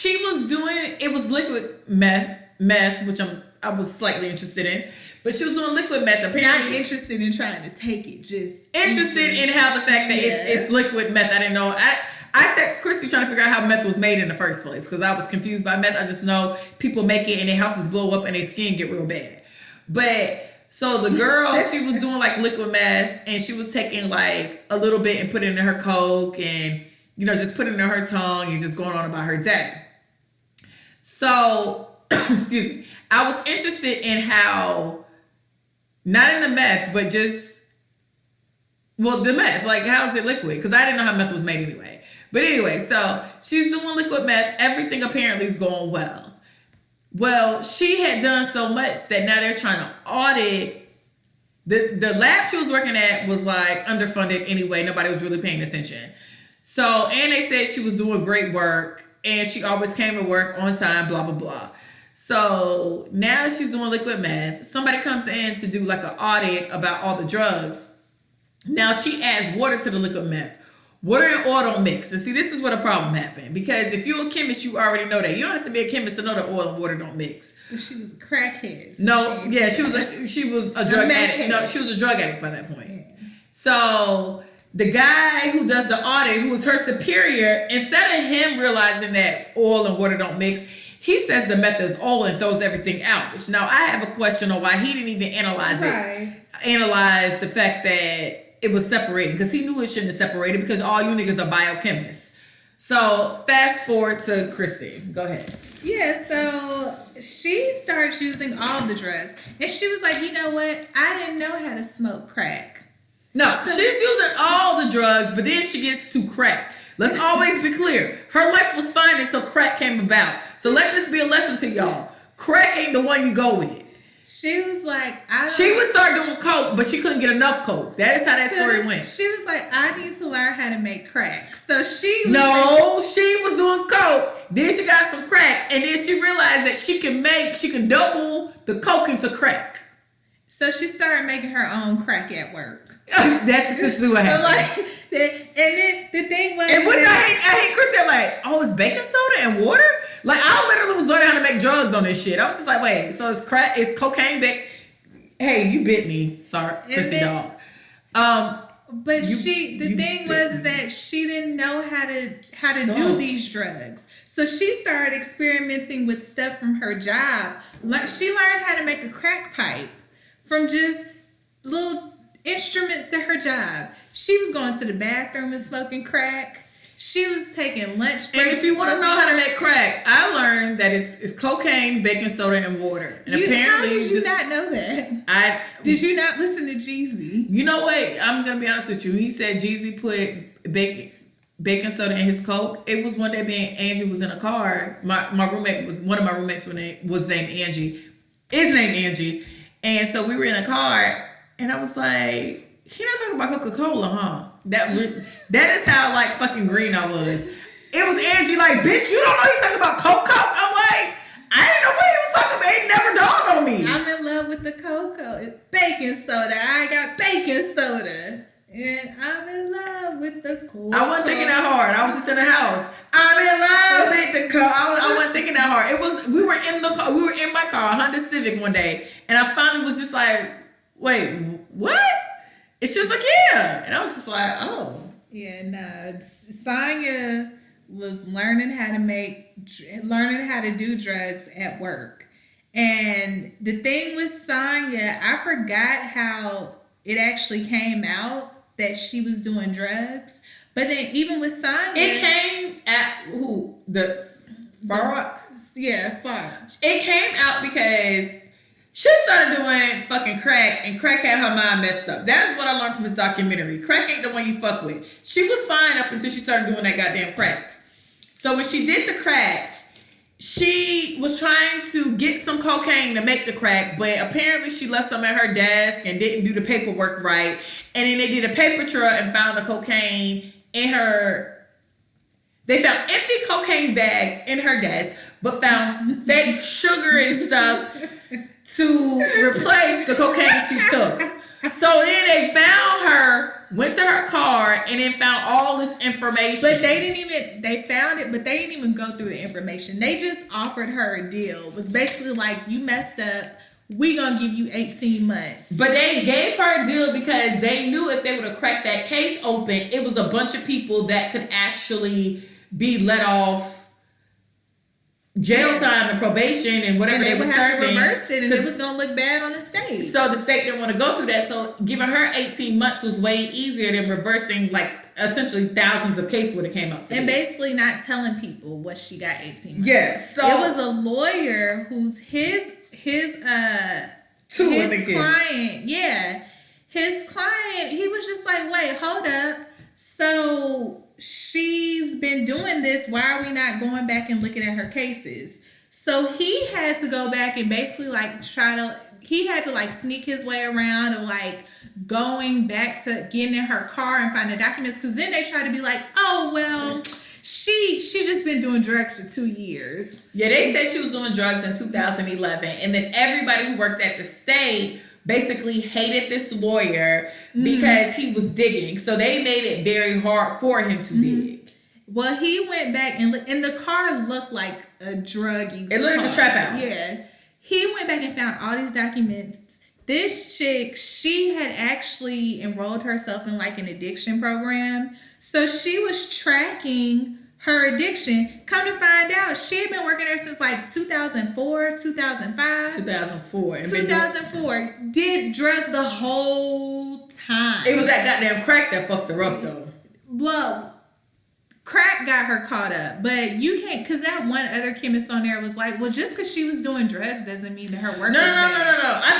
was doing, it was liquid meth, which I was slightly interested in. But she was doing liquid meth. Apparently, not interested in trying to take it, just interested in how the fact that it's liquid meth. I didn't know. I text Christy trying to figure out how meth was made in the first place because I was confused by meth. I just know people make it and their houses blow up and their skin get real bad. But so the girl, she was doing like liquid meth and she was taking like a little bit and putting it in her coke and just putting it in her tongue and just going on about her day. So excuse me, I was interested in how. Not in the meth, but just, the meth. Like, how is it liquid? Because I didn't know how meth was made anyway. But anyway, so she's doing liquid meth. Everything apparently is going well. Well, she had done so much that now they're trying to audit. The lab she was working at was like underfunded anyway. Nobody was really paying attention. So, and they said she was doing great work. And she always came to work on time, blah, blah, blah. So now that she's doing liquid meth, somebody comes in to do like an audit about all the drugs. Now she adds water to the liquid meth. Water and oil don't mix. And see, this is where the problem happened. Because if you're a chemist, you already know that. You don't have to be a chemist to know that oil and water don't mix. But she was a crackhead. So she was a drug addict. No, she was a drug addict by that point. Yeah. So the guy who does the audit, who was her superior, instead of him realizing that oil and water don't mix, he says the meth is oil and throws everything out. Now, I have a question on why he didn't even analyze the fact that it was separated. Because he knew it shouldn't have separated because all you niggas are biochemists. So, fast forward to Christy. Go ahead. Yeah, so she starts using all the drugs. And she was like, you know what? I didn't know how to smoke crack. No, she's using all the drugs, but then she gets to crack. Let's always be clear. Her life was fine until crack came about. So let this be a lesson to y'all. Crack ain't the one you go with. She was like, she would start doing coke, but she couldn't get enough coke. That is how that story went. She was like, I need to learn how to make crack. So she was doing coke. Then she got some crack, and then she realized that she can double the coke into crack. So she started making her own crack at work. That's essentially what happened. And then the thing was, and what I hate Christy, like, it's baking soda and water. Like, I literally was learning how to make drugs on this shit. I was just like, wait, so it's crack, it's cocaine, hey, you bit me, sorry, Christy dog. But the thing was that she didn't know how to do these drugs. So she started experimenting with stuff from her job. She learned how to make a crack pipe from just little instruments at her job. She was going to the bathroom and smoking crack. She was taking lunch breaks. And if you want to know how to make crack, I learned that it's cocaine, baking soda, and water. And apparently, how did you not know that? Did you not listen to Jeezy? You know what? I'm gonna be honest with you. He said Jeezy put baking soda in his coke. It was one day me and Angie was in a car. My roommate was one of my roommates was named Angie. Is named Angie, and so we were in a car, and I was like, he not talking about Coca-Cola, huh? That is how like fucking green I was. It was Angie like, bitch, you don't know he's talking about Coke. I'm like, I didn't know what he was talking about. It never dawned on me. I'm in love with the cocoa. It's baking soda. I got baking soda. And I'm in love with the cocoa. I wasn't thinking that hard. I was just in the house. I'm in love with the cocoa. I wasn't thinking that hard. We were in my car, a Honda Civic one day, and I finally was just like, wait, what? It's just like, yeah. And I was just like, oh. Yeah, no. Sonya was learning how to do drugs at work. And the thing with Sonya, I forgot how it actually came out that she was doing drugs. But then even with Sonya... It came at who? The Farrock? Yeah, Farrock. It came out because... she started doing fucking crack, and crack had her mind messed up. That is what I learned from this documentary. Crack ain't the one you fuck with. She was fine up until she started doing that goddamn crack. So when she did the crack, she was trying to get some cocaine to make the crack, but apparently she left some at her desk and didn't do the paperwork right. And then they did a paper trail and found the cocaine in her. They found empty cocaine bags in her desk, but found fake sugar and stuff to replace the cocaine she took. So then they found her, went to her car, and then found all this information. But they found it, but they didn't even go through the information. They just offered her a deal. It was basically like, you messed up, we gonna give you 18 months. But they gave her a deal because they knew if they would have cracked that case open, it was a bunch of people that could actually be let off jail time and probation and whatever they were serving. Have to reverse it, and it was gonna look bad on the state. So the state didn't want to go through that. So giving her 18 months was way easier than reversing like essentially thousands of cases would have came up to. And basically not telling people what she got 18 months. Yes. So it was a lawyer who's his client. Yeah, his client. He was just like, wait, hold up. So she's been doing this. Why are we not going back and looking at her cases? So he had to go back and basically like he had to like sneak his way around and like going back to getting in her car and finding documents. Because then they try to be like, oh, well, she just been doing drugs for 2 years. Yeah, they said she was doing drugs in 2011. And then everybody who worked at the state basically hated this lawyer because he was digging. So they made it very hard for him to dig. Well, he went back and the car looked like a druggie. It looked like a trap house. Yeah. He went back and found all these documents. This chick, she had actually enrolled herself in like an addiction program. So she was tracking her addiction. Come to find out, she had been working there since like 2004, 2005. 2004. Did drugs the whole time. It was that goddamn crack that fucked her up though. Well, crack got her caught up, but you can't, because that one other chemist on there was like, well, just because she was doing drugs doesn't mean that her work was bad. No. I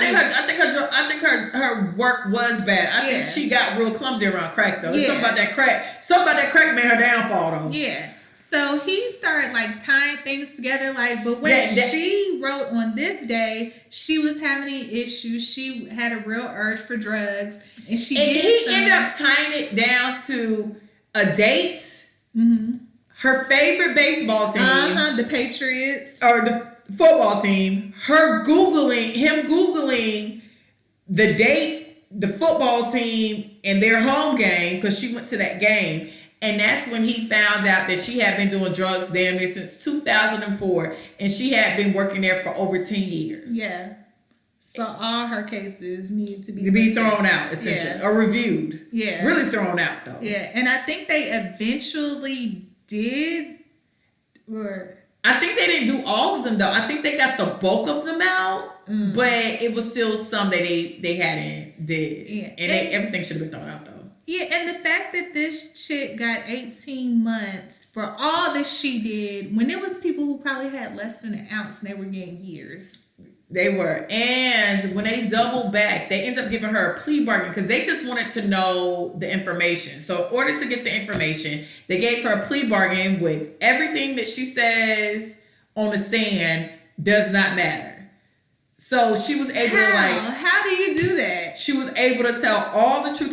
think her work was bad. I think she got real clumsy around crack though. Something about that crack. Something about that crack made her downfall though. Yeah. So he started like tying things together, like, but when she wrote on this day, she was having an issue. She had a real urge for drugs, and he ended up tying it down to a date. Her favorite baseball team, the Patriots, or the football team. Him googling the date, the football team, and their home game because she went to that game, and that's when he found out that she had been doing drugs damn near since 2004, and she had been working there for over 10 years. Yeah. So all her cases need to be thrown out, essentially, or reviewed. Yeah. Really thrown out, though. Yeah, and I think they eventually did, or... I think they didn't do all of them, though. I think they got the bulk of them out, but it was still some that they hadn't did. Yeah. And everything should have been thrown out, though. Yeah, and the fact that this chick got 18 months for all that she did, when it was people who probably had less than an ounce and they were getting years. They were. And when they doubled back, they ended up giving her a plea bargain because they just wanted to know the information. So in order to get the information, they gave her a plea bargain with everything that she says on the stand does not matter. So she was able to how do you do that? She was able to tell all the truth.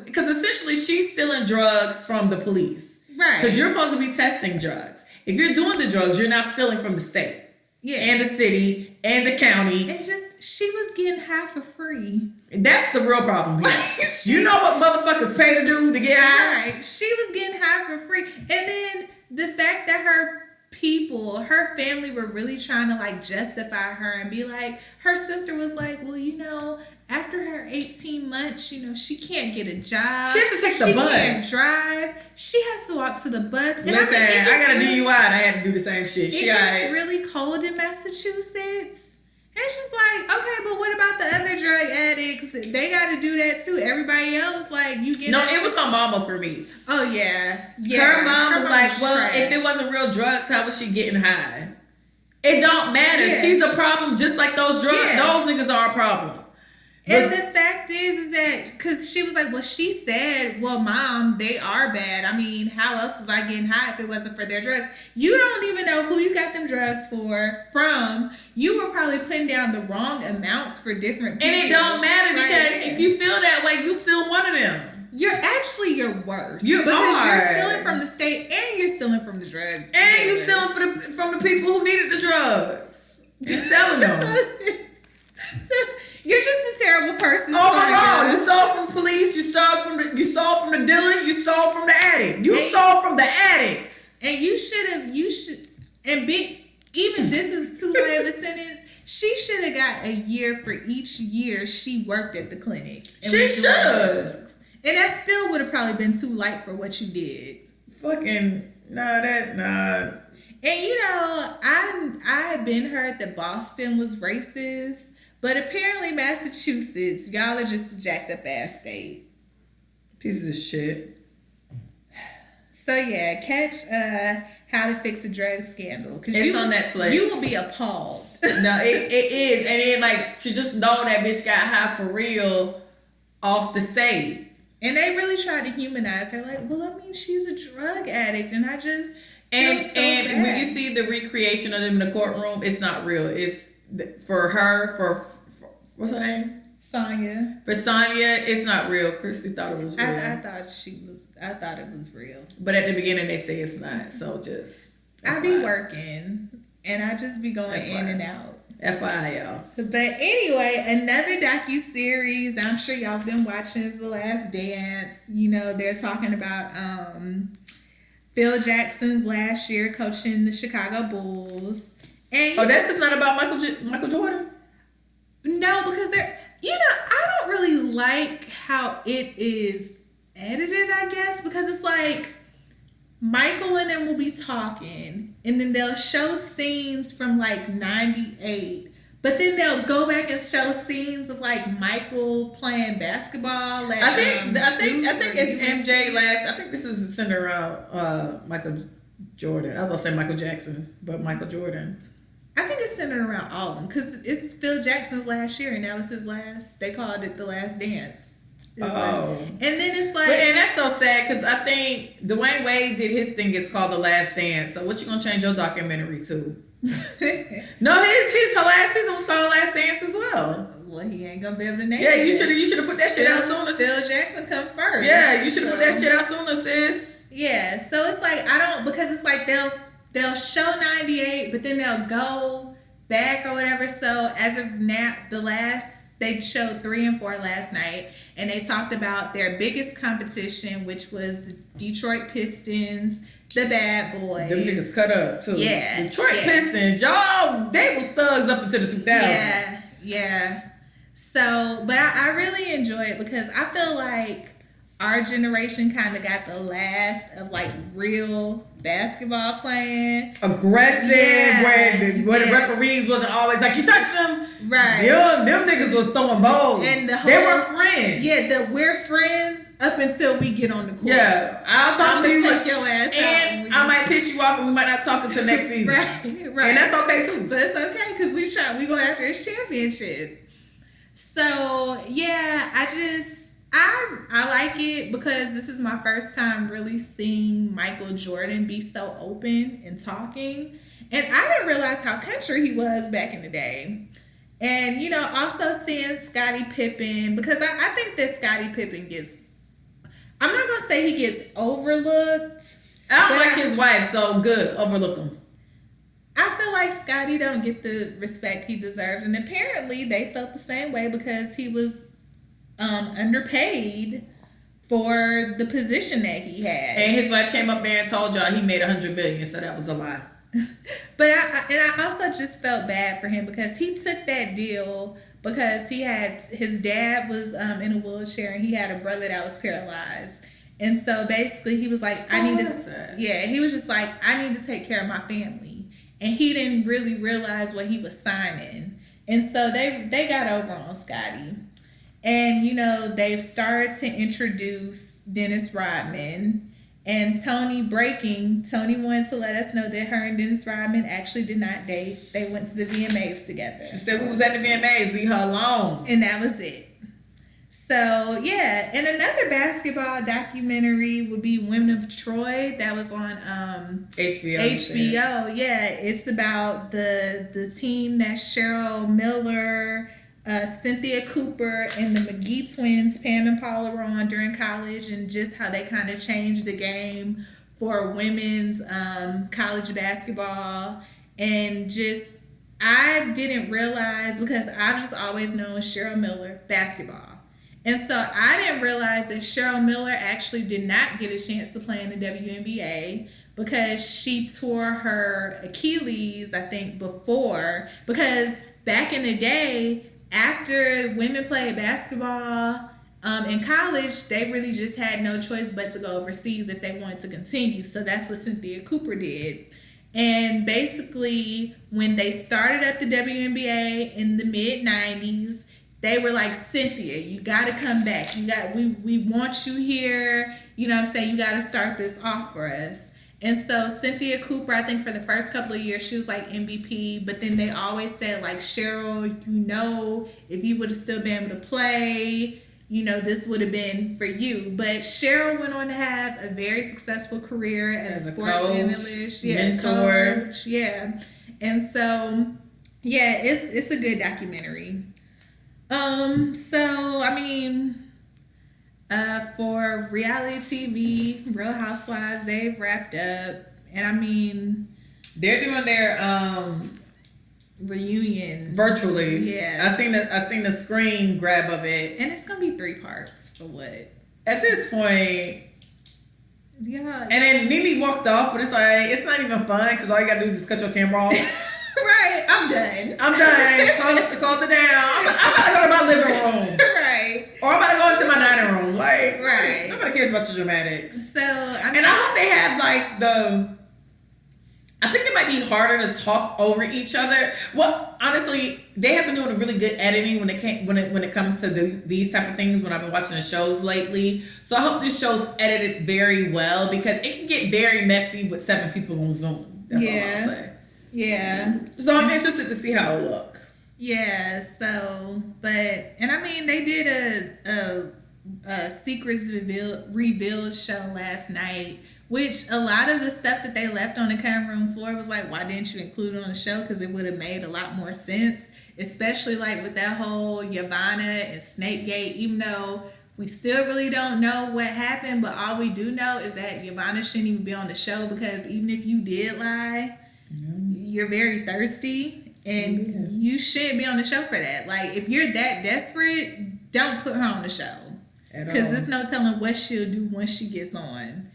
Because essentially she's stealing drugs from the police. Right. Because you're supposed to be testing drugs. If you're doing the drugs, you're not stealing from the state. Yeah. And the city and the county. And she was getting high for free. That's the real problem here. You know what motherfuckers pay to do to get high? Right. She was getting high for free. And then the fact that her family were really trying to like justify her and be like, her sister was like, well, after her 18 months, she can't get a job. She has to take the bus. She can't drive. She has to walk to the bus. Listen, I got a DUI and I had to do the same shit. It's really cold in Massachusetts. And she's like, okay, but what about the other drug addicts? They got to do that too. Everybody else, like, you get... No, it was her mama for me. Oh, yeah. Her mom was like, well, if it wasn't real drugs, how was she getting high? It don't matter. Yeah. She's a problem just like those drugs. Yeah. Those niggas are a problem. And the fact is that, because she was like, well, she said, well, Mom, they are bad. I mean, how else was I getting high if it wasn't for their drugs? You don't even know who you got them drugs from. You were probably putting down the wrong amounts for different people. And it don't matter because if you feel that way, you still one of them. You're actually your worst. You're stealing from the state and you're stealing from the drugs. And you're stealing from the people who needed the drugs. You're selling them. You're just a terrible person. Overall, you stole from police. You stole from the dealer. You stole from the addict. You stole from the addict. And even this is too late of a sentence. She should have got a year for each year she worked at the clinic. She should have. And that still would have probably been too light for what you did. Fucking nah. And I had been heard that Boston was racist. But apparently Massachusetts, y'all are just a jacked up ass state. Pieces of shit. So yeah, catch How to Fix a Drug Scandal. It's on Netflix. You will be appalled. No, it is. And then like to just know that bitch got high for real off the state. And they really tried to humanize. They're like, well, I mean, she's a drug addict, and I just and feel so bad. when you see the recreation of them in the courtroom, it's not real. It's for her, for what's her name? Sonya. For Sonya, it's not real. Christy thought it was real. I thought it was real. But at the beginning, they say it's not. So just I be working, and I just be going in and out. FYI, y'all. But anyway, another docuseries I'm sure y'all been watching is The Last Dance. You know, they're talking about Phil Jackson's last year coaching the Chicago Bulls. And that's just not about Michael Jordan? No, because I don't really like how it is edited, I guess, because it's like Michael and them will be talking, and then they'll show scenes from like 98, but then they'll go back and show scenes of like Michael playing basketball. I think it's MJ last. I think this is centered around Michael Jordan. I was gonna say Michael Jackson, but Michael Jordan. I think it's centered around all of them because it's Phil Jackson's last year, and now it's his last. They called it The Last Dance. And then it's like, and that's so sad because I think Dwayne Wade did his thing. It's called The Last Dance. So what you gonna change your documentary to? No, his last season was called The Last Dance as well. Well, he ain't gonna be able to name it. Yeah, you should have put that shit out sooner. Phil Jackson come first. Yeah, you should have put that shit out sooner, sis. Yeah, so it's like because it's like they'll show 98, but then they'll go back or whatever. So as of now, they showed 3 and 4 last night, and they talked about their biggest competition, which was the Detroit Pistons, the Bad Boys. Them niggas cut up too. Yeah, Detroit Pistons, y'all, they was thugs up into the 2000s. Yeah. So, but I really enjoy it because I feel like our generation kind of got the last of like real basketball playing. Aggressive, where the referees wasn't always like, you touched them. Right. Them niggas was throwing balls. And they were friends. Yeah, we're friends up until we get on the court. Yeah. I'll talk to you. Take your ass and I might piss you off and we might not talk until next season. Right. And that's okay too. But it's okay because we go after a championship. So yeah, I like it because this is my first time really seeing Michael Jordan be so open and talking. And I didn't realize how country he was back in the day. And, also seeing Scottie Pippen, because I think that Scottie Pippen I'm not going to say he gets overlooked. I don't like his wife, so good. Overlook him. I feel like Scottie don't get the respect he deserves. And apparently they felt the same way because he was underpaid for the position that he had. And his wife came up there and told y'all he made $100 million, so that was a lie. But I also just felt bad for him because he took that deal because his dad was in a wheelchair and he had a brother that was paralyzed. And so basically he was like, he was just like, I need to take care of my family. And he didn't really realize what he was signing. And so they got over on Scottie. And, they've started to introduce Dennis Rodman. And Tony wanted to let us know that her and Dennis Rodman actually did not date. They went to the VMAs together. She said we was at the VMAs, leave her alone. And that was it. So yeah, and another basketball documentary would be Women of Troy that was on HBO. HBO. Yeah, it's about the team that Cheryl Miller, Cynthia Cooper, and the McGee twins, Pam and Paula, were on during college, and just how they kind of changed the game for women's college basketball. And just, I didn't realize, because I've just always known Cheryl Miller basketball. And so I didn't realize that Cheryl Miller actually did not get a chance to play in the WNBA because she tore her Achilles, I think, before. Because back in the day, after women played basketball in college, they really just had no choice but to go overseas if they wanted to continue. So that's what Cynthia Cooper did. And basically, when they started up the WNBA in the mid-90s, they were like, Cynthia, you got to come back. We want you here. You know what I'm saying? You got to start this off for us. And so Cynthia Cooper, I think for the first couple of years, she was like MVP. But then they always said, like, Cheryl, if you would have still been able to play, this would have been for you. But Cheryl went on to have a very successful career as a sports analyst. Mentor. Coach. Yeah. And so, yeah, it's a good documentary. For reality TV, Real Housewives, they've wrapped up, and they're doing their reunion virtually. Yeah, I seen the screen grab of it, and it's gonna be 3 parts for what? At this point. Yeah. And then Nene walked off, but it's like, it's not even fun because all you gotta do is just cut your camera off. Right, I'm done. Close it down. I'm about to go to my living room. Right. Or I'm about to go into my dining room. Like, right. Nobody cares about your dramatics. So, and I hope they had I think it might be harder to talk over each other. Well, honestly, they have been doing a really good editing when it comes to these type of things when I've been watching the shows lately. So I hope this show's edited very well because it can get very messy with 7 people on Zoom. That's all I'll say. Yeah. So I'm interested to see how it'll look. Yeah, so, they did a Secrets Revealed show last night, which a lot of the stuff that they left on the cutting room floor was like, why didn't you include it on the show? Because it would have made a lot more sense, especially like with that whole Yavana and Snakegate, even though we still really don't know what happened, but all we do know is that Yavana shouldn't even be on the show because even if you did lie, you're very thirsty and you shouldn't be on the show for that. Like, if you're that desperate, don't put her on the show because there's no telling what she'll do once she gets on.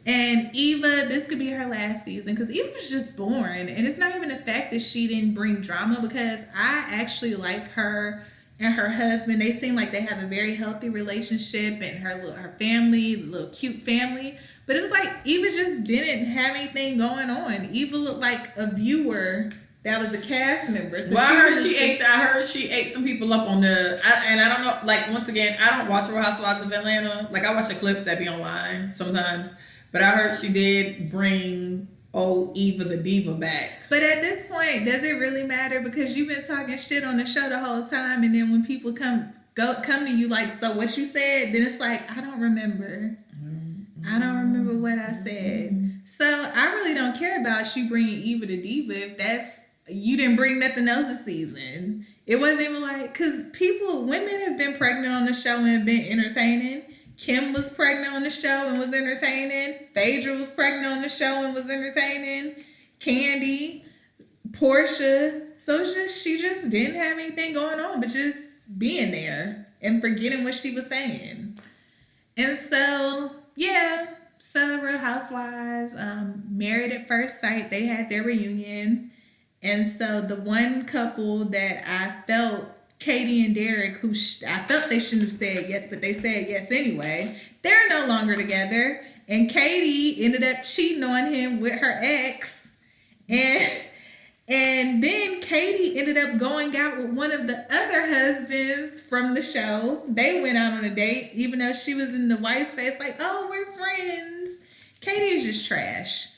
And Eva, this could be her last season because Eva was just born, and it's not even the fact that she didn't bring drama because I actually like her and her husband. They seem like they have a very healthy relationship, and her family, little cute family. But it was like Eva just didn't have anything going on. Eva looked like a viewer that was a cast member. So I heard she ate some people up on and I don't know. Like, once again, I don't watch Real Housewives of Atlanta. Like, I watch the clips that be online sometimes. But I heard she did bring old Eva the Diva back. But at this point, does it really matter? Because you've been talking shit on the show the whole time, and then when people come to you like, so what you said, then it's like, I don't remember. I don't remember what I said. So I really don't care about you bringing Eva the Diva if you didn't bring nothing else this season. It wasn't even like, because women have been pregnant on the show and have been entertaining. Kim was pregnant on the show and was entertaining. Phaedra was pregnant on the show and was entertaining. Candy, Portia. So she just didn't have anything going on but just being there and forgetting what she was saying. And so, yeah. So Real Housewives, Married at First Sight, they had their reunion. And so the one couple that I felt, Katie and Derek, who I felt they shouldn't have said yes, but they said yes anyway. They're no longer together. And Katie ended up cheating on him with her ex. And then Katie ended up going out with one of the other husbands from the show. They went out on a date, even though she was in the wife's face like, oh, we're friends. Katie is just trash.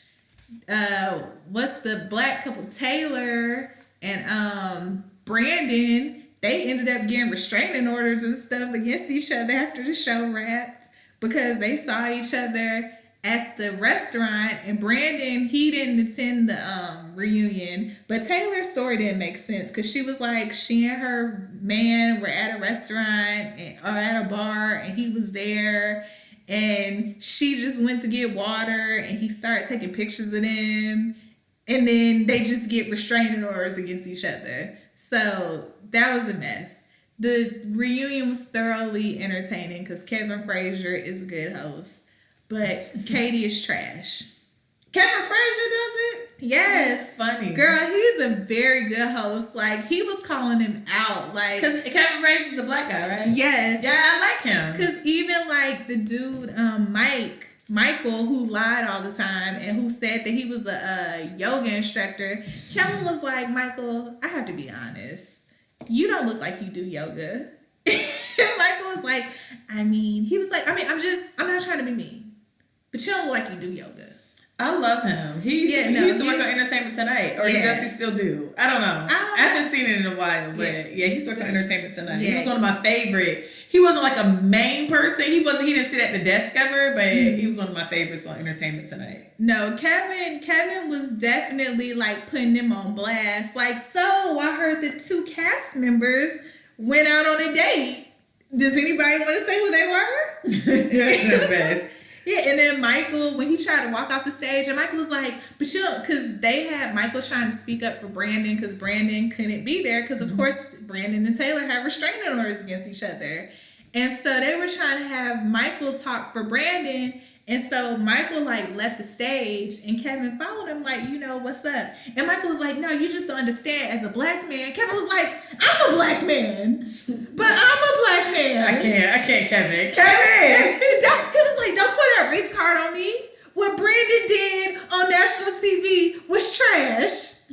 What's the black couple? Taylor and Brandon. they ended up getting restraining orders and stuff against each other after the show wrapped because they saw each other at the restaurant, and Brandon, he didn't attend the reunion, but Taylor's story didn't make sense because she was like, she and her man were at a restaurant or at a bar, and he was there, and she just went to get water, and he started taking pictures of them, and then they just get restraining orders against each other. So that was a mess. The reunion was thoroughly entertaining because Kevin Frazier is a good host. But Katie is trash. Kevin Frazier does it? Yes. That's funny. Girl, he's a very good host. Like, he was calling him out. Like, because Kevin Frazier's the black guy, right? Yes. Yeah, I like him. Because even, like, the dude, Michael, who lied all the time and who said that he was a yoga instructor, Kevin was like, Michael, I have to be honest. You don't look like you do yoga. And Michael was like, I'm not trying to be mean. But you don't look like you do yoga. I love him. He used to work on Entertainment Tonight. Or does he still do? I don't know. I haven't seen it in a while. But yeah, he used to work on Entertainment Tonight. Yeah. He was one of my favorite. He wasn't like a main person. He didn't sit at the desk ever. But he was one of my favorites on Entertainment Tonight. No, Kevin was definitely like putting them on blast. Like, so I heard the 2 cast members went out on a date. Does anybody want to say who they were? They're the best. Yeah, and then Michael, when he tried to walk off the stage, and Michael was like, but you know, because they had Michael trying to speak up for Brandon because Brandon couldn't be there because, of course, Brandon and Taylor had restraining orders against each other. And so they were trying to have Michael talk for Brandon. And so Michael, like, left the stage, and Kevin followed him, like, you know, what's up? And Michael was like, no, you just don't understand. As a black man, Kevin was like, I'm a black man, but I'm a black man. I can't, Kevin. He was like, don't put a race card on me. What Brandon did on national TV was trash.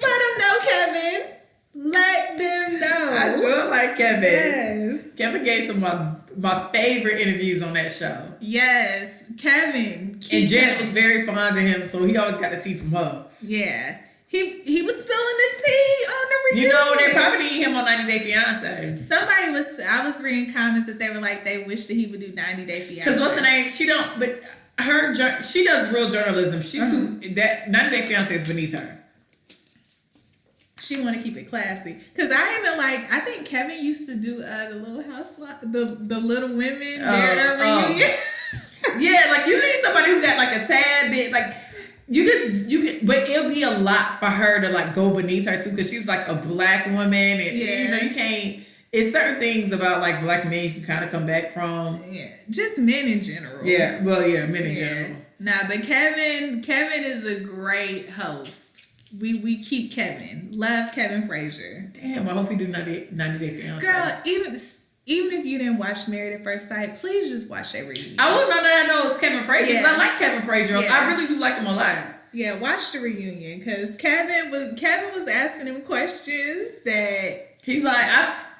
Let him know, Kevin. Let them know. I do like Kevin. Yes. Kevin gave some of my favorite interviews on that show. Yes. Kevin. And Janet was very fond of him, so he always got the tea from her. Yeah. He was spilling the tea on the reunion. You know, they probably need him on 90 Day Fiancé. I was reading comments that they were like, they wish that he would do 90 Day Fiancé. Because what's the name? She does real journalism. That 90 Day Fiancé is beneath her. She want to keep it classy. Because I think Kevin used to do the Little Housewives, the Little Women, their reunion. Yeah, like you need somebody who got like a tad bit, like you can, but it'll be a lot for her to like go beneath her too, because she's like a black woman, and you know you can't. It's certain things about like black men you can kind of come back from. Yeah, just men in general. Yeah, well, yeah, men in general. Nah, but Kevin is a great host. We keep Kevin. Love Kevin Frazier. Damn, I hope you do 90 Day Fiancé. Girl, even if you didn't watch Married at First Sight, please just watch that reunion. I wouldn't know that I know it's Kevin Frazier. Yeah. I like Kevin Frazier. Yeah. I really do like him a lot. Yeah, watch the reunion because Kevin was asking him questions that he's like.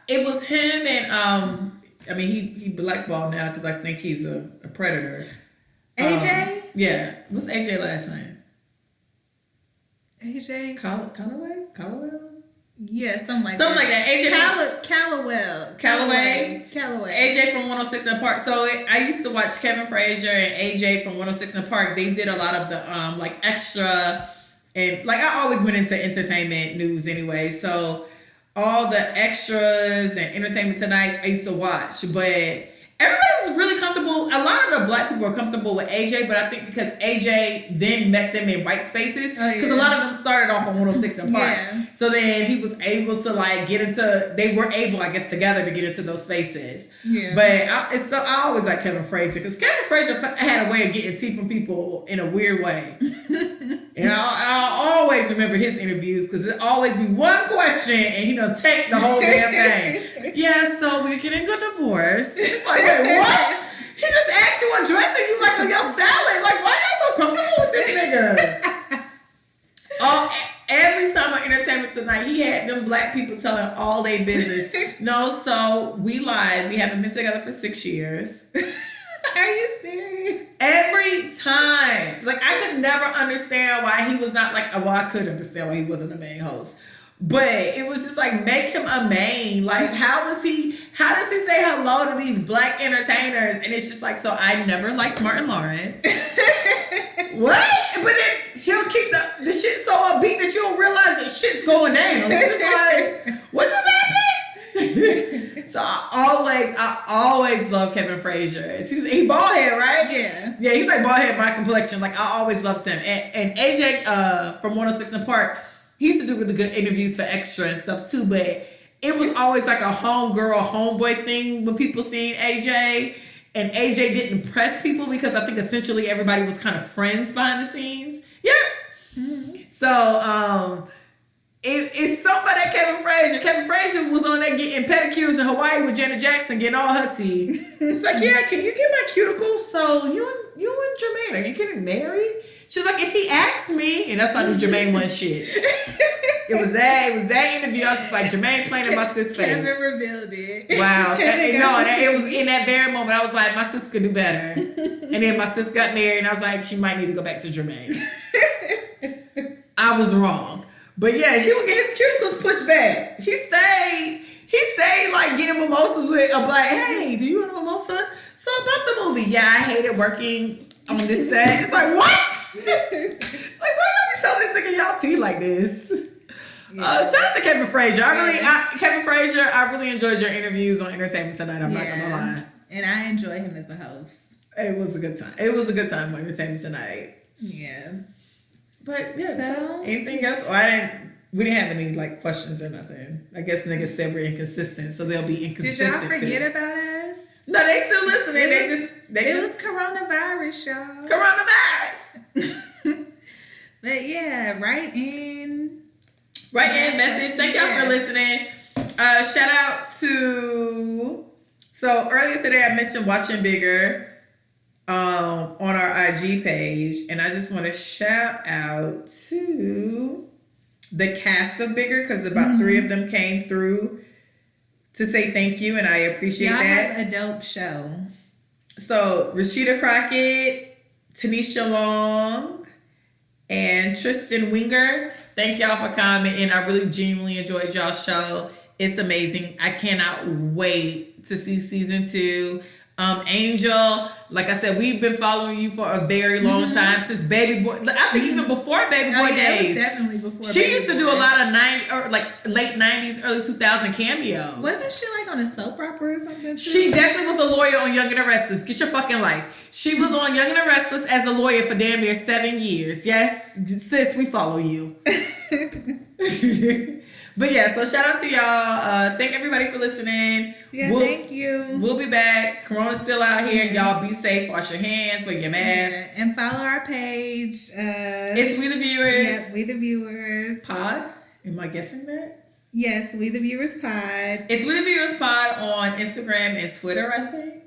It was him and he blackballed now because I think he's a predator. AJ. Yeah, what's AJ last name? AJ Callowell? Yeah, something like that. AJ Calloway. AJ from 106 and Park. So I used to watch Kevin Frazier and AJ from 106 and Park. They did a lot of the like extra, and like I always went into entertainment news anyway. So all the extras and Entertainment Tonight I used to watch, but everybody was really comfortable. A lot of the black people were comfortable with AJ, but I think because AJ then met them in white spaces, because a lot of them started off on 106 and Park. Yeah. So then he was able to like they were able, I guess, together to get into those spaces. Yeah. But I always like Kevin Frazier, because Kevin Frazier had a way of getting tea from people in a weird way. And I'll always remember his interviews, because it always be one question and he don't take the whole damn thing. Yeah, so we're getting a divorce. It's like, wait, what? He just asked you what dressing you like on your salad. Like, why y'all so comfortable with this nigga? Every time on Entertainment Tonight, he had them black people telling all their business. No, so we lied. We haven't been together for 6 years. Are you serious? Every time. Like, I could never understand why he was not like, well, I could understand why he wasn't the main host. But it was just like, make him a main. Like, how does he say hello to these black entertainers? And it's just like, so I never liked Martin Lawrence. What? But then he'll keep the shit so upbeat that you don't realize that shit's going down. It's like, what just happened? So I always love Kevin Frazier. He bald head, right? Yeah. Yeah, he's like bald head by complexion. Like, I always loved him. And AJ from 106 in Park, he used to do really good interviews for Extra and stuff too, but it was always like a homegirl, homeboy thing when people seen AJ. And AJ didn't press people because I think essentially everybody was kind of friends behind the scenes. Yeah. Mm-hmm. So, it's somebody that Kevin Frazier. Kevin Frazier was on there getting pedicures in Hawaii with Janet Jackson, getting all her teeth. It's like, yeah, can you get my cuticles? So you and Jermaine, are you getting married? She was like, if he asked me, and that's how I knew Jermaine won shit. It was that interview. I was just like, Jermaine playing in my sister's face. Kevin revealed it. Wow. It was in that very moment. I was like, my sister could do better. And then my sister got married, and I was like, she might need to go back to Jermaine. I was wrong. But yeah, he would get his cuticles pushed back. He stayed like getting mimosas with a like, hey, do you want a mimosa? So about the movie, yeah, I hated working on this set. It's like, what? Like, why y'all be telling this nigga y'all tea like this? Yeah. Shout out to Kevin Frazier. Kevin Frazier, I really enjoyed your interviews on Entertainment Tonight. I'm not gonna lie. And I enjoy him as a host. It was a good time. It was a good time on Entertainment Tonight. Yeah. But yeah, so anything else? We didn't have any like questions or nothing. I guess niggas said we're inconsistent, so they'll be inconsistent. Did y'all forget about us? No, they still listening. It was coronavirus, y'all. Coronavirus. But yeah, write in message. Thank y'all for listening. Shout out to. So earlier today I mentioned Watching Bigger on our IG page, and I just want to shout out to the cast of Bigger because about 3 of them came through to say thank you, and I appreciate y'all that. Had a dope show. So Rashida Crockett, Tanisha Long, and Tristan Winger, thank y'all for commenting. I really genuinely enjoyed y'all's show. It's amazing. I cannot wait to see season 2. Angel, like I said, we've been following you for a very long time since Baby Boy. I think even before Baby Boy days. It was definitely before. She used to do a lot of late 90s, early 2000 cameos. Wasn't she like on a soap opera or something too? She definitely was a lawyer on Young and the Restless. Get your fucking life. She was on Young and the Restless as a lawyer for damn near 7 years. Yes, sis, we follow you. But yeah, so shout out to y'all. Thank everybody for listening. Yeah, thank you. We'll be back. Corona's still out here. Y'all be safe. Wash your hands. Wear your mask. Yeah, and follow our page. It's We the Viewers. Yes, We the Viewers. Pod? Am I guessing that? Yes, We the Viewers Pod. It's We the Viewers Pod on Instagram and Twitter, I think.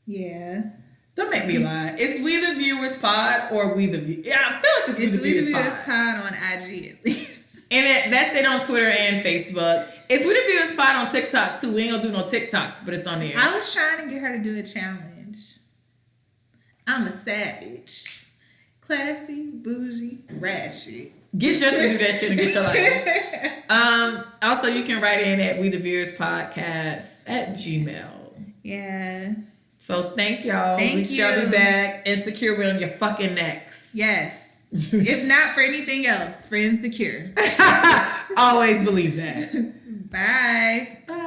Yeah. Don't make me lie. It's We the Viewers Pod or We the Viewers. Yeah, I feel like it's We the Viewers Pod on IG at least. And that's it on Twitter and Facebook. It's We the Viewers Pod on TikTok too. We ain't gonna do no TikToks, but it's on there. I was trying to get her to do a challenge. I'm a savage. Classy, bougie, ratchet. Get Justin to do that shit and get your life. Also, you can write in at We the Viewers Podcast at Gmail. Yeah. So thank y'all. We shall be back. Insecure, we're on your fucking necks. Yes. If not for anything else, for Insecure. Always believe that. Bye. Bye.